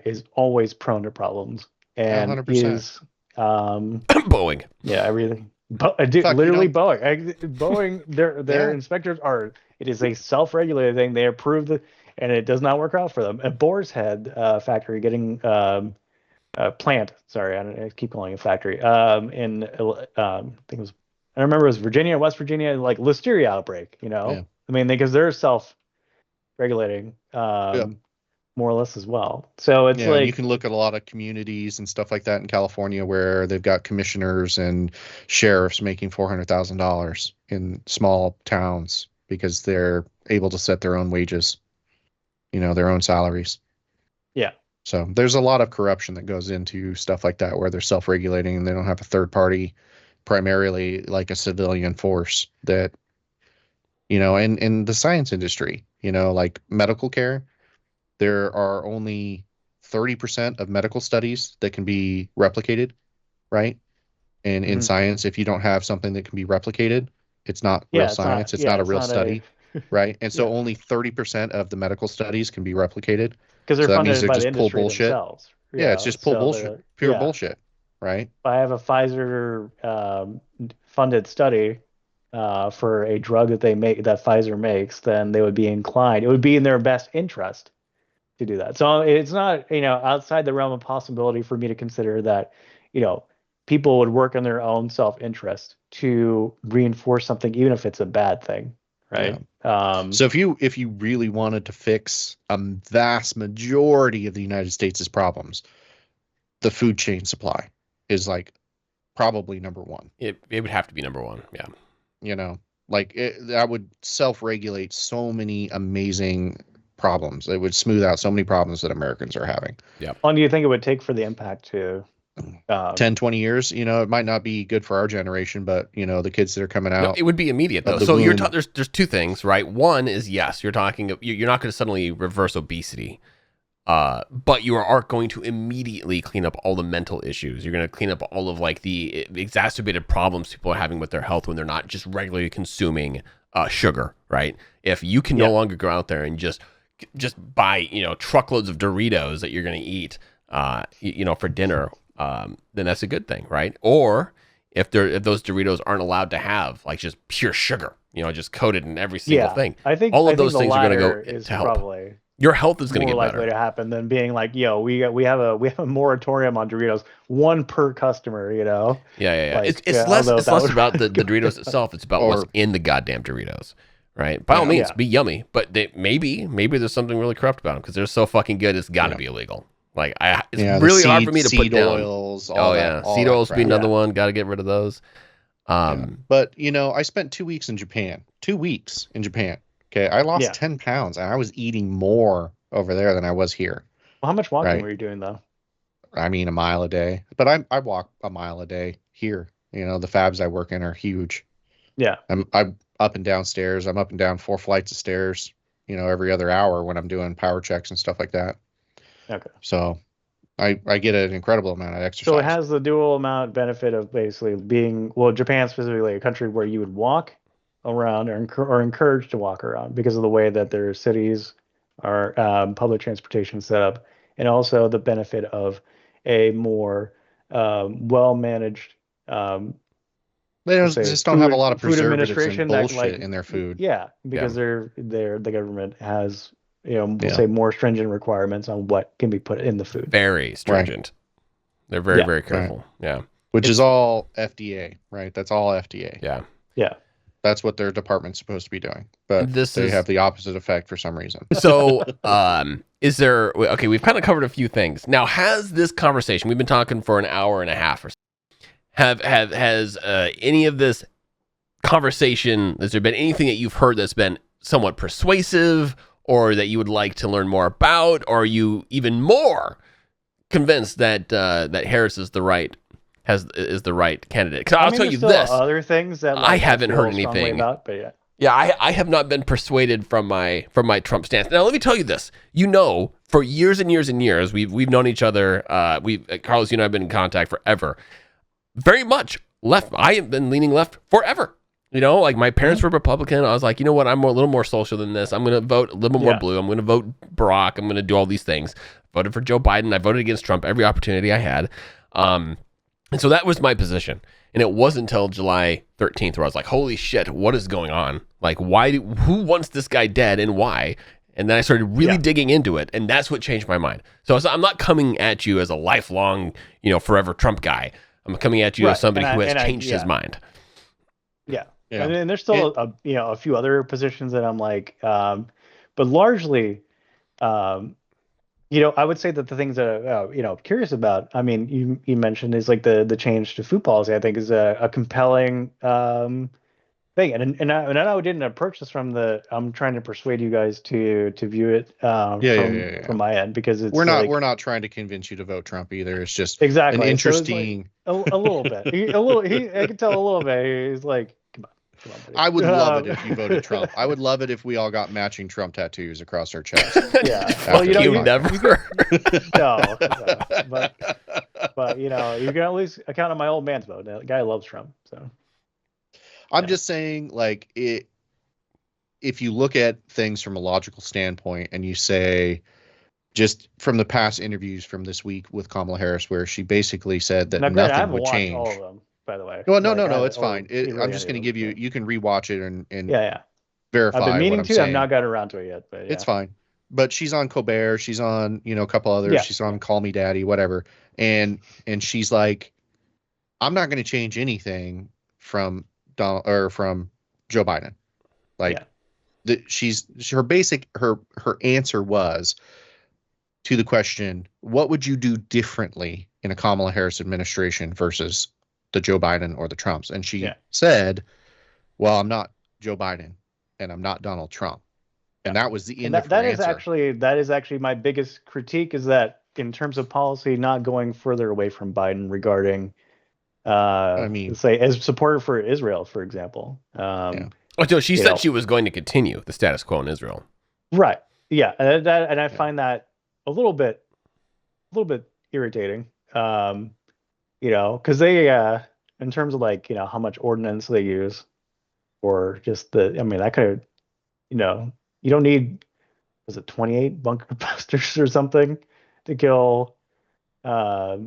is always prone to problems, and 100%. is Boeing. Yeah, everything. Literally Boeing. Boeing. Their inspectors are. It is a self-regulated thing. They approve and it does not work out for them. At Boar's Head factory, getting plant. Sorry, I keep calling it factory. I think it was. I remember it was Virginia, West Virginia, like listeria outbreak. I mean, because they're self-regulating more or less as well. So it's like you can look at a lot of communities and stuff like that in California where they've got commissioners and sheriffs making $400,000 in small towns because they're able to set their own wages, their own salaries. Yeah. So there's a lot of corruption that goes into stuff like that where they're self-regulating and they don't have a third party, primarily like a civilian force that, and in the science industry, like medical care, there are only 30% of medical studies that can be replicated, right? And in science, if you don't have something that can be replicated, it's not real science. It's not a real study, right? And so only 30% of the medical studies can be replicated. Because they're funded by just the industry themselves. Yeah, it's just bullshit, pure bullshit, right? If I have a Pfizer funded study for a drug that Pfizer makes, then they would be inclined. It would be in their best interest to do that. So it's not, outside the realm of possibility for me to consider that, people would work in their own self-interest to reinforce something, even if it's a bad thing, right? Yeah. So if you really wanted to fix a vast majority of the United States' problems, the food chain supply is like probably number one. It would have to be number one. Yeah. That would self-regulate so many amazing problems. It would smooth out so many problems that Americans are having. Yeah. How long do you think it would take for the impact to 10, 20 years? It might not be good for our generation, but the kids that are coming out. No, it would be immediate though. So there's two things, right? One is, yes, you're not going to suddenly reverse obesity. But you are going to immediately clean up all the mental issues. You're going to clean up all of like the exacerbated problems people are having with their health when they're not just regularly consuming sugar, right? If you can no longer go out there and just buy, truckloads of Doritos that you're going to eat, for dinner, then that's a good thing, right? Or if those Doritos aren't allowed to have like just pure sugar, just coated in every single thing. I think all of I those think things are going to go is to help. Probably Your health is going to more get likely better. to happen than being like, yo, we have a moratorium on Doritos, one per customer, you know? Yeah. Like, It's less although it's that less would about the go pretty Doritos itself. It's about what's Or in the goddamn Doritos, right? By all Yeah. means, Yeah. be yummy, but maybe there's something really corrupt about them because they're so fucking good. It's got to Yeah. be illegal. Like it's yeah, really hard for me to put seed down. oils, Oh yeah, all seed that oils would be crap. another Yeah. one. Got to get rid of those. Yeah. But I spent 2 weeks in Japan. 2 weeks in Japan. Okay, I lost Yeah. 10 pounds, and I was eating more over there than I was here. Well, how much walking Right. were you doing though? I mean, a mile a day, but I walk a mile a day here. The fabs I work in are huge. Yeah. I'm up and down stairs. I'm up and down 4 flights of stairs, every other hour when I'm doing power checks and stuff like that. Okay. So I get an incredible amount of exercise. So it has the dual amount benefit of basically being, well, Japan specifically, a country where you would walk around or encouraged to walk around because of the way that their cities are public transportation set up, and also the benefit of a more well-managed, They let's say, just don't have a lot of food preservatives and administration that like, bullshit in their food. yeah, because Yeah. the government has, we'll Yeah. say more stringent requirements on what can be put in the food. very stringent. They're very Yeah. very careful. Yeah. Which It's- is all FDA, right? That's all FDA. Yeah. Yeah. That's what their department's supposed to be doing. But they have the opposite effect for some reason. So, is there? Okay, we've kind of covered a few things. Now, has this conversation? We've been talking for an hour and a half or so. Has any of this conversation? Has there been anything that you've heard that's been somewhat persuasive, or that you would like to learn more about, or are you even more convinced that that Harris is the right candidate? Because I'll I mean, tell there's you still this: other things that I haven't feel heard strongly anything. about, but yeah. Yeah, I have not been persuaded from my Trump stance. Now, let me tell you this: for years and years and years, we've known each other. Carlos, you and I have been in contact forever. Very much left. I have been leaning left forever. Like my parents were Republican. I was like, you know what? I'm a little more social than this. I'm going to vote a little more blue. I'm going to vote Barack. I'm going to do all these things. Voted for Joe Biden. I voted against Trump every opportunity I had. And so that was my position. And it wasn't until July 13th where I was like, holy shit, what is going on? Like, who wants this guy dead and why? And then I started really digging into it. And that's what changed my mind. So I'm not coming at you as a lifelong, forever Trump guy. I'm coming at you as somebody who has changed his mind. Yeah. Yeah. And there's still a few other positions that I'm like, but largely, I would say that the things that I'm curious about. I mean, you mentioned is like the change to food policy. I think is a compelling thing, and I know I didn't approach this from I'm trying to persuade you guys to view it from my end, because it's we're not trying to convince you to vote Trump either. It's just exactly an interesting. So it's like a little bit, I can tell a little bit. He's like, come on, buddy. I would love it if you voted Trump. I would love it if we all got matching Trump tattoos across our chest. Yeah. Well, you never. No, but you can at least account on my old man's vote. The guy loves Trump, so. I'm just saying, like, if you look at things from a logical standpoint and you say, just from the past interviews from this week with Kamala Harris, where she basically said that nothing would change. All of them, by the way. Well, no, it's fine. I'm just going to give you, them. you can rewatch it and Yeah. verify I've been meaning what I'm to. saying. I've not got around to it yet, but yeah. It's fine. But she's on Colbert. She's on, a couple others. Yeah. She's on Call Me Daddy, whatever. And she's like, I'm not going to change anything from Donald or from Joe Biden. Like, her answer was to the question, what would you do differently in a Kamala Harris administration versus the Joe Biden or the Trumps? And she said, well, I'm not Joe Biden and I'm not Donald Trump. And that was the end of her answer. That is actually my biggest critique, is that in terms of policy, not going further away from Biden regarding, say, as supporter for Israel, for example. So she said she was going to continue the status quo in Israel. Right. Yeah. And I find that a little bit irritating. Because they, in terms of like, how much ordnance they use, or just that could have, you don't need, was it 28 bunker busters or something to kill, I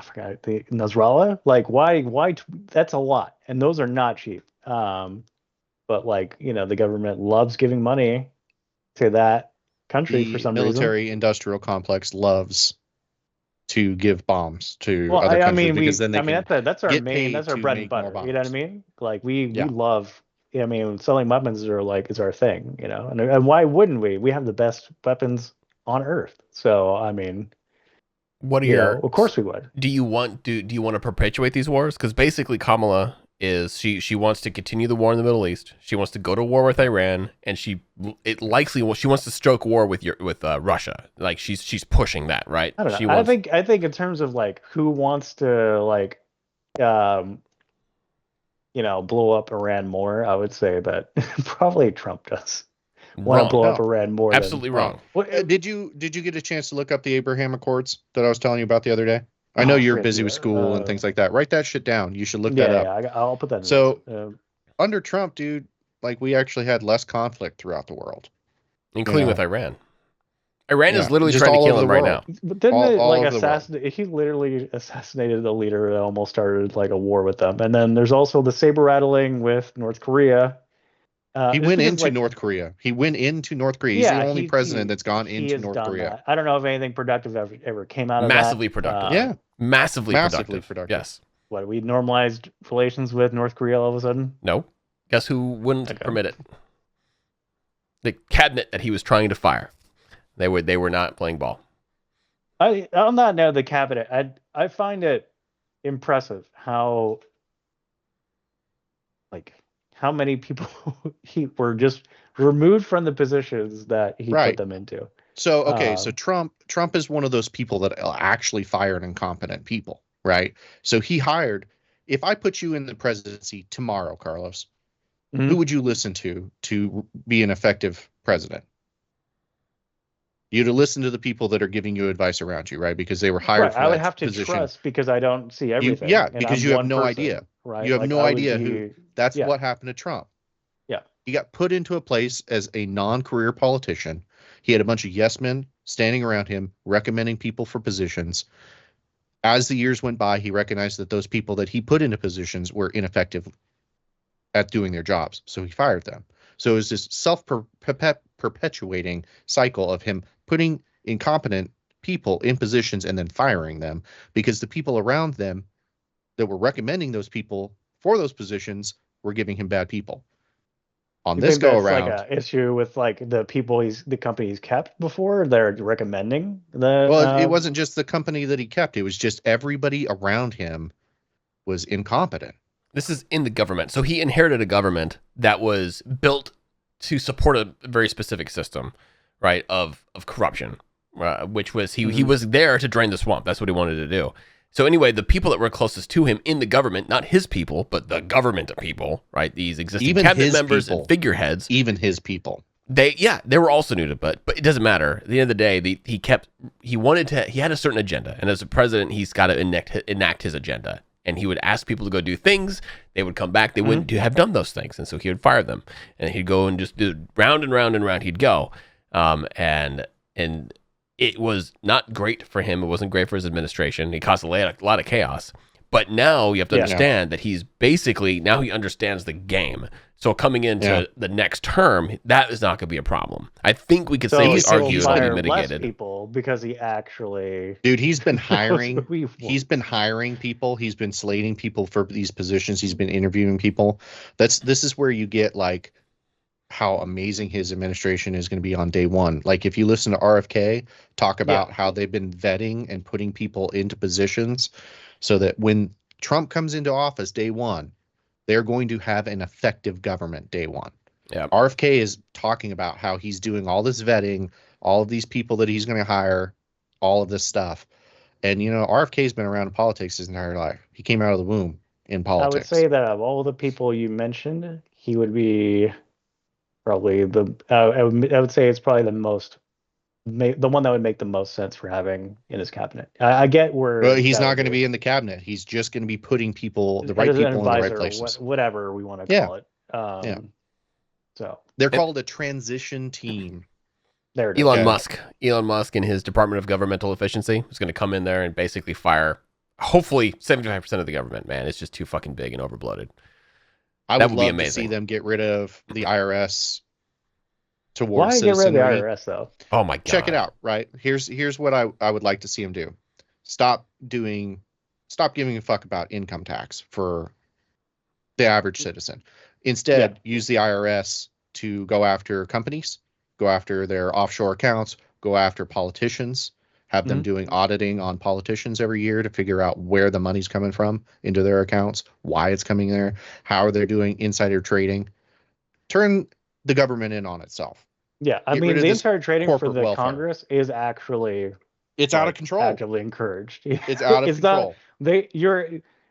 forgot, the Nasrallah? Like, why, that's a lot. And those are not cheap. But like, the government loves giving money to that country for the some reason. military industrial complex loves to give bombs to Well, other I countries mean, because then they can that's our get main, paid that's our to bread and make more butter. You know what I bombs. mean? Like we Yeah. love. I mean, selling weapons are like is our thing, you know. And why wouldn't we? We have the best weapons on Earth. So I mean, What are you know, your? of course we would. Do you want to perpetuate these wars? Because basically Kamala is she wants to continue the war in the Middle East. She wants to go to war with Iran, and she wants to stroke war with Russia. Like she's pushing that, right? I don't know. She wants. I think in terms of like who wants to like, um, you know, blow up Iran more, I would say that probably Trump does want to Wrong. blow up No. Iran more Absolutely than wrong. What, Did you get a chance to look up the Abraham Accords that I was telling you about the other day? I know I you're forget busy the with school and things like that. Write that shit down. You should look that yeah, up. yeah, I'll put that in So notes. under Trump, dude, like we actually had less conflict throughout the world, Including know? with Iran. Iran is Yeah, literally just trying to all kill over him the right world. now. But didn't all it like over the world. assassinate? He literally assassinated the leader that almost started like a war with them. And then there's also the saber rattling with North Korea. He Just went because into like North Korea. He went into North Korea. He's the yeah, only president that's gone he into has North done Korea. that. I don't know if anything productive ever came out of Massively that. productive. Yeah, Massively massively productive. productive. Yes. What we normalized relations with North Korea all of a sudden. No. Guess who wouldn't Okay. permit it? The cabinet that he was trying to fire. They were not playing ball. On that note, the cabinet, I find it impressive how many people he were just removed from the positions that he Right. put them into. So okay, so Trump is one of those people that actually fired incompetent people, right? So he hired. If I put you in the presidency tomorrow, Carlos, Mhm. who would you listen to be an effective president? You'd listen to the people that are giving you advice around you, right? Because they were hired Right, for I would that have to position. trust because I don't see everything. Yeah, and because I'm you have one no person, idea. right? You have Like, no I would idea be- who. That's yeah. what happened to Trump. Yeah. He got put into a place as a non-career politician. He had a bunch of yes men standing around him, recommending people for positions. As the years went by, he recognized that those people that he put into positions were ineffective at doing their jobs. So he fired them. So it was this self-perpetuating cycle of him putting incompetent people in positions and then firing them because the people around them that were recommending those people for those positions were giving him bad people. On You this think go that's around, like an issue with like the company he's kept before? They're recommending the. well, it wasn't just the company that he kept. It was just everybody around him was incompetent. This is in the government. So he inherited a government that was built to support a very specific system, right, of corruption, which was he was there to drain the swamp. That's what he wanted to do. So anyway, the people that were closest to him in the government, not his people, but the government people, right, these existing Even cabinet his members people. and figureheads, Even his people. they were also new to it, but it doesn't matter. At the end of the day, he had a certain agenda, and as a president, he's got to enact his agenda. And he would ask people to go do things. They would come back. They wouldn't have done those things, and so he would fire them. And he'd go and just do round and round and round. He'd go, and it was not great for him. It wasn't great for his administration. It caused a lot of chaos. But now you have to understand that he's basically now he understands the game. So coming into the next term, that is not going to be a problem. I think we could safely argue it'll be mitigated. Less people because he actually. Dude, he's been hiring. He's been hiring people. He's been slating people for these positions. He's been interviewing people. This is where you get like how amazing his administration is going to be on day one. Like if you listen to RFK talk about how they've been vetting and putting people into positions so that when Trump comes into office day one, they're going to have an effective government day one. Yeah. RFK is talking about how he's doing all this vetting, all of these people that he's going to hire, all of this stuff. And, you know, RFK's been around in politics his entire life. He came out of the womb in politics. I would say that of all the people you mentioned, he would be probably I would say it's probably the one that would make the most sense for having in his cabinet. I get where. Well, he's not going to be in the cabinet. He's just going to be putting people, the right people in the right places. Whatever we want to call it. So they're called a transition team. There it is. Elon Musk and his Department of Governmental Efficiency is going to come in there and basically fire, hopefully 75% of the government. Man, it's just too fucking big and overbloated. I would love be to amazing. see them get rid of the IRS towards Why get rid of the citizenry. IRS though? Oh my god. Check it out, right? Here's what I would like to see him do. Stop giving a fuck about income tax for the average citizen. Instead, use the IRS to go after companies, go after their offshore accounts, go after politicians, have them doing auditing on politicians every year to figure out where the money's coming from into their accounts, why it's coming there, how they're doing insider trading. Turn the government in on itself. Yeah, I Get mean, rid of the this insider trading for corporate the welfare. Congress is actually It's out of control. actively encouraged. It's out of control. You're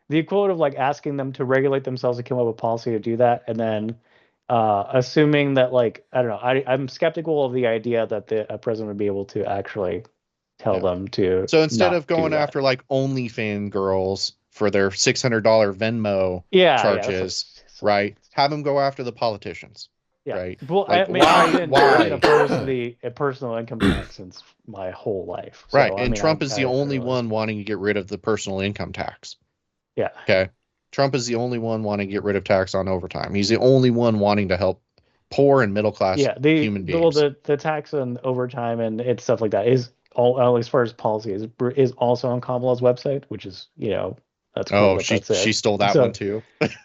the equivalent of like asking them to regulate themselves to come up with policy to do that, and then assuming that, like, I don't know, I'm skeptical of the idea that a president would be able to actually tell them to. So instead not of going do that. after like OnlyFans girls for their $600 Venmo charges, right? Have them go after the politicians. Yeah. Right. Well, Like, I mean, why? I've been opposed to the personal income tax since my whole life. So, right. I And mean, Trump is the only really- one wanting to get rid of the personal income tax. Yeah. Okay. Trump is the only one wanting to get rid of tax on overtime. He's the only one wanting to help poor and middle class human beings. The tax on overtime and stuff like that is all, as far as policy is also on Kamala's website, which is, that's cool. Oh, she stole that one too.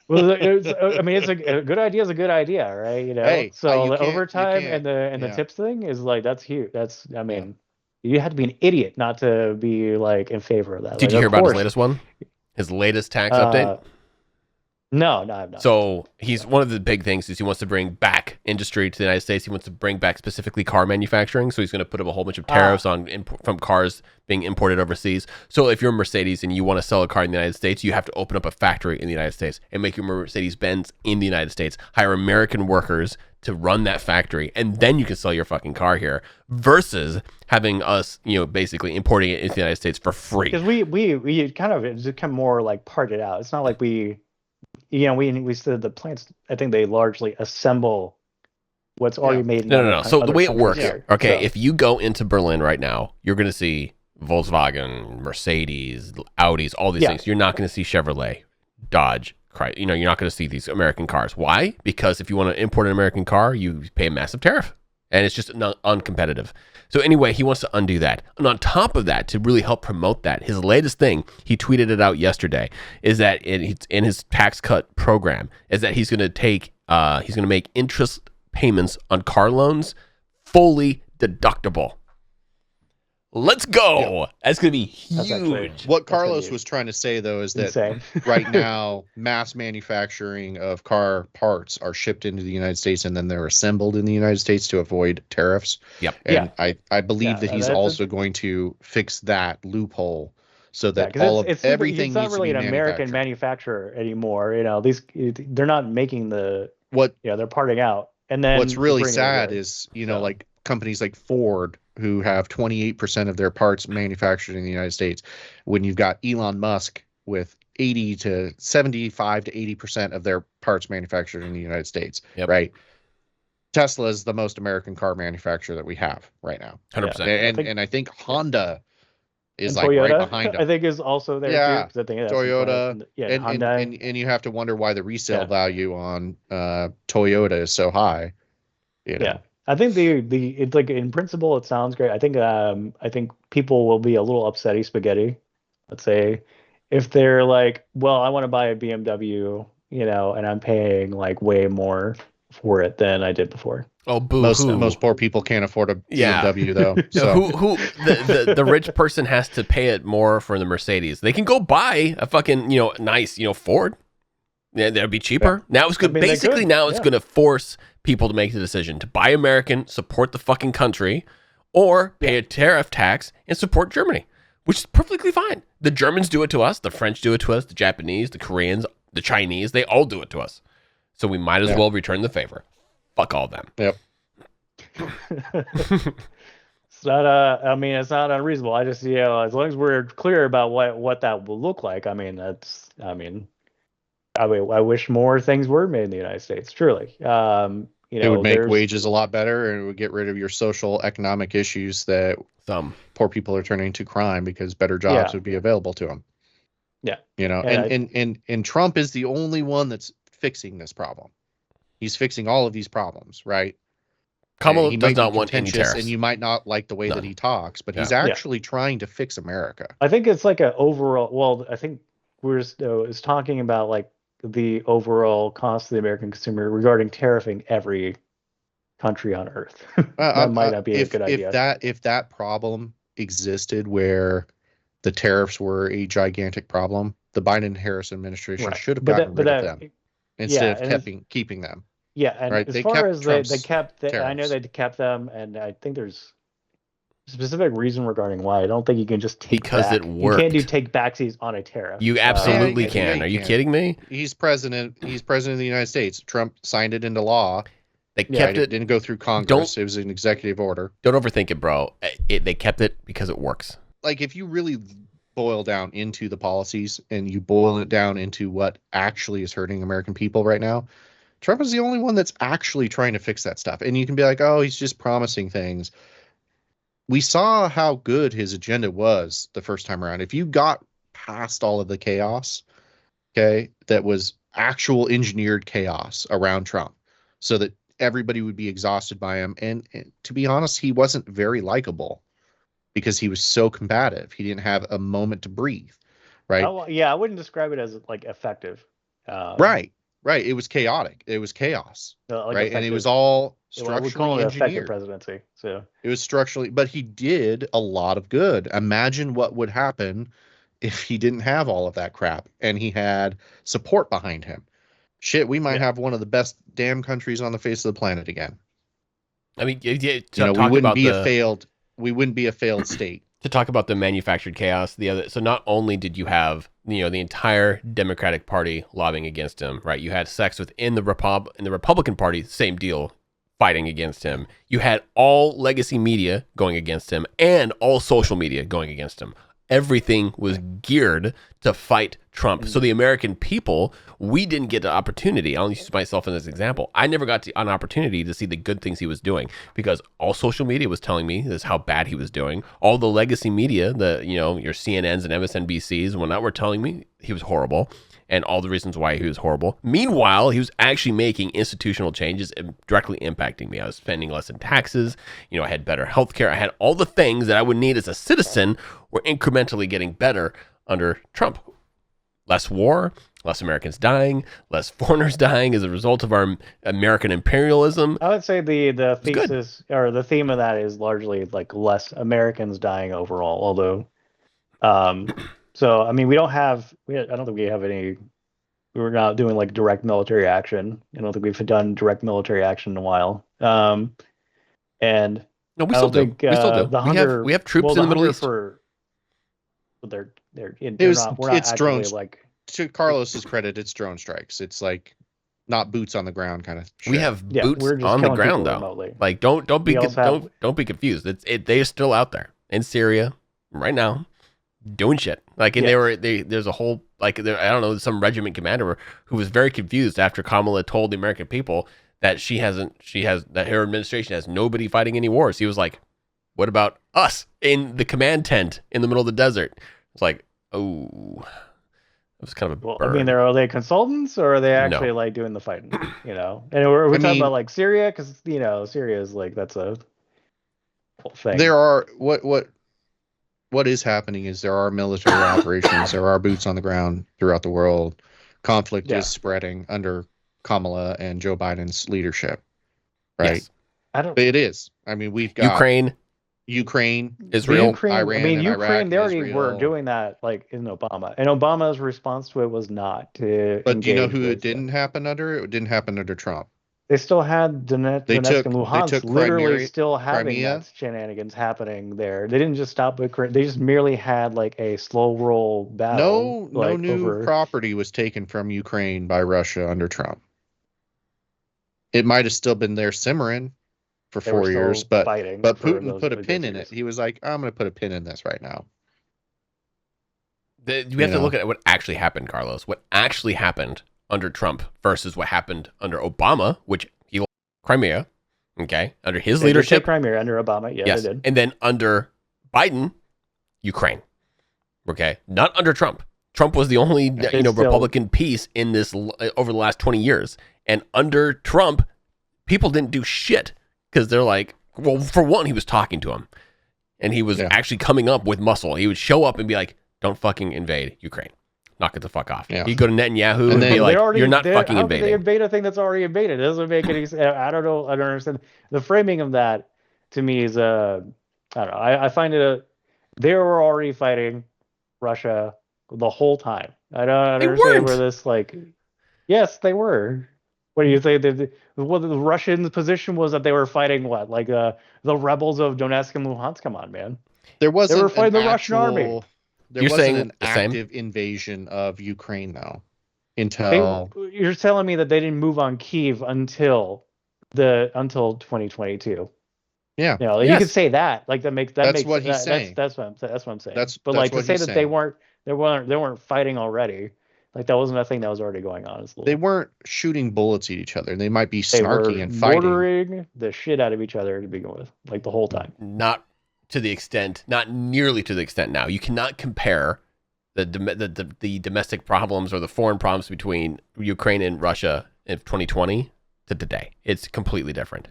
Well, I mean, it's a good idea is a good idea, right? Hey, so you the can't- overtime you and the yeah. tips thing is like, that's huge. That's, I mean, you have to be an idiot not to be like in favor of that. Did you hear about his latest one? His latest tax update? No, I've not. So he's one of the big things is he wants to bring back industry to the United States. He wants to bring back specifically car manufacturing. So he's going to put up a whole bunch of tariffs on from cars being imported overseas. So if you're Mercedes and you want to sell a car in the United States, you have to open up a factory in the United States and make your Mercedes-Benz in the United States. Hire American workers to run that factory, and then you can sell your fucking car here. Versus having us, basically importing it into the United States for free. Because we kind of it's kind of more like parted out. It's not like we said the plants. I think they largely assemble what's already made. No. So the way it works, okay. If you go into Berlin right now, you're going to see Volkswagen, Mercedes, Audis, all these things. You're not going to see Chevrolet, Dodge, Chrysler. You're not going to see these American cars. Why? Because if you want to import an American car, you pay a massive tariff, and it's just not uncompetitive. So anyway, he wants to undo that. And on top of that, to really help promote that, his latest thing, he tweeted it out yesterday, is that in his tax cut program, is that he's going to make interest payments on car loans fully deductible. Let's go. Yeah. That's going to be huge. What Carlos was trying to say, though, is that right now, mass manufacturing of car parts are shipped into the United States and then they're assembled in the United States to avoid tariffs. Yep. And I believe that he's also going to fix that loophole so that everything it's not really an American manufacturer anymore. They're not making they're parting out. And then what's really sad is, like companies like Ford, who have 28% of their parts manufactured in the United States, when you've got Elon Musk with 80 to 75 to 80% of their parts manufactured in the United States, right? Tesla is the most American car manufacturer that we have right now. 100%. And I think Honda is like Toyota, right behind them. I think is also there too. I think Toyota, and you have to wonder why the resale value on Toyota is so high. Yeah. I think it's like in principle it sounds great. I think people will be a little upsetty spaghetti. Let's say if they're like, well, I want to buy a BMW, and I'm paying like way more for it than I did before. Oh, boo! Most poor people can't afford a BMW though. So the rich person has to pay it more for the Mercedes. They can go buy a fucking nice Ford. Yeah, that'd be cheaper. Now it's good. Basically, now it's going to force people to make the decision to buy American, support the fucking country, or pay a tariff tax and support Germany, which is perfectly fine. The Germans do it to us. The French do it to us. The Japanese, the Koreans, the Chinese, they all do it to us. So we might as well return the favor. Fuck all them. Yep. It's not it's not unreasonable. I just as long as we're clear about what that will look like. I wish more things were made in the United States. Truly, it would make wages a lot better, and it would get rid of your social economic issues that poor people are turning to crime because better jobs would be available to them. Yeah, and Trump is the only one that's fixing this problem. He's fixing all of these problems, right? Kamala he does might not be want any contentious, tariffs. and you might not like the way None. that he talks, but he's No. actually trying to fix America. I think it's like an overall. Well, I think we're is talking about like the overall cost to the American consumer regarding tariffing every country on Earth. That might not be a good idea. If that problem existed where the tariffs were a gigantic problem, the Biden-Harris administration Right. should have But gotten that, rid but of that, them yeah, instead and of keeping them. yeah, and Right? as They far kept as they Trump's kept, I know tariffs. they kept them, and I think there's a specific reason regarding why. I don't think you can just take Because back. it You can't do worked. take backsies on a tariff. You absolutely Yeah, can. you Are you can. kidding me? He's president of the United States. Trump signed it into law. They Yeah. kept Right? it. It didn't go through Congress. It was an executive order. Don't overthink it, bro. They kept it because it works. Like, if you really boil down into the policies and you boil it down into what actually is hurting American people right now, Trump is the only one that's actually trying to fix that stuff. And you can be like, oh, he's just promising things. We saw how good his agenda was the first time around. If you got past all of the chaos, okay, that was actual engineered chaos around Trump, so that everybody would be exhausted by him. And to be honest, he wasn't very likable because he was so combative. He didn't have a moment to breathe. Right. Oh, yeah, I wouldn't describe it as like effective. Right. It was chaotic. It was chaos. Like right. And it was effective. all Well, we call structurally it effective engineered. presidency. So It was structurally, but he did a lot of good. Imagine what would happen if he didn't have all of that crap and he had support behind him. Shit, we might have one of the best damn countries on the face of the planet again. I mean, we wouldn't be a failed state. To talk about the manufactured chaos, so not only did you have the entire Democratic Party lobbying against him, right? You had sects within the Republican Party, same deal, fighting against him. You had all legacy media going against him and all social media going against him. Everything was geared to fight Trump. So the American people, we didn't get the opportunity. I'll use myself as an example. I never got an opportunity to see the good things he was doing because all social media was telling me this is how bad he was doing. All the legacy media, your CNNs and MSNBCs and whatnot were telling me he was horrible and all the reasons why he was horrible. Meanwhile, he was actually making institutional changes and directly impacting me. I was spending less in taxes. I had better healthcare. I had all the things that I would need as a citizen were incrementally getting better under Trump. Less war, less Americans dying, less foreigners dying as a result of our American imperialism. I would say the thesis or the theme of that is largely like less Americans dying overall. Although, so I mean, I don't think we have any. We're not doing like direct military action. I don't think we've done direct military action in a while. And no, we still do. We still do. We have troops in the Middle East. It's drones. Like, to Carlos's credit, it's drone strikes. It's like not boots on the ground kind of shit. We have boots on the ground though. Remotely. Like don't be confused. They're still out there in Syria right now doing shit. Like and there's a whole I don't know, some regiment commander who was very confused after Kamala told the American people that that her administration has nobody fighting any wars. He was like, what about us in the command tent in the middle of the desert? It's like, oh, it was kind of a burn. I mean, are they consultants or are they actually like doing the fighting? And we're talking about like Syria because Syria is like that's a whole thing. There are what is happening is there are military operations, there are boots on the ground throughout the world. Conflict is spreading under Kamala and Joe Biden's leadership, right? Yes. It is. I mean, we've got Ukraine, Israel, Iran. I mean, Ukraine. Iraq, they already Israel. were doing that, like in Obama, and Obama's response to it was not to. But do you know who it didn't happen under? It didn't happen under Trump. They still had Donetsk and Luhansk literally still having Crimea. Shenanigans happening there. They didn't just stop Ukraine. They just merely had like a slow roll battle. No new property was taken from Ukraine by Russia under Trump. It might have still been there simmering for 4 years, but Putin put a pin in it. He was like, I'm going to put a pin in this right now. We have to look at what actually happened, Carlos. What actually happened under Trump versus what happened under Obama, which he lost Crimea, okay, under his leadership. Crimea under Obama, yes, they did. And then under Biden, Ukraine, okay, not under Trump. Trump was the only Republican piece in this over the last 20 years, and under Trump, people didn't do shit because they're like, well, for one, he was talking to him, and he was actually coming up with muscle. He would show up and be like, "Don't fucking invade Ukraine. Knock it the fuck off." Yeah. He'd go to Netanyahu and be They're like, already- "You're not they're- fucking how can invading." they invade a thing that's already invaded? It doesn't make any sense. I don't know. I don't understand. The framing of that to me is I don't know. I find it they were already fighting Russia the whole time. I don't They understand where weren't. this like. Yes, they were. What do you think? Well, the Russian position was that they were fighting what, like the rebels of Donetsk and Luhansk? Come on, man. There wasn't They were fighting an the Russian army. actual- There You're wasn't saying an the same? active invasion of Ukraine though until You're telling me that they didn't move on Kyiv until 2022. yeah. You know, you Yes. could say that. Like that makes That's what he's saying. That's what I'm saying. That's like to what say he's that saying. they weren't fighting already. Like that wasn't a thing that was already going on. It's a They little, weren't shooting bullets at each other. They might be they were snarky and fighting. mortaring the shit out of each other to begin with, like the whole time. Not to the extent, not nearly to the extent now. You cannot compare the domestic problems or the foreign problems between Ukraine and Russia in 2020 to today. It's completely different.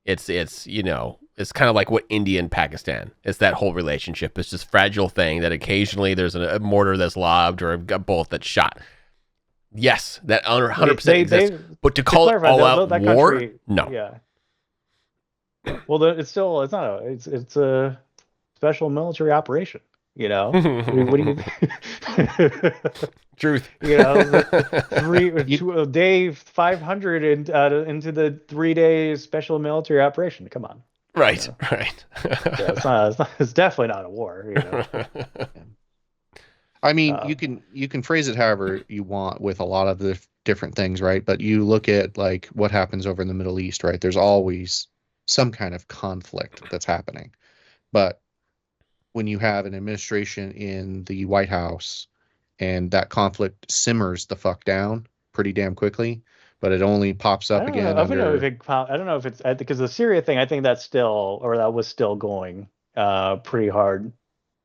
It's it's kind of like what India and Pakistan. It's that whole relationship. It's this fragile thing that occasionally there's a mortar that's lobbed or a bullet that's shot. Yes, that 100% exists. But to call it all out war, country, no. Yeah. Well, it's not it's a special military operation. You know, I mean, what do you? Truth. You know, day 500 into the 3-day special military operation. Come on. Right, You know? right. Yeah, it's definitely not a war. You know? I mean, you can phrase it however you want with a lot of the different things, right? But you look at like what happens over in the Middle East, right? There's always some kind of conflict that's happening. But when you have an administration in the White House and that conflict simmers the fuck down pretty damn quickly, but it only pops up again. I don't know if it's because the Syria thing. I think that was still going pretty hard,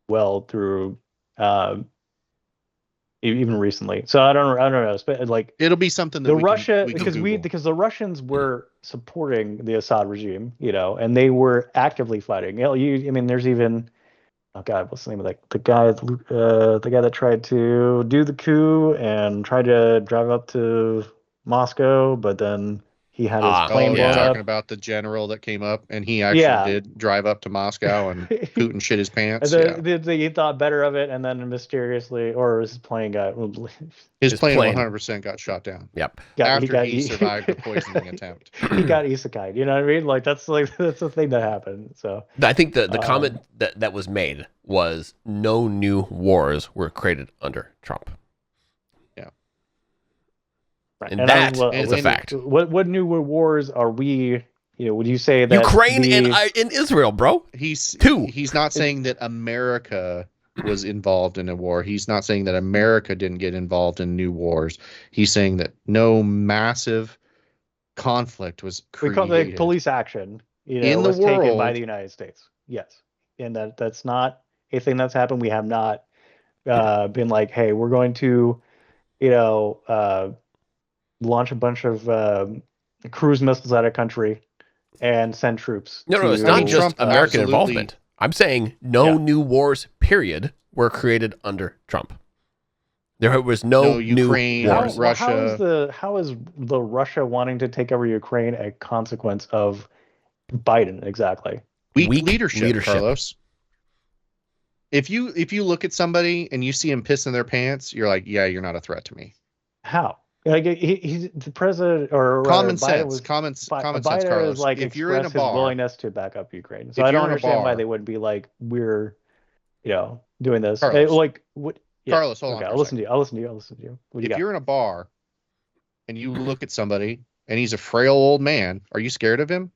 well through even recently. So I don't know. But like it'll be something that because the Russians were supporting the Assad regime, you know, and they were actively fighting. You know, I mean, there's even. Oh God, what's the name of the guy? The guy that tried to do the coup and tried to drive up to Moscow, but then he had his plane blown you're up. talking about the general that came up, and he actually did drive up to Moscow, and Putin shit his pants. He thought better of it, and then mysteriously, or his plane got his plane 100% got shot down. Yep. After he survived the poisoning attempt, he got isekai. You know what I mean? Like that's the thing that happened. So I think the comment that was made was no new wars were created under Trump. Right. And that is a fact. What new wars are we? You know, would you say that Ukraine and Israel, bro? He's Two. not saying that America was involved in a war. He's not saying that America didn't get involved in new wars. He's saying that no massive conflict was created. We call it police action. You know, in the was world taken by the United States. Yes, and that's not a thing that's happened. We have not been like, hey, we're going to, you know, launch a bunch of cruise missiles at a country and send troops. No, it's not just Trump American involvement. I'm saying no new wars, period, were created under Trump. There was no Ukraine, new wars. Russia. How is the Russia wanting to take over Ukraine a consequence of Biden? Exactly. Weak leadership, Carlos. If you look at somebody and you see him pissing their pants, you're like, yeah, you're not a threat to me. How? Like he's the president, or common Biden sense, common sense, Carlos. Like if you're in a bar, his willingness to back up Ukraine. So I don't understand why they wouldn't be like, we're, you know, doing this. Carlos, like what? Yeah. Carlos, hold on. I'll listen to you. If you're in a bar and you look at somebody and he's a frail old man, are you scared of him?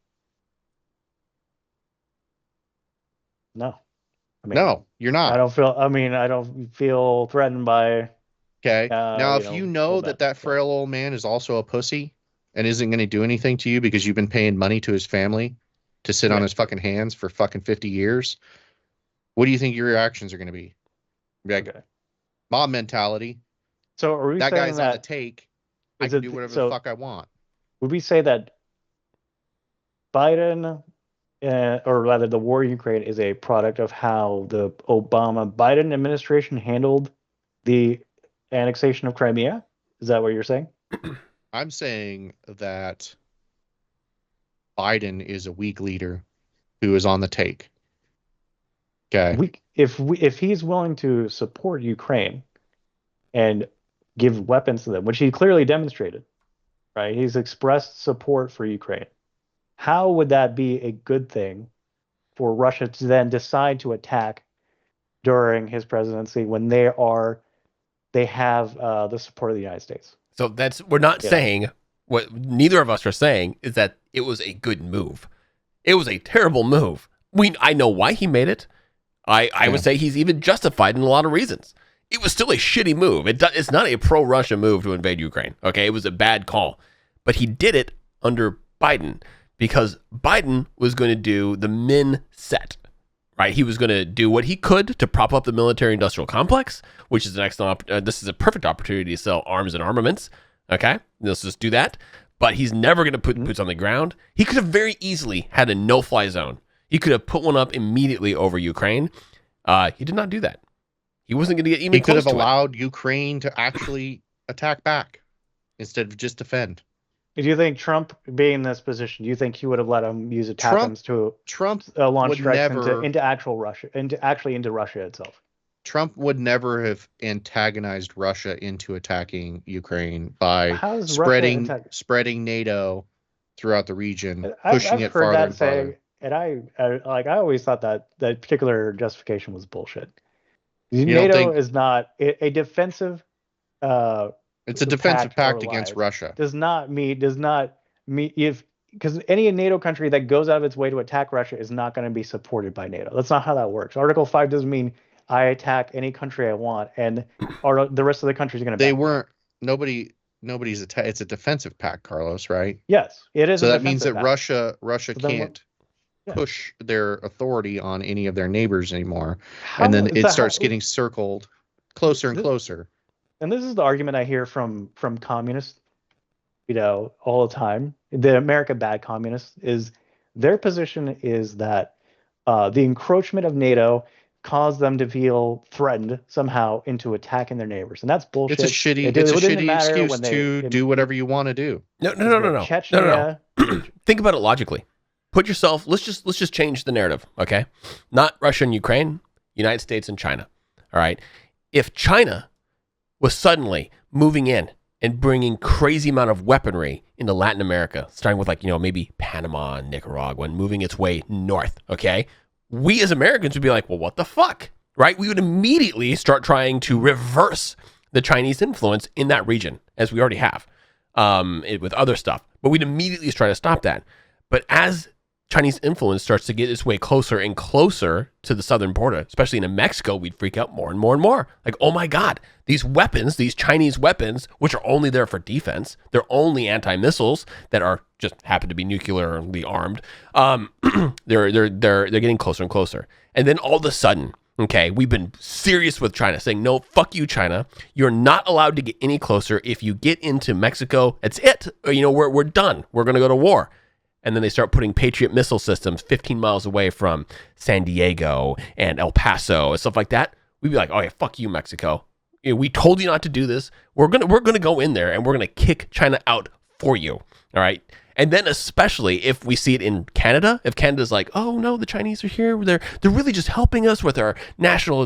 No. No, you're not. I don't feel threatened by. Okay. Now, if you know that frail old man is also a pussy and isn't going to do anything to you because you've been paying money to his family to sit on his fucking hands for fucking 50 years, what do you think your reactions are going to be? Like, mob mentality. So are we that saying guy's on the take? I can do whatever the fuck I want. Would we say that Biden, or rather, the war in Ukraine is a product of how the Obama-Biden administration handled the annexation of Crimea? Is that what you're saying? I'm saying that Biden is a weak leader who is on the take. Okay. If he's willing to support Ukraine and give weapons to them, which he clearly demonstrated, right? He's expressed support for Ukraine. How would that be a good thing for Russia to then decide to attack during his presidency when they have the support of the United States? So we're not saying, what neither of us are saying is that it was a good move. It was a terrible move. I know why he made it. I would say he's even justified in a lot of reasons. It was still a shitty move. It's not a pro-Russia move to invade Ukraine. Okay, it was a bad call. But he did it under Biden because Biden was going to do the min set, right? He was going to do what he could to prop up the military-industrial complex, which is an excellent. This is a perfect opportunity to sell arms and armaments. Okay, let's just do that. But he's never going to put boots on the ground. He could have very easily had a no-fly zone. He could have put one up immediately over Ukraine. He did not do that. He wasn't going to get even close to it. He could have allowed Ukraine to actually attack back instead of just defend. Do you think Trump, being in this position, do you think he would have let him use attack to launch strikes into actual Russia, into Russia itself? Trump would never have antagonized Russia into attacking Ukraine by spreading NATO throughout the region, pushing it farther and farther. And I always thought that particular justification was bullshit. NATO is not a defensive. It's a defensive pact against Russia. Does not mean because any NATO country that goes out of its way to attack Russia is not going to be supported by NATO. That's not how that works. Article 5 doesn't mean I attack any country I want and the rest of the countries are going to. They weren't. Nobody's attack. It's a defensive pact, Carlos. Right? Yes, it is. So that means that Russia can't push their authority on any of their neighbors anymore, and then it starts getting circled closer and closer. And this is the argument I hear from communists, all the time. The America bad communists is their position is that the encroachment of NATO caused them to feel threatened somehow into attacking their neighbors, and that's bullshit. It's a shitty excuse to do whatever you want to do. No. Chechnya. No. Think about it logically. Put yourself. Let's just change the narrative. Okay, not Russia and Ukraine, United States and China. All right, if China was suddenly moving in and bringing crazy amount of weaponry into Latin America, starting with maybe Panama and Nicaragua and moving its way north, okay? We as Americans would be like, well, what the fuck, right? We would immediately start trying to reverse the Chinese influence in that region, as we already have with other stuff. But we'd immediately try to stop that. But as Chinese influence starts to get its way closer and closer to the southern border, especially in Mexico, we'd freak out more and more and more. Like, oh my God, these weapons, these Chinese weapons, which are only there for defense, they're only anti-missiles that are just happen to be nuclearly armed. They're getting closer and closer. And then all of a sudden, okay, we've been serious with China, saying, no, fuck you, China. You're not allowed to get any closer. If you get into Mexico, that's it. We're done. We're going to go to war. And then they start putting Patriot missile systems 15 miles away from San Diego and El Paso and stuff like that. We'd be like, oh yeah, fuck you, Mexico. We told you not to do this. We're gonna go in there and we're gonna kick China out for you. All right. And then especially if we see it in Canada, if Canada's like, oh no, the Chinese are here, they're really just helping us with our national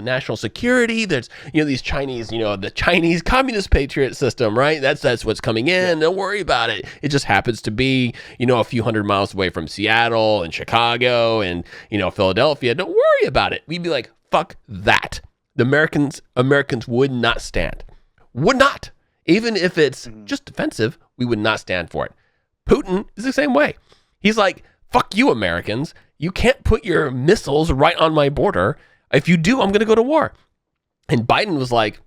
national security. There's these Chinese, the Chinese communist patriot system, right? That's what's coming in. Don't worry about it. It just happens to be a few hundred miles away from Seattle and Chicago and Philadelphia. Don't worry about it. We'd be like, fuck that. The Americans would not stand. Would not. Even if it's just defensive, we would not stand for it. Putin is the same way. He's like, fuck you, Americans. You can't put your missiles right on my border. If you do, I'm going to go to war. And Biden was like,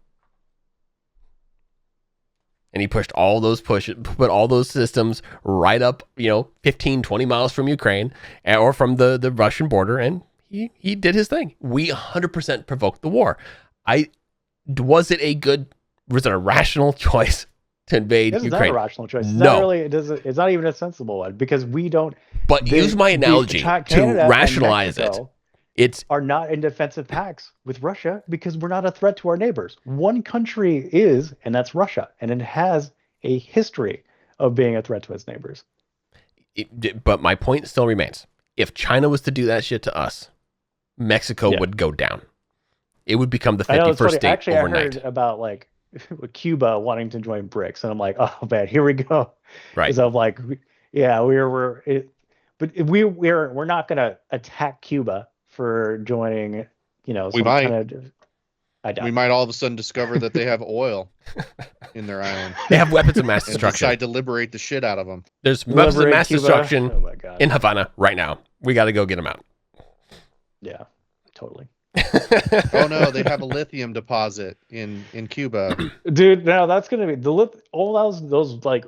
and he put all those systems right up, 15, 20 miles from Ukraine or from the Russian border. And he did his thing. We 100% provoked the war. Was it a rational choice? to invade This is not Ukraine. a rational choice. It's No. not really. It's not even a sensible one because we don't. But use my analogy to Canada and rationalize it. Mexico It's are not in defensive pacts with Russia because we're not a threat to our neighbors. One country is, and that's Russia, and it has a history of being a threat to its neighbors. but my point still remains. If China was to do that shit to us, Mexico would go down. It would become the 51st state Actually, overnight. I heard about like Cuba wanting to join BRICS, and I'm like, oh man, here we go. Right. Because I'm like, yeah, we're not gonna attack Cuba for joining. You know, We some might. kind of. I doubt. We might all of a sudden discover that they have oil in their island. They have weapons of mass And destruction. decide to liberate the shit out of them. There's weapons of Liberate mass Cuba. destruction Oh my god. in Havana right now. We got to go get them out. Yeah, totally. Oh no, they have a lithium deposit in Cuba. Dude, no, that's gonna be all those like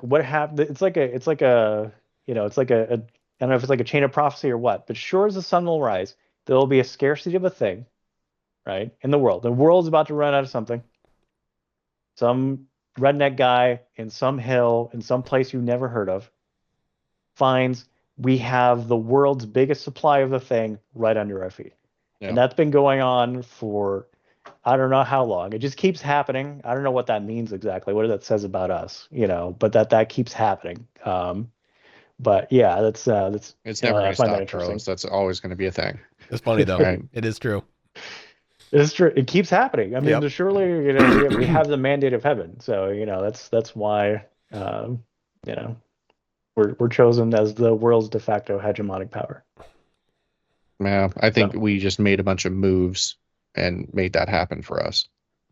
what happened. It's like a you know, it's like a I don't know if it's like a chain of prophecy or what, but sure as the sun will rise, there will be a scarcity of a thing, right? In the world. The world's about to run out of something. Some redneck guy in some hill in some place you've never heard of finds we have the world's biggest supply of the thing right under our feet. Yeah. And that's been going on for I don't know how long. It just keeps happening. I don't know what that means exactly, what that says about us, you know, but that keeps happening. But yeah, that's It's never I going to find that stop, interesting. Carlos. That's always going to be a thing. It's funny though. Right. It is true. It's true. It keeps happening. I mean, Yep. surely, you know, we have the mandate of heaven. So, you know, that's why, you know, we're chosen as the world's de facto hegemonic power. Yeah, I think we just made a bunch of moves and made that happen for us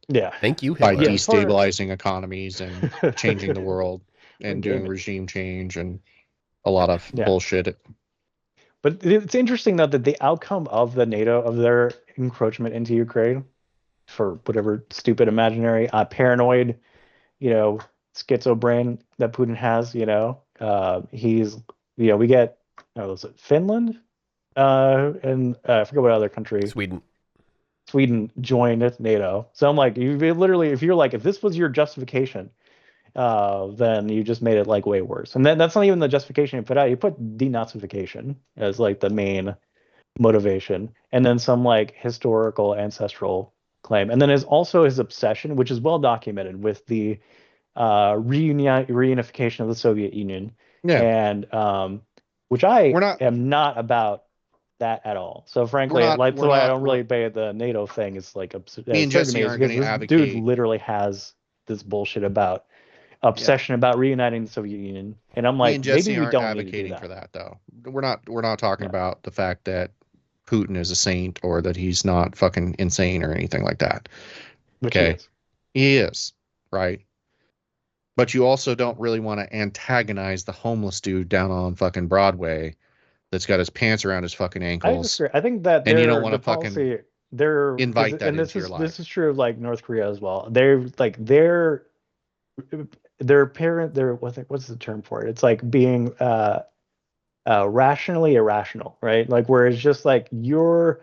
Yeah. Thank you, by Hitler. destabilizing economies and changing the world and doing regime change and a lot of bullshit. But it's interesting though that the outcome of the NATO of their encroachment into Ukraine, for whatever stupid imaginary paranoid, you know, schizo brain that Putin has, you know, he's, you know, we get, was it Finland, and I forget what other country, Sweden joined NATO. So I'm like, you literally, if this was your justification, then you just made it like way worse. And then that's not even the justification you put out. You put denazification as like the main motivation, and then some like historical ancestral claim, and then is also his obsession, which is well documented, with the reunification of the Soviet Union. Yeah. And which I am not about that at all. So frankly, I don't really pay the NATO thing. Is like me and Jesse aren't going to advocate. Dude literally has this bullshit about obsession about reuniting the Soviet Union, and I'm like, maybe we don't advocating for that though. We're not talking about the fact that Putin is a saint or that he's not fucking insane or anything like that. Which he is, right? But you also don't really want to antagonize the homeless dude down on fucking Broadway that's got his pants around his fucking ankles. I think that and you don't want to fucking invite that into your life. This is true of like North Korea as well. They're like their what's the term for it? It's like being rationally irrational, right? Like where it's just like your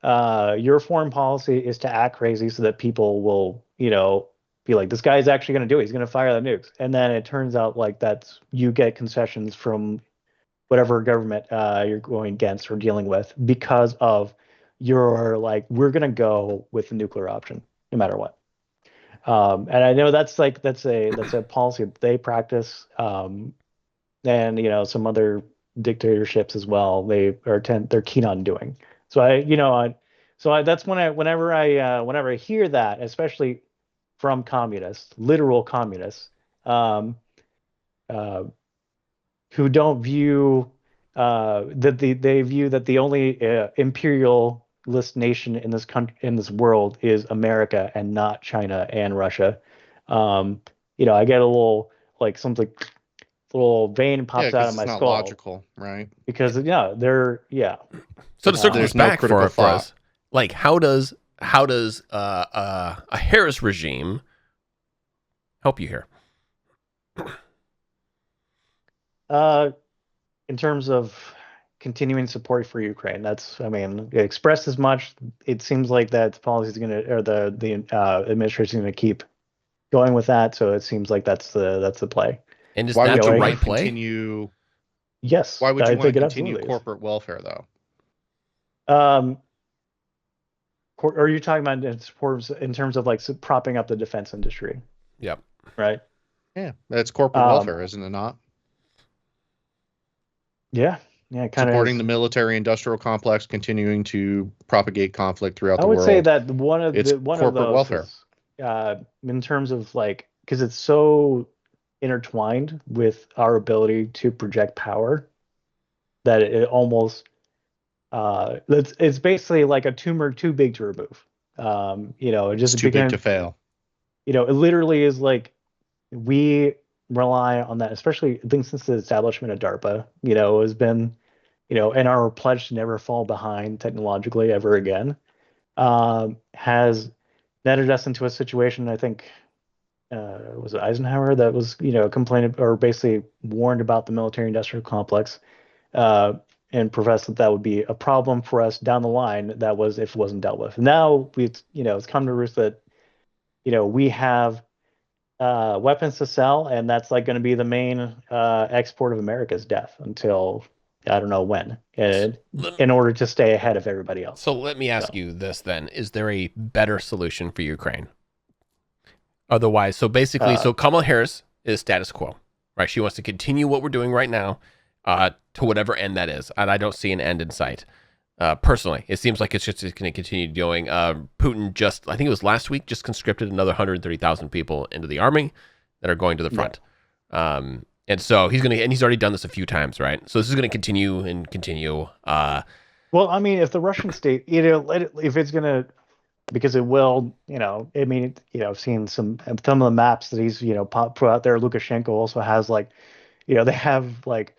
foreign policy is to act crazy so that people will, you know, be like, this guy's actually going to do it. He's going to fire the nukes. And then it turns out like you get concessions from whatever government you're going against or dealing with because of your like, we're going to go with the nuclear option no matter what. And I know that's a policy that they practice. And you know, some other dictatorships as well, they're keen on doing. So that's whenever I hear that, especially from communists, literal communists, who don't view they view that the only imperialist nation in this world is America and not China and Russia. You know, I get a little like something. Little vein pops out of my skull. It's not logical, right? Because So to circle this back for us, like how does a Harris regime help you here? In terms of continuing support for Ukraine, it expressed as much. It seems like that policy is going to, or the administration is going to keep going with that. So it seems like that's the play. And is Why that would the you right want to play? continue? Yes, Why would you I want think to it continue absolutely is. corporate welfare though? Are you talking about in terms of like propping up the defense industry, Yep. right? Yeah, that's corporate welfare, isn't it not? Yeah, it kind of Supporting is. the military-industrial complex, continuing to propagate conflict throughout I the would say world. that one of It's corporate those welfare. is in terms of like because it's so intertwined with our ability to project power that it almost it's basically like a tumor too big to remove. It It's just too big became, to fail. it literally is like we rely on that, especially I think since the establishment of DARPA, has been, and our pledge to never fall behind technologically ever again, has netted us into a situation. I think was it Eisenhower that was, complaining or basically warned about the military-industrial complex, uh, and professed that that would be a problem for us down the line. That was if it wasn't dealt with. Now it's come to roost that, we have weapons to sell, and that's like going to be the main export of America's death until I don't know when, and in order to stay ahead of everybody else. So let me ask So, you this then: is there a better solution for Ukraine? Otherwise, so basically, uh, so Kamala Harris is status quo, right? She wants to continue what we're doing right now, to whatever end that is, and I don't see an end in sight. Personally, it seems like it's just going to continue doing. Putin I think it was last week, just conscripted another 130,000 people into the army that are going to the front. Yeah. And so he's already done this a few times, right? So this is going to continue and continue. well, I mean, if the Russian state, if it's going to, because it will, I mean, I've seen some of the maps that he's, put out there. Lukashenko also has like, they have like,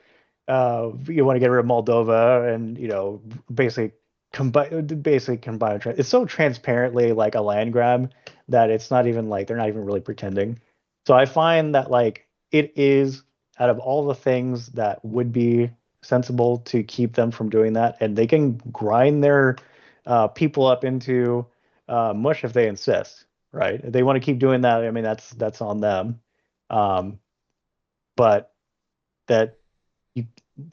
you want to get rid of Moldova and, combine. It's so transparently like a land grab that it's not even like they're not even really pretending. So I find that like it is out of all the things that would be sensible to keep them from doing that, and they can grind their people up into mush if they insist, right? If they want to keep doing that, I mean, that's on them. Um, but that you,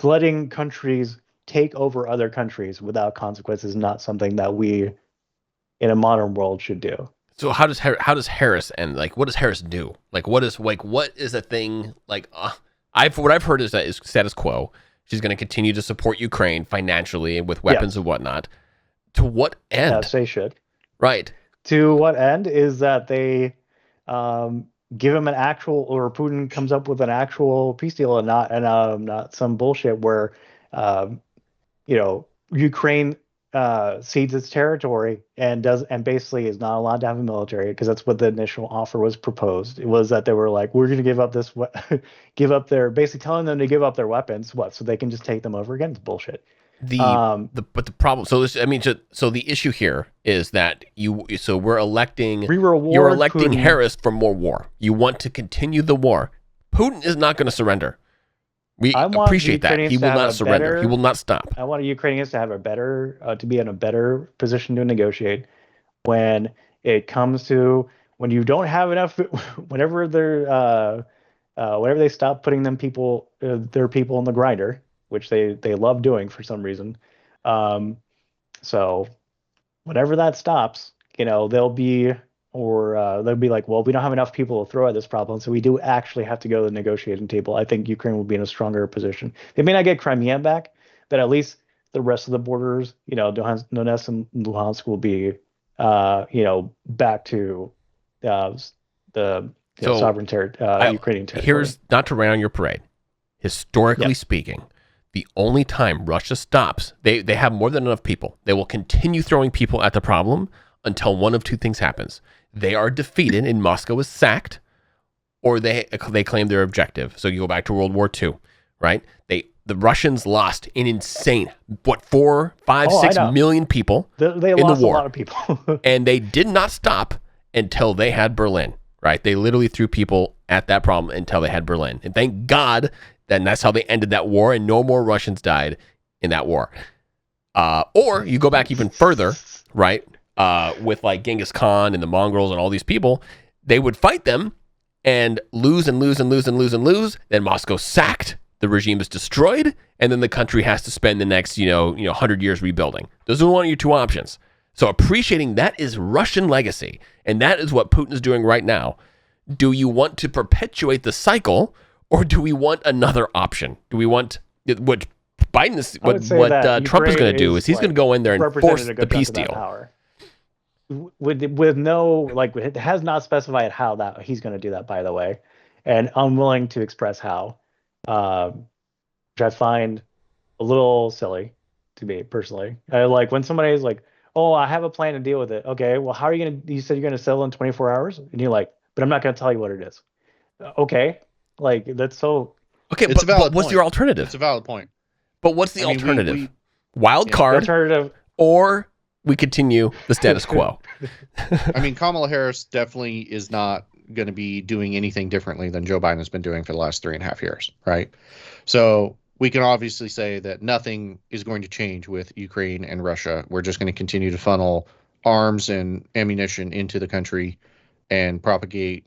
letting countries take over other countries without consequences is not something that we in a modern world should do. So how does Harris end? Like, what does Harris do? Like, what is a thing like? What I've heard is that is status quo. She's going to continue to support Ukraine financially and with weapons Yes. and whatnot. To what end? Yes, they should. Right. To what end is that they give him an actual, or Putin comes up with an actual peace deal, and not some bullshit where Ukraine cedes its territory and basically is not allowed to have a military, because that's what the initial offer was proposed. It was that they were like, we're going to give up give up basically telling them to give up their weapons, so they can just take them over again. It's bullshit. But the problem, so the issue here is that you're electing Putin. Harris for more war. You want to continue the war. Putin is not going to surrender. We appreciate that. He will not surrender. He will not stop. I want Ukrainians to have to be in a better position to negotiate when it comes to when you don't have enough. Whenever whenever they stop putting their people in the grinder, which they love doing for some reason. So whenever that stops, they'll be like, well, we don't have enough people to throw at this problem, so we do actually have to go to the negotiating table. I think Ukraine will be in a stronger position. They may not get Crimea back, but at least the rest of the borders, Donetsk and Luhansk will be, back to the sovereign Ukrainian territory. Here's, not to rain on your parade. Historically Yeah. speaking, the only time Russia stops, they have more than enough people. They will continue throwing people at the problem until one of two things happens. They are defeated and Moscow is sacked, or they claim their objective. So you go back to World War II, right? The Russians lost an insane, 4, 5, 6 million people They in lost the war. a lot of people. And they did not stop until they had Berlin, right? They literally threw people at that problem until they had Berlin. And thank God, then that's how they ended that war, and no more Russians died in that war. Or you go back even further, right? With like Genghis Khan and the Mongols and all these people, they would fight them and lose and lose and lose and lose and lose. Then Moscow's sacked, the regime is destroyed, and then the country has to spend the next 100 years rebuilding. Those are one of your two options. So appreciating that is Russian legacy, and that is what Putin is doing right now. Do you want to perpetuate the cycle, or do we want another option? Do we want what Biden is, what Trump is going to do is he's going to go in there and force the peace deal. With no, it has not specified how that he's going to do that, by the way, and unwilling to express how, which I find a little silly to me personally. I like when somebody is like, "Oh, I have a plan to deal with it." Okay, well, how are you going to? You said you're going to settle in 24 hours, and you're like, "But I'm not going to tell you what it is." Okay, that's so. Okay, but what's your alternative? It's a valid point. But what's the alternative? Wild card, alternative, or we continue the status quo. I mean, Kamala Harris definitely is not going to be doing anything differently than Joe Biden has been doing for the last 3.5 years, right? So we can obviously say that nothing is going to change with Ukraine and Russia. We're just going to continue to funnel arms and ammunition into the country and propagate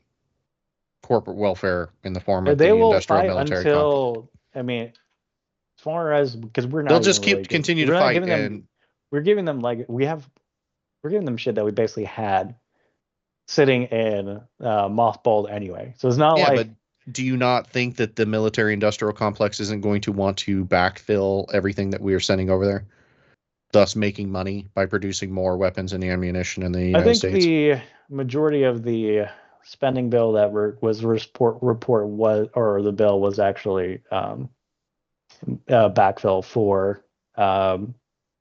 corporate welfare in the form of the industrial military conflict. I mean, as far as because we're not, they'll just continue to fight, and we're giving them we're giving them shit that we basically had sitting in mothballed anyway. So it's not but do you not think that the military industrial complex isn't going to want to backfill everything that we are sending over there, thus making money by producing more weapons and ammunition in the United States? I think the majority of the spending bill that was the bill was actually backfill for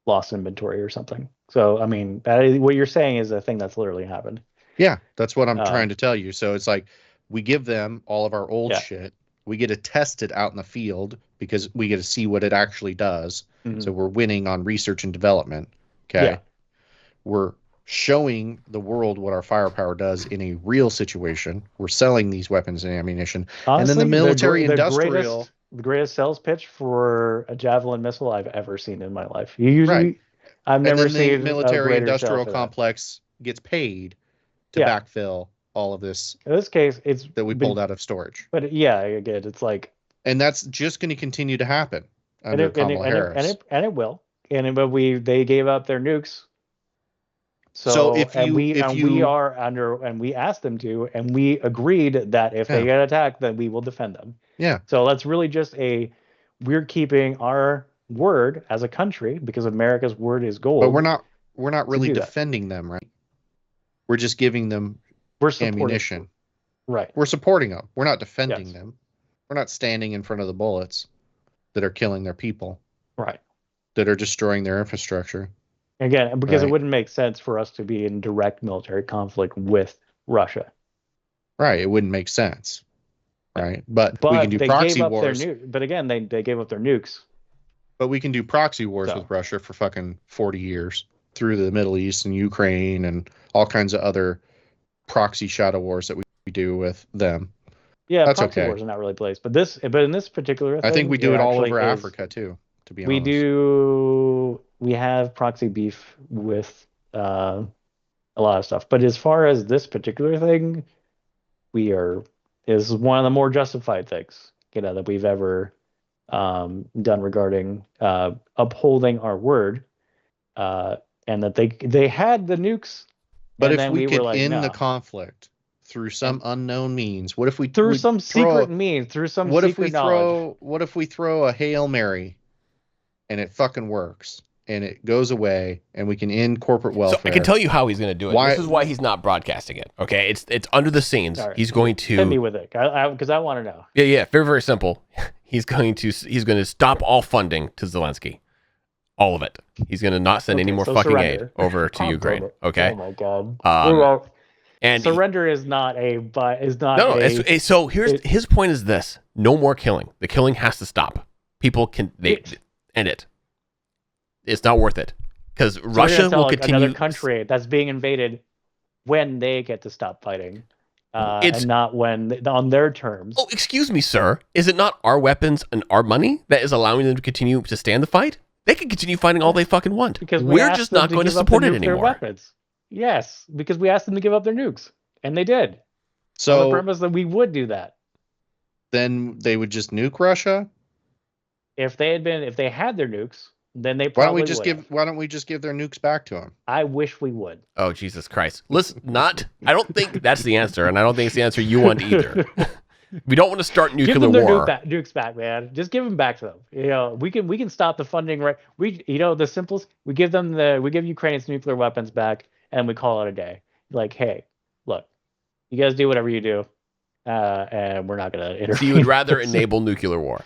lost inventory or something. So I mean, what you're saying is a thing that's literally happened. Yeah, that's what I'm trying to tell you. So it's like we give them all of our old shit. We get to test it out in the field because we get to see what it actually does. Mm-hmm. So we're winning on research and development. Okay. Yeah. We're showing the world what our firepower does in a real situation. We're selling these weapons and ammunition. Honestly, and then the military industrial. The greatest sales pitch for a Javelin missile I've ever seen in my life. I've never seen the military industrial complex gets paid to backfill all of this. In this case, it's that we pulled out of storage. But again, it's like, and that's just going to continue to happen under Kamala Harris. And it will. But they gave up their nukes. So we asked them to, and we agreed that if they get attacked, then we will defend them. Yeah. So that's really just we're keeping our word as a country because America's word is gold. But we're not really defending them, right? We're just giving them ammunition. Right. We're supporting them. We're not defending them. We're not standing in front of the bullets that are killing their people. Right. That are destroying their infrastructure. Again, because it wouldn't make sense for us to be in direct military conflict with Russia. Right. It wouldn't make sense. Right. But we can do proxy wars. But again, they gave up their nukes. But we can do proxy wars with Russia for fucking 40 years through the Middle East and Ukraine and all kinds of other proxy shadow wars that we do with them. Yeah, that's proxy wars are not really placed. But in this particular thing, I think we do it all over Africa too, to be honest. We have proxy beef with a lot of stuff. But as far as this particular thing, is one of the more justified things, that we've ever done regarding upholding our word, and that they had the nukes. But if we could end the conflict through some unknown means, what if we through some secret means, through some secret knowledge? What if we throw a Hail Mary, and it fucking works? And it goes away, and we can end corporate welfare. So I can tell you how he's going to do it. This is why he's not broadcasting it. Okay, it's under the scenes. Right. He's going to hit me with it because I want to know. Yeah, very, very simple. He's going to stop all funding to Zelensky, all of it. He's going to not send any more fucking aid over to Ukraine. Okay. Oh my god. And surrender is not so his point is this: no more killing. The killing has to stop. People can end it. It's not worth it because Russia will continue. Another country that's being invaded when they get to stop fighting, and not on their terms. Oh, excuse me, sir. Is it not our weapons and our money that is allowing them to continue to stand the fight? They can continue fighting all they fucking want. Because we're just not going to support it anymore. Weapons. Yes, because we asked them to give up their nukes, and they did. On the So premise that we would do that. then they would just nuke Russia. If they had their nukes, then they Why don't probably we just would give have. Why don't we just give their nukes back to them? I wish we would. Oh, Jesus Christ. Listen, I don't think that's the answer, and I don't think it's the answer you want either. We don't want to start Give nuclear them their war. nukes back, man. Just give them back to them. You know, we can stop the funding, right? The simplest, we give Ukraine's nuclear weapons back, and we call it a day. Like, hey, look, you guys do whatever you do, and we're not gonna interfere. So you would rather enable nuclear war?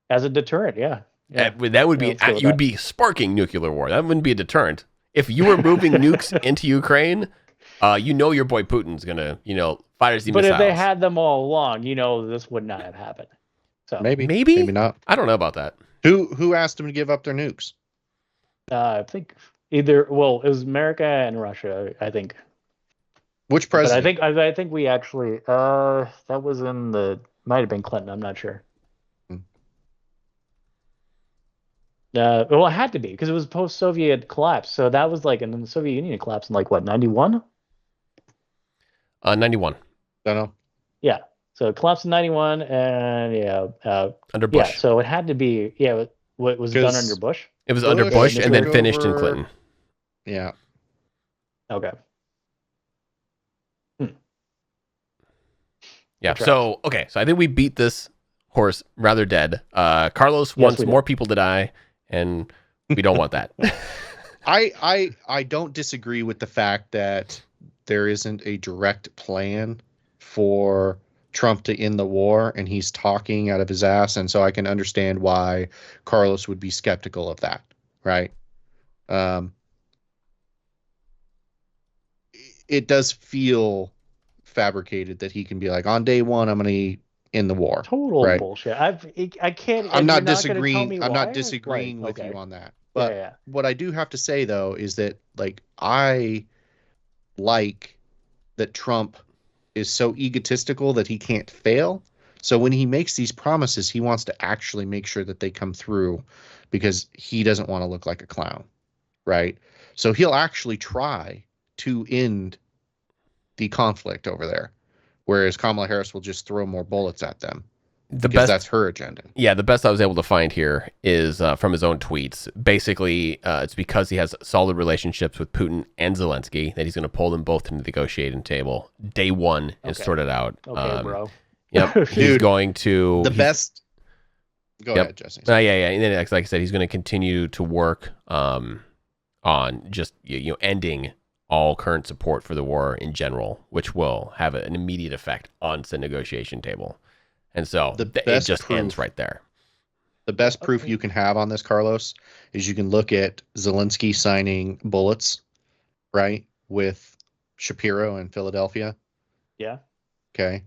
As a deterrent, yeah. That would be, you would be sparking nuclear war. That wouldn't be a deterrent. If you were moving nukes into Ukraine, your boy Putin's gonna, fires the missiles. But if they had them all along, this would not have happened. So Maybe not. I don't know about that. Who asked them to give up their nukes? I think it was America and Russia, I think. Which president? But I think we actually that was might have been Clinton, I'm not sure. Well, it had to be because it was post-Soviet collapse. So that was and then the Soviet Union collapsed in 91? 91. Don't know. Yeah. So it collapsed in 91 and Under Bush. Yeah, so it had to be what was done under Bush? It was under Bush and then finished in Clinton. Yeah. Okay. Yeah. So I think we beat this horse rather dead. Carlos wants more people to die, and we don't want that. I don't disagree with the fact that there isn't a direct plan for Trump to end the war, and he's talking out of his ass, and so I can understand why Carlos would be skeptical of that, right? It does feel fabricated that he can be like, on day one, I'm going to end the war. Total bullshit. I can't. I'm not disagreeing. I'm not disagreeing with you on that. But what I do have to say though is that I like that Trump is so egotistical that he can't fail. So when he makes these promises, he wants to actually make sure that they come through because he doesn't want to look like a clown, right? So he'll actually try to end the conflict over there, whereas Kamala Harris will just throw more bullets at them because that's her agenda. Yeah, the best I was able to find here is from his own tweets. Basically, it's because he has solid relationships with Putin and Zelensky that he's going to pull them both to the negotiating table. Day one is sorted out. Okay, bro. Yep, he's going to... best... Go ahead, Jesse. Yeah. And then, like I said, he's going to continue to work on just ending all current support for the war in general, which will have an immediate effect on the negotiation table. And so it just ends right there. The best proof you can have on this, Carlos, is you can look at Zelensky signing bullets, right, with Shapiro in Philadelphia. Yeah. Okay.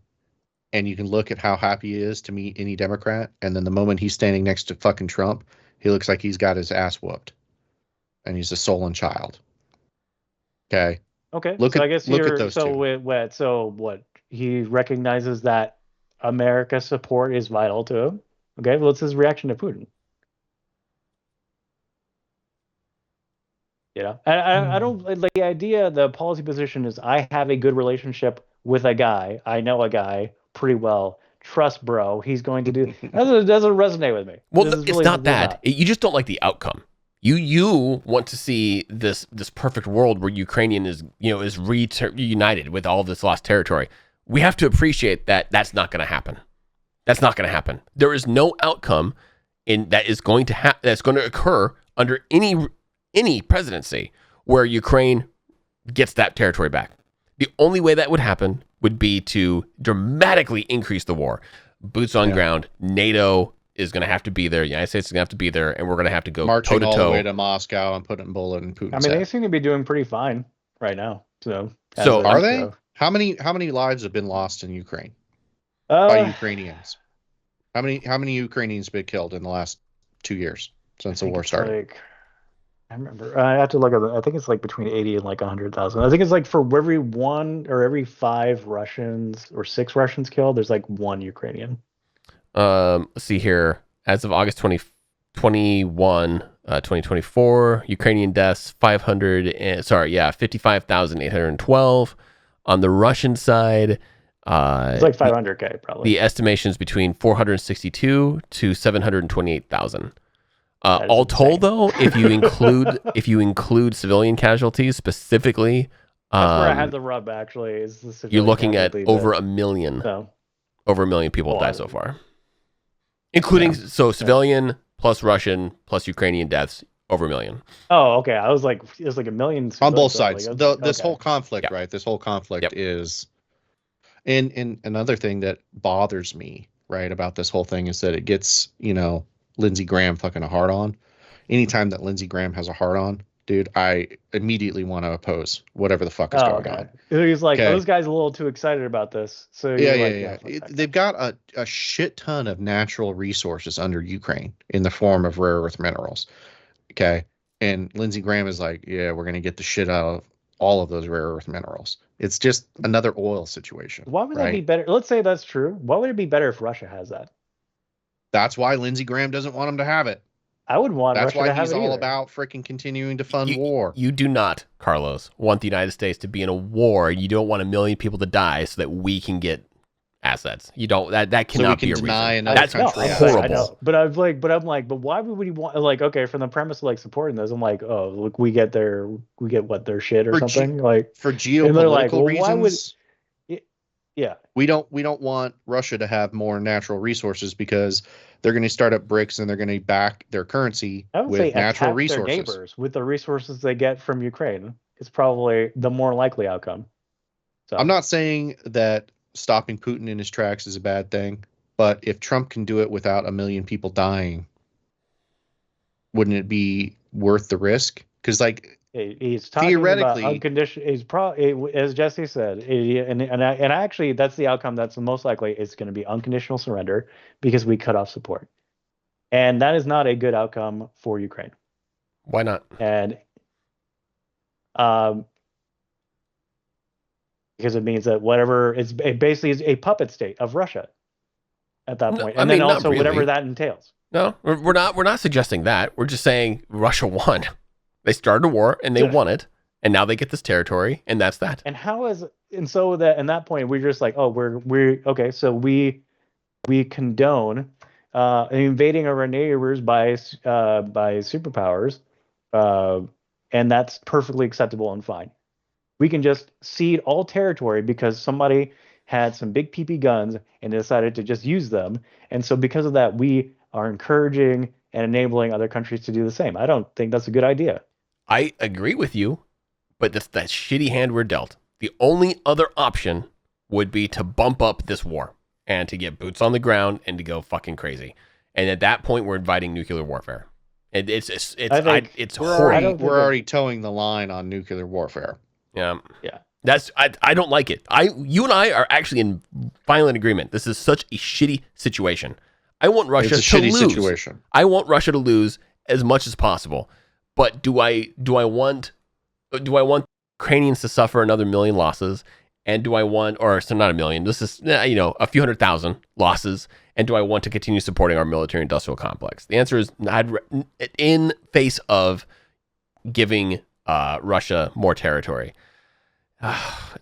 And you can look at how happy he is to meet any Democrat. And then the moment he's standing next to fucking Trump, he looks like he's got his ass whooped. And he's a sullen child. Okay. Look at those two. So what? He recognizes that America's support is vital to him. Okay. Well, what's his reaction to Putin? I don't like the idea. The policy position is I have a good relationship with a guy. I know a guy pretty well. Trust, bro. He's going to do. That doesn't resonate with me. Well, it's not that. You just don't like the outcome. You want to see this perfect world where Ukrainian is reunited with all of this lost territory. We have to appreciate that that's not going to happen. That's not going to happen. There is no outcome that's going to occur under any presidency where Ukraine gets that territory back. The only way that would happen would be to dramatically increase the war. Boots on ground. NATO is going to have to be there. The United States is going to have to be there, and we're going to have to go marching toe-to-toe. all the way to Moscow and putting a bullet in Putin's head. They seem to be doing pretty fine right now. So are they? How many lives have been lost in Ukraine by Ukrainians? How many Ukrainians have been killed in the last 2 years since the war started? I remember. I have to look at it. I think it's between 80 and 100,000. I think it's for every 1 or every 5 Russians or 6 Russians killed, there's 1 Ukrainian. Let's see here. As of August 2021, 2024, Ukrainian deaths 55,812. On the Russian side, It's like 500K probably. the estimation is between 462 to 728,000. That is All insane. told, though, if you include civilian casualties specifically, That's where I had the rub. Actually, is the you're civilian looking at casualty over bit. a million. So, Over a million people have Well, died so far, including civilian plus Russian plus Ukrainian deaths. Over a million. oh, okay. I was like, it was like a million On both civilians, sides. I was like, This okay. whole conflict, Yep. right? This whole conflict Yep. is, and another thing that bothers me, right, about this whole thing is that it gets, Lindsey Graham fucking a hard on. Anytime that Lindsey Graham has a hard on, dude, I immediately want to oppose whatever the fuck is Oh, going okay. on. He's like, Okay. this guy's a little too excited about this. So Yeah, you're yeah, like, yeah. fuck that. They've got a shit ton of natural resources under Ukraine in the form of rare earth minerals. Okay. And Lindsey Graham is like, yeah, we're going to get the shit out of all of those rare earth minerals. It's just another oil situation. Why would that right? be better? Let's say that's true. Why would it be better if Russia has that? That's why Lindsey Graham doesn't want them to have it. I would want That's Russia why to have he's it all either. about freaking continuing to fund You- war. You do not, Carlos, want the United States to be in a war. You don't want a million people to die so that we can get assets. You don't. That So we cannot can be a deny reason. another That's country I'm assets. saying, I horrible. know. But why would we want, like, okay, from the premise of like supporting this, I'm like, oh, look, we get their shit or For something. Like, For and they're like, geopolitical well, why would, reasons, yeah. we don't want Russia to have more natural resources because they're going to start up BRICS and they're going to back their currency I would with say natural attack resources. their neighbors with the resources they get from Ukraine. It's probably the more likely outcome. So I'm not saying that stopping Putin in his tracks is a bad thing, but if Trump can do it without a million people dying, wouldn't it be worth the risk? Because, like, he's talking theoretically- about unconditional. He's probably, as Jesse said, and actually, that's the outcome. That's the most likely. It's going to be unconditional surrender because we cut off support, and that is not a good outcome for Ukraine. Why not? And because it means that whatever it basically is a puppet state of Russia at that No, point, I and mean, then not also whatever really. that entails. No, we're not suggesting that. We're just saying Russia won. They started a war and they Yeah. won it, and now they get this territory, and that's that. And how is and so that in that point we're just like, oh, we're okay, so we condone invading our neighbors by superpowers, and that's perfectly acceptable and fine. We can just cede all territory because somebody had some big PP guns and decided to just use them, and so because of that, we are encouraging and enabling other countries to do the same. I don't think that's a good idea. I agree with you, but that's that shitty hand we're dealt. The only other option would be to bump up this war and to get boots on the ground and to go fucking crazy. And at that point, we're inviting nuclear warfare. And it's I think it's we're horrible. I don't think we're that- already towing the line on nuclear warfare. Yeah. Yeah. That's I don't like it. You and I are actually in violent agreement. This is such a shitty situation. I want Russia It's a to shitty lose. situation. I want Russia to lose as much as possible. But do I want Ukrainians to suffer another million losses? And do I want, or so not a million, this is, a few 100,000 losses. And do I want to continue supporting our military industrial complex? The answer is in face of giving Russia more territory.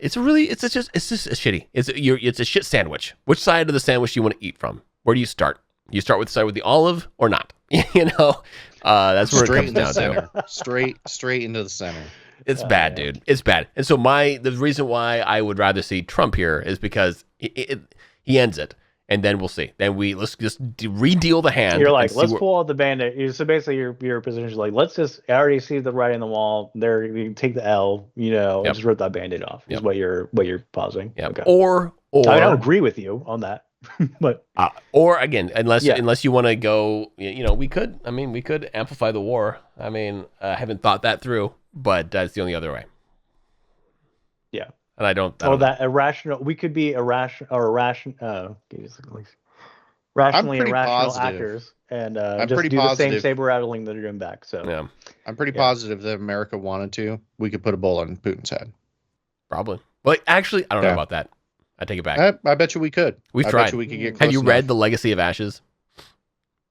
It's just shitty. It's a shit sandwich. Which side of the sandwich do you want to eat from? Where do you start? You start with the side with the olive or not? That's where Straight it into comes the down to. center. Straight into the center. It's bad, dude. It's bad. And so the reason why I would rather see Trump here is because he ends it, and then we'll see. Then let's just redeal the hand. You're and like, see let's where- pull out the bandit. So basically, your position is like, let's just I already see the writing on the wall. There, we can take the L, and Yep. just rip that bandit off. Is Yep. what you're pausing. Yeah. Okay. Or I don't agree with you on that, but or again, unless Yeah. you want to go, we could amplify the war. I haven't thought that through, but that's the only other way. Yeah. And I don't. that irrational. We could be rationally pretty irrational positive. actors and I'm just pretty do the same positive. saber rattling that they're doing back. So Yeah, I'm pretty Yeah. positive that if America wanted to, we could put a bullet in Putin's head. probably. Well, actually, I don't know Yeah. about that. I take it back. I bet you we could. We've I tried. Bet you we could get Have close you enough. read The Legacy of Ashes?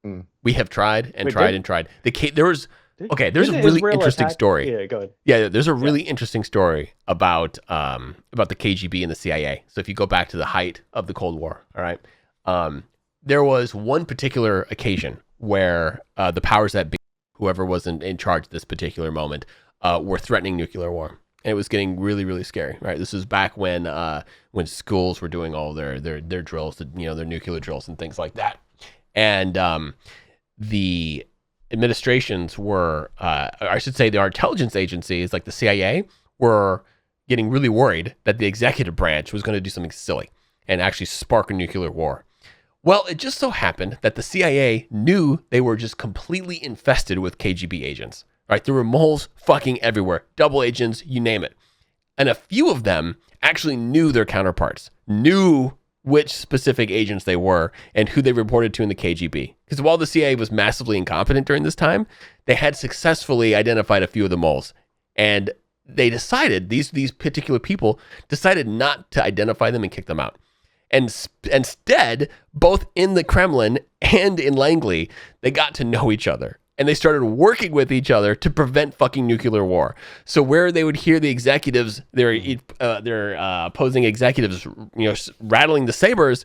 Mm. We have tried and We tried did. and tried. There was Okay, there's a Didn't really Israel interesting attack- story. Yeah, go ahead. Yeah, there's a really interesting story about the KGB and the CIA. So if you go back to the height of the Cold War, all right, there was one particular occasion where the powers that be, whoever was in charge at this particular moment, were threatening nuclear war. And it was getting really, really scary, right? This was back when schools were doing all their drills, their nuclear drills and things like that. And the administrations were, I should say, our intelligence agencies, like the CIA, were getting really worried that the executive branch was going to do something silly and actually spark a nuclear war. Well, it just so happened that the CIA knew they were just completely infested with KGB agents, right? There were moles fucking everywhere, double agents, you name it. And a few of them actually knew their counterparts, knew which specific agents they were and who they reported to in the KGB. Because while the CIA was massively incompetent during this time, they had successfully identified a few of the moles. And they decided, these particular people decided not to identify them and kick them out. And instead, both in the Kremlin and in Langley, they got to know each other. And they started working with each other to prevent fucking nuclear war. So where they would hear the executives, their opposing executives, rattling the sabers,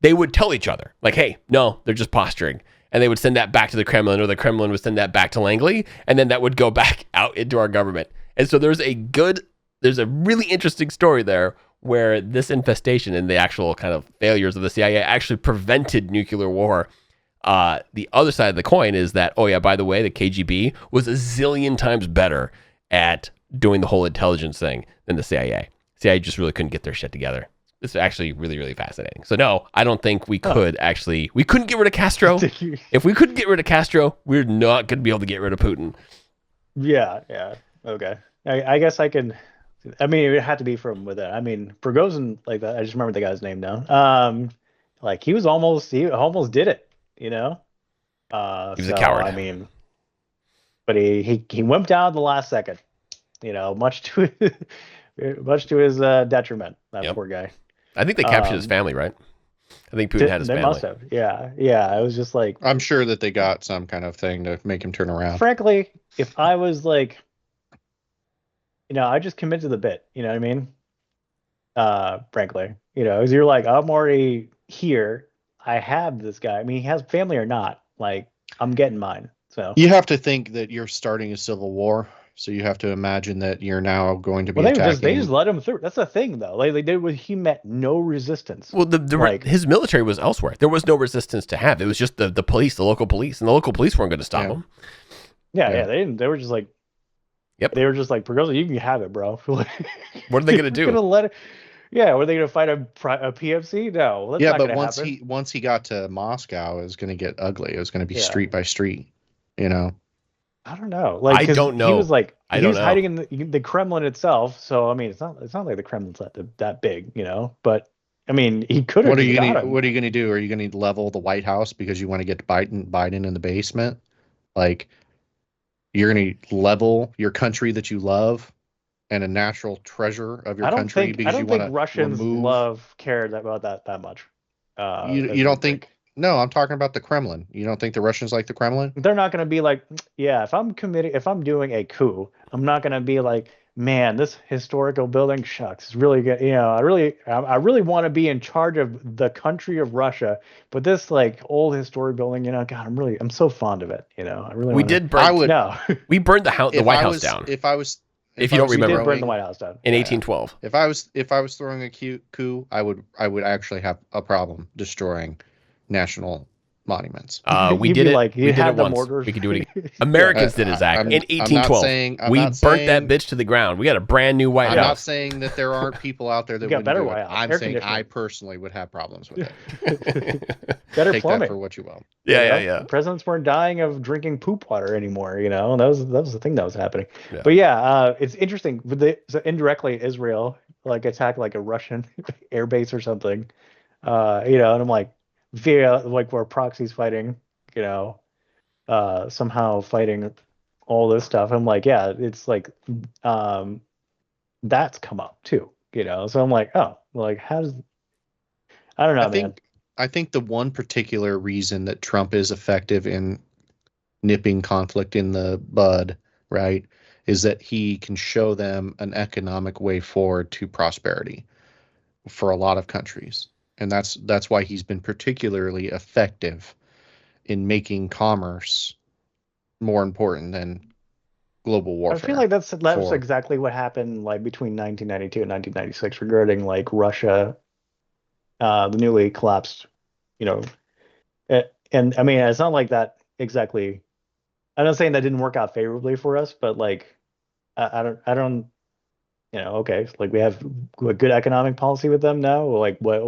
they would tell each other, like, hey, no, they're just posturing. And they would send that back to the Kremlin, or the Kremlin would send that back to Langley, and then that would go back out into our government. And so there's a really interesting story there where this infestation and the actual kind of failures of the CIA actually prevented nuclear war. The other side of the coin is that, oh yeah, by the way, the KGB was a zillion times better at doing the whole intelligence thing than the CIA. CIA just really couldn't get their shit together. It's actually really, really fascinating. So no, I don't think we couldn't get rid of Castro. If we couldn't get rid of Castro, we're not going to be able to get rid of Putin. Yeah. Okay. I guess I can. I mean, it had to be from with it. I mean, Prigozhin, like that. I just remember the guy's name now. Like he almost did it. He was a coward. I mean, but he wimped out at the last second. Much to his detriment. That poor guy. I think they captured his family, right? I think Putin had his family. They must have. Yeah. It was just like, I'm sure that they got some kind of thing to make him turn around. Frankly, if I was like, I just commit to the bit. You know what I mean? Frankly, as you're like, I'm already here. I have this guy. I mean, he has family or not. Like, I'm getting mine. So you have to think that you're starting a civil war. So you have to imagine that you're now going to be attacking. They just let him through. That's the thing, though. He met no resistance. Well, his military was elsewhere. There was no resistance to have. It was just the police, the local police, and the local police weren't going to stop him. Yeah. They didn't. They were just like, yep. They were just like, Prigozhin, you can have it, bro. What are they going to do? Gonna let it. Yeah, were they going to fight a PFC? No. That's not but once he got to Moscow, it was going to get ugly. It was going to be street by street. I don't know. Like, I don't know. He was like, he was hiding in the Kremlin itself. So I mean, it's not like the Kremlin's that big, But I mean, he could have. What are you going to do? Are you going to level the White House because you want to get Biden in the basement? Like, you're going to level your country that you love and a natural treasure of your country because you want to Russians care about that much. You don't think? No, I'm talking about the Kremlin. You don't think the Russians like the Kremlin? They're not going to be like, yeah, if I'm doing a coup, I'm not going to be like, man, this historical building, shucks, it's really good. I really want to be in charge of the country of Russia, but this like old historic building, God, I'm so fond of it. We burned the White House down. If you don't remember, we did burn the White House down in 1812. If I was throwing a coup, I would actually have a problem destroying national monuments. We did it. We did it once. Mortars. We could do it again. Americans did it, Zach. In 1812, we burnt that bitch to the ground. We got a brand new White House. I'm not saying that there aren't people out there that would do it. I'm saying I personally would have problems with it. Better Take plumbing. that for what you will. Yeah. Presidents weren't dying of drinking poop water anymore. That was the thing that was happening. Yeah. But it's interesting. So indirectly, Israel attacked like a Russian air base or something. And I'm like, via like where proxies fighting, somehow fighting all this stuff. I'm like, yeah, it's like that's come up too, So I'm like, oh, like how does I don't know, man. I think the one particular reason that Trump is effective in nipping conflict in the bud, right, is that he can show them an economic way forward to prosperity for a lot of countries. And that's why he's been particularly effective in making commerce more important than global I feel warfare. like that was For exactly what happened like between 1992 and 1996 regarding like Russia, the newly collapsed, you know, and I mean it's not like that exactly. I'm not saying that didn't work out favorably for us, but like I don't, okay, like we have a good economic policy with them now. Like what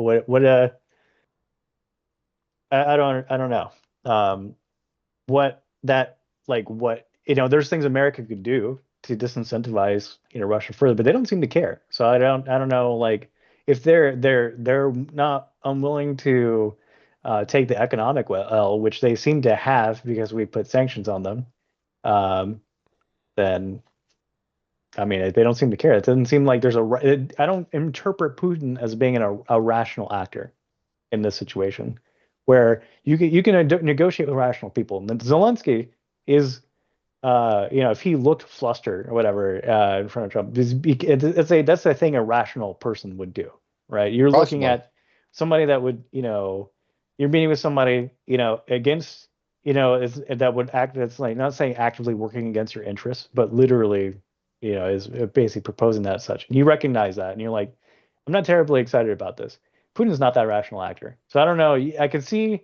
I don't know. What that like what there's things America could do to disincentivize Russia further, but they don't seem to care. So I don't know like if they're not unwilling to take the economic well, which they seem to have because we put sanctions on them. Um, then I mean they don't seem to care. It doesn't seem like I don't interpret Putin as being a rational actor in this situation, where you can negotiate with rational people. And then Zelensky is, if he looked flustered or whatever in front of Trump, that's the thing a rational person would do, right? You're looking possibly, at somebody that would, you're meeting with somebody, against, that would act. That's like not saying actively working against your interests, but literally, is basically proposing that as such. And you recognize that, and you're like, I'm not terribly excited about this. Putin's not that rational actor. So I don't know. I can see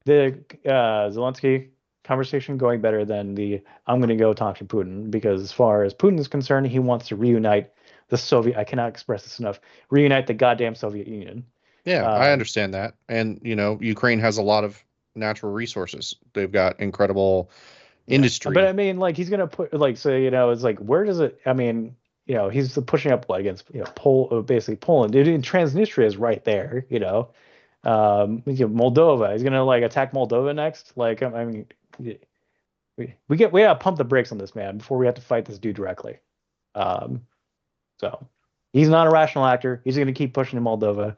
the Zelensky conversation going better than the I'm going to go talk to Putin, because as far as Putin is concerned, he wants to reunite the Soviet. I cannot express this enough. Reunite the goddamn Soviet Union. yeah, I Um, understand that. And Ukraine has a lot of natural resources. They've got incredible yeah, but I industry. mean, like he's going to put like so it's like where does it? I mean, he's pushing up like against basically Poland. Transnistria is right there. Moldova. He's gonna like attack Moldova next. Like, I mean, we gotta pump the brakes on this man before we have to fight this dude directly. Um, so he's not a rational actor. He's gonna keep pushing to Moldova,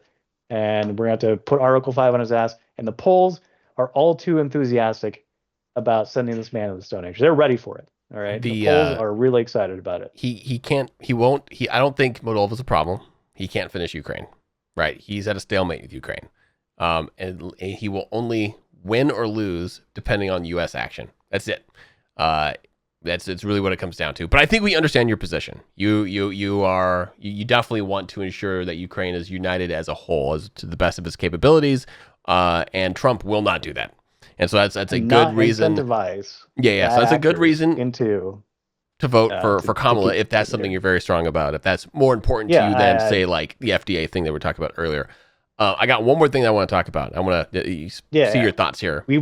and we're gonna have to put Article 5 on his ass. And the Poles are all too enthusiastic about sending this man to the Stone Age. They're ready for it. All right, the The Poles are really excited about it. he can't he won't he I don't think Moldova's a problem. He can't finish Ukraine, right? He's at a stalemate with Ukraine, and he will only win or lose depending on U.S. action. That's it. Uh, it's really what it comes down to. But I think we understand your position. You definitely want to ensure that Ukraine is united as a whole, as to the best of its capabilities. And Trump will not do that. And so that's a And good not reason. incentivize Yeah. So bad that's a good actors reason into to vote for to Kamala keep if that's something you're very strong about. If that's more important to yeah you than I say like the FDA thing that we talked about earlier. I got one more thing that I want to talk about. I want to see yeah your thoughts here. we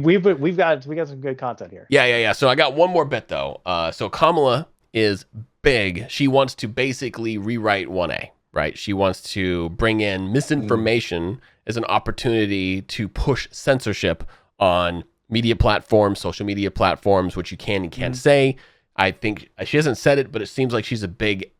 got some good content here. Yeah. So I got one more bit though. So Kamala is big. She wants to basically rewrite 1A, right? She wants to bring in misinformation as an opportunity to push censorship on media platforms, social media platforms, which you can and can't say. I think she hasn't said it, but it seems like she's a big.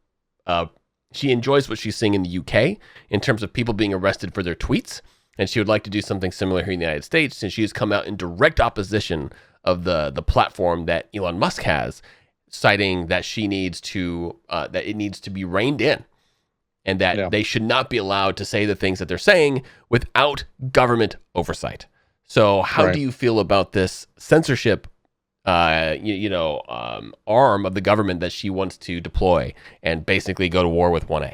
She enjoys what she's seeing in the UK in terms of people being arrested for their tweets, and she would like to do something similar here in the United States. Since she has come out in direct opposition of the platform that Elon Musk has, citing that she needs to that it needs to be reined in, and that they should not be allowed to say the things that they're saying without government oversight. So, how do you feel about this censorship? Arm of the government that she wants to deploy and basically go to war with 1A.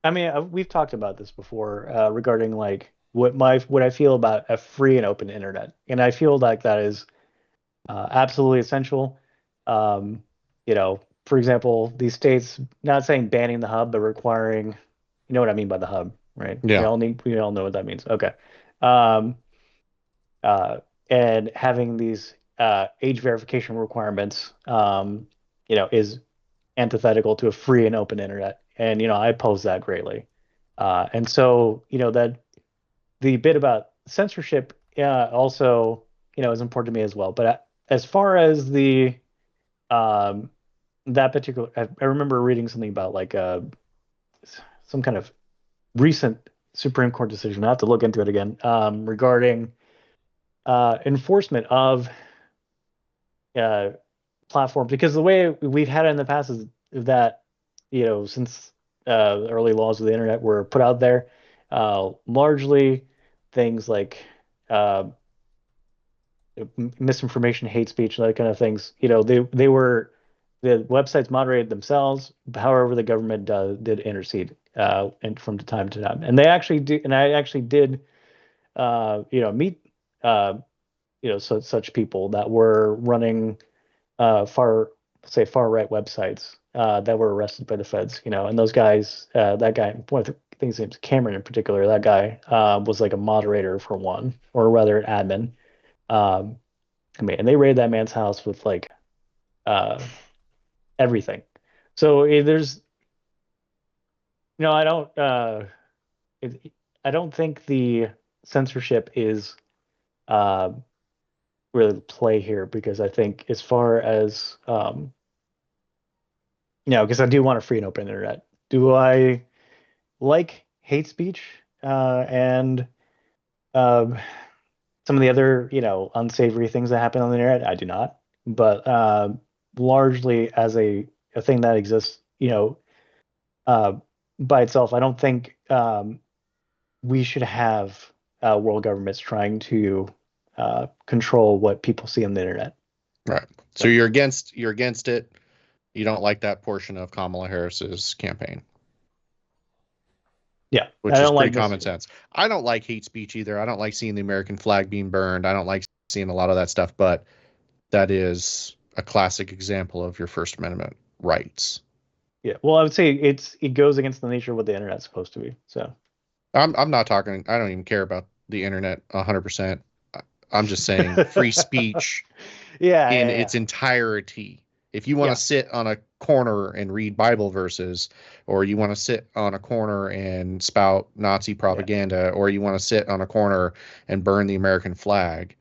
I mean, we've talked about this before regarding like what I feel about a free and open internet, and I feel like that is absolutely essential. Um, for example, these states not saying banning the hub, but requiring, you know what I mean by the hub, right? Yeah. We all know what that means. Okay. Um, uh, and having these age verification requirements, is antithetical to a free and open internet. And, I oppose that greatly. And so, that the bit about censorship also, is important to me as well. But as far as the um, that particular, I remember reading something about like some kind of recent Supreme Court decision. I have to look into it again regarding enforcement of platform, because the way we've had it in the past is that, since the early laws of the internet were put out there, largely things like uh, misinformation, hate speech, that kind of things. They were the websites moderated themselves. However, the government did intercede, and from time to time, and they actually do. And I actually did, meet, uh, such people that were running far right websites that were arrested by the feds. And those guys, that guy, one of the things named Cameron in particular, that guy was like a moderator for one, or rather an admin. Um, and they raided that man's house with like uh, everything. So there's, I don't, it, I don't think the censorship is uh, really the play here, because I think as far as because I do want a free and open internet. Do I like hate speech and um, some of the other, unsavory things that happen on the internet? I do not. But largely as a thing that exists, uh, by itself, I don't think we should have world governments trying to control what people see on the internet. Right. So you're against it. You don't like that portion of Kamala Harris's campaign. Yeah, which is pretty common sense. I don't like hate speech either. I don't like seeing the American flag being burned. I don't like seeing a lot of that stuff, but that is a classic example of your First Amendment rights. Yeah, well, I would say it goes against the nature of what the internet's supposed to be. So I'm not talking. I don't even care about the internet 100%. I'm just saying free speech in its entirety. If you want to sit on a corner and read Bible verses, or you want to sit on a corner and spout Nazi propaganda, or you want to sit on a corner and burn the American flag,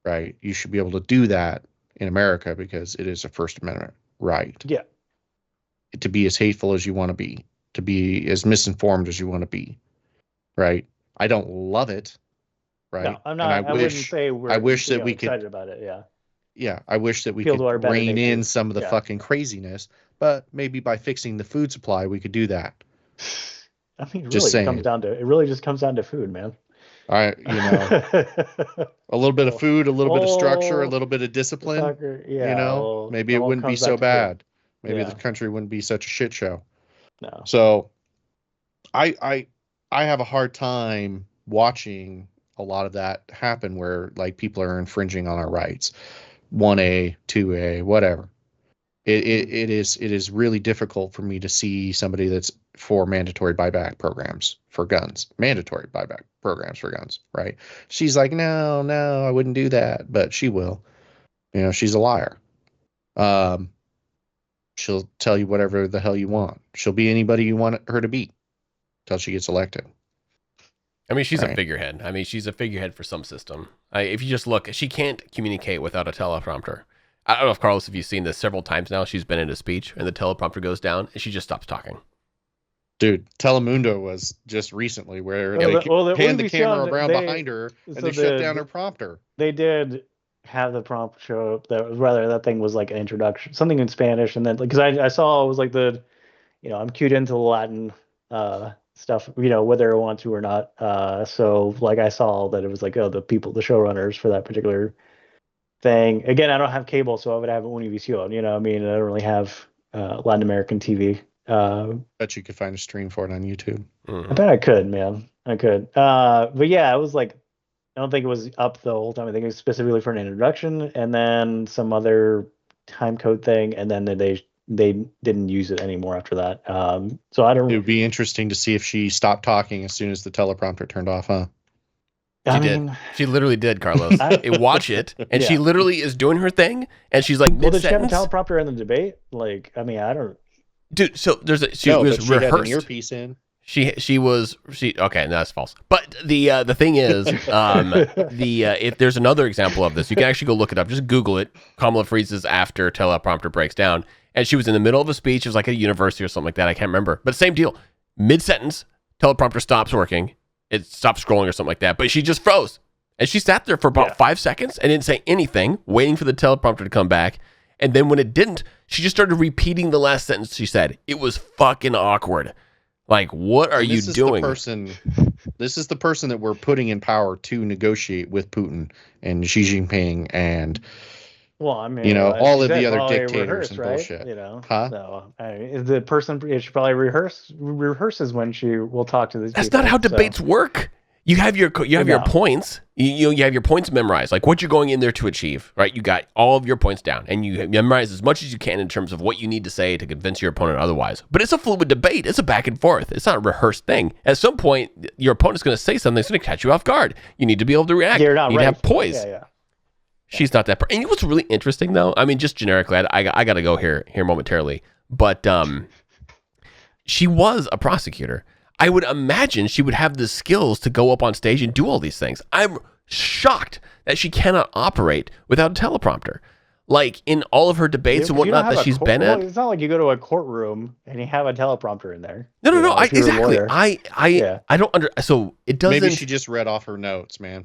right? You should be able to do that in America because it is a First Amendment right. Yeah. To be as hateful as you want to be as misinformed as you want to be, right? I don't love it, right? No, I'm not. I wouldn't say I wish that we excited could about it. Yeah. Yeah, I wish that we could rein in some of the fucking craziness, but maybe by fixing the food supply, we could do that. I mean, it really just comes down to food, man. A little bit of food, a little bit of structure, a little bit of discipline. Maybe it wouldn't be so bad. Maybe the country wouldn't be such a shit show. No. So, I have a hard time watching a lot of that happen, where like people are infringing on our rights. 1A, 2A, whatever. It is really difficult for me to see somebody that's for mandatory buyback programs for guns. Mandatory buyback programs for guns, right? She's like, no, I wouldn't do that, but she will. She's a liar. She'll tell you whatever the hell you want. She'll be anybody you want her to be until she gets elected. I mean, she's a figurehead. I mean, she's a figurehead for some system. If you just look, she can't communicate without a teleprompter. I don't know if Carlos, if you've seen this several times now, she's been in a speech and the teleprompter goes down and she just stops talking. Dude, Telemundo was just recently where they panned the camera around behind her and they shut down her prompter. They did have the prompt show up. That thing was like an introduction, something in Spanish, and then because I saw it was like I'm cued into the Latin stuff, whether I want to or not. So like I saw that it was like, the showrunners for that particular thing. Again, I don't have cable, so I would have Univision. I mean, I don't really have Latin American TV. Bet you could find a stream for it on YouTube. I bet I could, man. I could. But yeah, it was like, I don't think it was up the whole time. I think it was specifically for an introduction and then some other time code thing, and then they didn't use it anymore after that. So I don't. It would be interesting to see if she stopped talking as soon as the teleprompter turned off, huh? She did. She literally did, Carlos. Watch it, and she literally is doing her thing, and she's like, well, did she have a teleprompter in the debate? Like, I mean, I don't. Dude, so she was rehearsed. Had an earpiece in. She was okay, no, that's false. But the thing is, if there's another example of this, you can actually go look it up. Just Google it. Kamala freezes after teleprompter breaks down, and she was in the middle of a speech. It was like a university or something like that. I can't remember, but same deal. Mid sentence, teleprompter stops working. It stops scrolling or something like that. But she just froze, And she sat there for about 5 seconds and didn't say anything, waiting for the teleprompter to come back. And then when it didn't, she just started repeating the last sentence she said. It was fucking awkward. Like, what are you doing? This is the person that we're putting in power to negotiate with Putin and Xi Jinping and, well, I mean, all of the other dictators and bullshit. Huh? So, the person, she probably rehearses when she will talk to these people. That's not how debates work. You have your points. You have your points memorized, like what you're going in there to achieve, right? You got all of your points down, and you memorize as much as you can in terms of what you need to say to convince your opponent otherwise. But it's a fluid debate. It's a back and forth. It's not a rehearsed thing. At some point, your opponent's going to say something that's going to catch you off guard. You need to be able to react. You're not you need to have poise. Yeah. She's not that. And you know what's really interesting, though? I mean, just generically, I got to go here momentarily. But she was a prosecutor. I would imagine she would have the skills to go up on stage and do all these things. I'm shocked that she cannot operate without a teleprompter. Like in all of her debates and whatnot that she's been at. It's not like you go to a courtroom and you have a teleprompter in there. No. Exactly. I don't under. So it doesn't. Maybe she just read off her notes, man.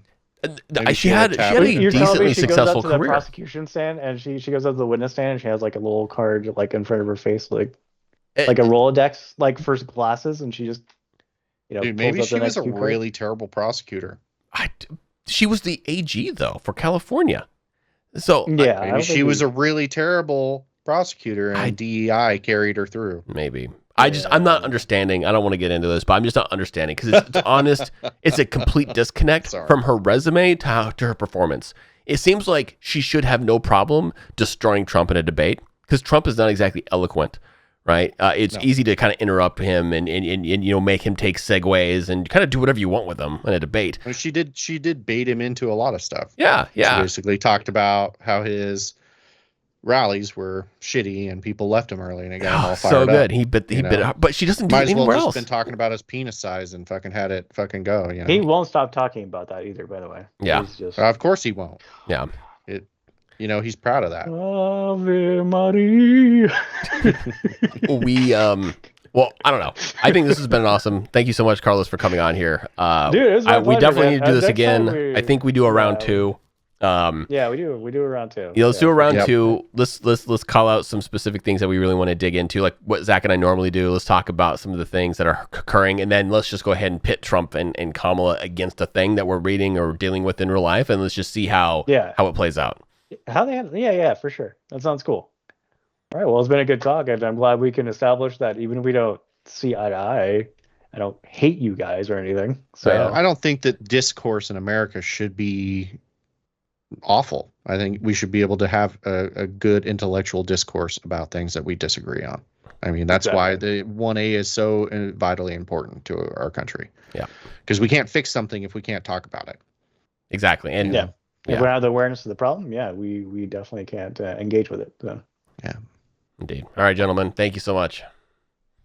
She had a decently successful career. The prosecution stand and she goes up to the witness stand and she has like a little card like in front of her face, like a Rolodex, like for glasses, and she just. Dude, maybe she was a really terrible prosecutor. She was the AG though for California, so maybe she was a really terrible prosecutor, and DEI carried her through. Maybe I'm not understanding. I don't want to get into this, but I'm just not understanding because it's honest. It's a complete disconnect from her resume to her performance. It seems like she should have no problem destroying Trump in a debate because Trump is not exactly eloquent. Right, it's easy to kind of interrupt him and make him take segues and kind of do whatever you want with him in a debate. Well, she did bait him into a lot of stuff. Yeah. She basically talked about how his rallies were shitty and people left him early and it got him all fired up. So good, he bit it, but she doesn't do it anywhere else. Been talking about his penis size and fucking had it fucking go. He won't stop talking about that either. By the way, yeah, of course he won't. Yeah. He's proud of that. Ave Maria. Well, I don't know. I think this has been awesome. Thank you so much, Carlos, for coming on here. Dude, we definitely need to do this again. I think we do a round two. Yeah, we do a round two. Yeah, let's do a round two. Let's call out some specific things that we really want to dig into, like what Zach and I normally do. Let's talk about some of the things that are occurring, and then let's just go ahead and pit Trump and Kamala against a thing that we're reading or dealing with in real life, and let's just see how it plays out. How they handle, yeah, for sure. That sounds cool. All right, well, it's been a good talk, and I'm glad we can establish that even if we don't see eye to eye, I don't hate you guys or anything. So I don't think that discourse in America should be awful. I think we should be able to have a good intellectual discourse about things that we disagree on. I mean, that's why the 1A is so vitally important to our country. Yeah, because we can't fix something if we can't talk about it. Exactly, and if we don't have the awareness of the problem, we definitely can't engage with it. So. Yeah. Indeed. All right, gentlemen. Thank you so much.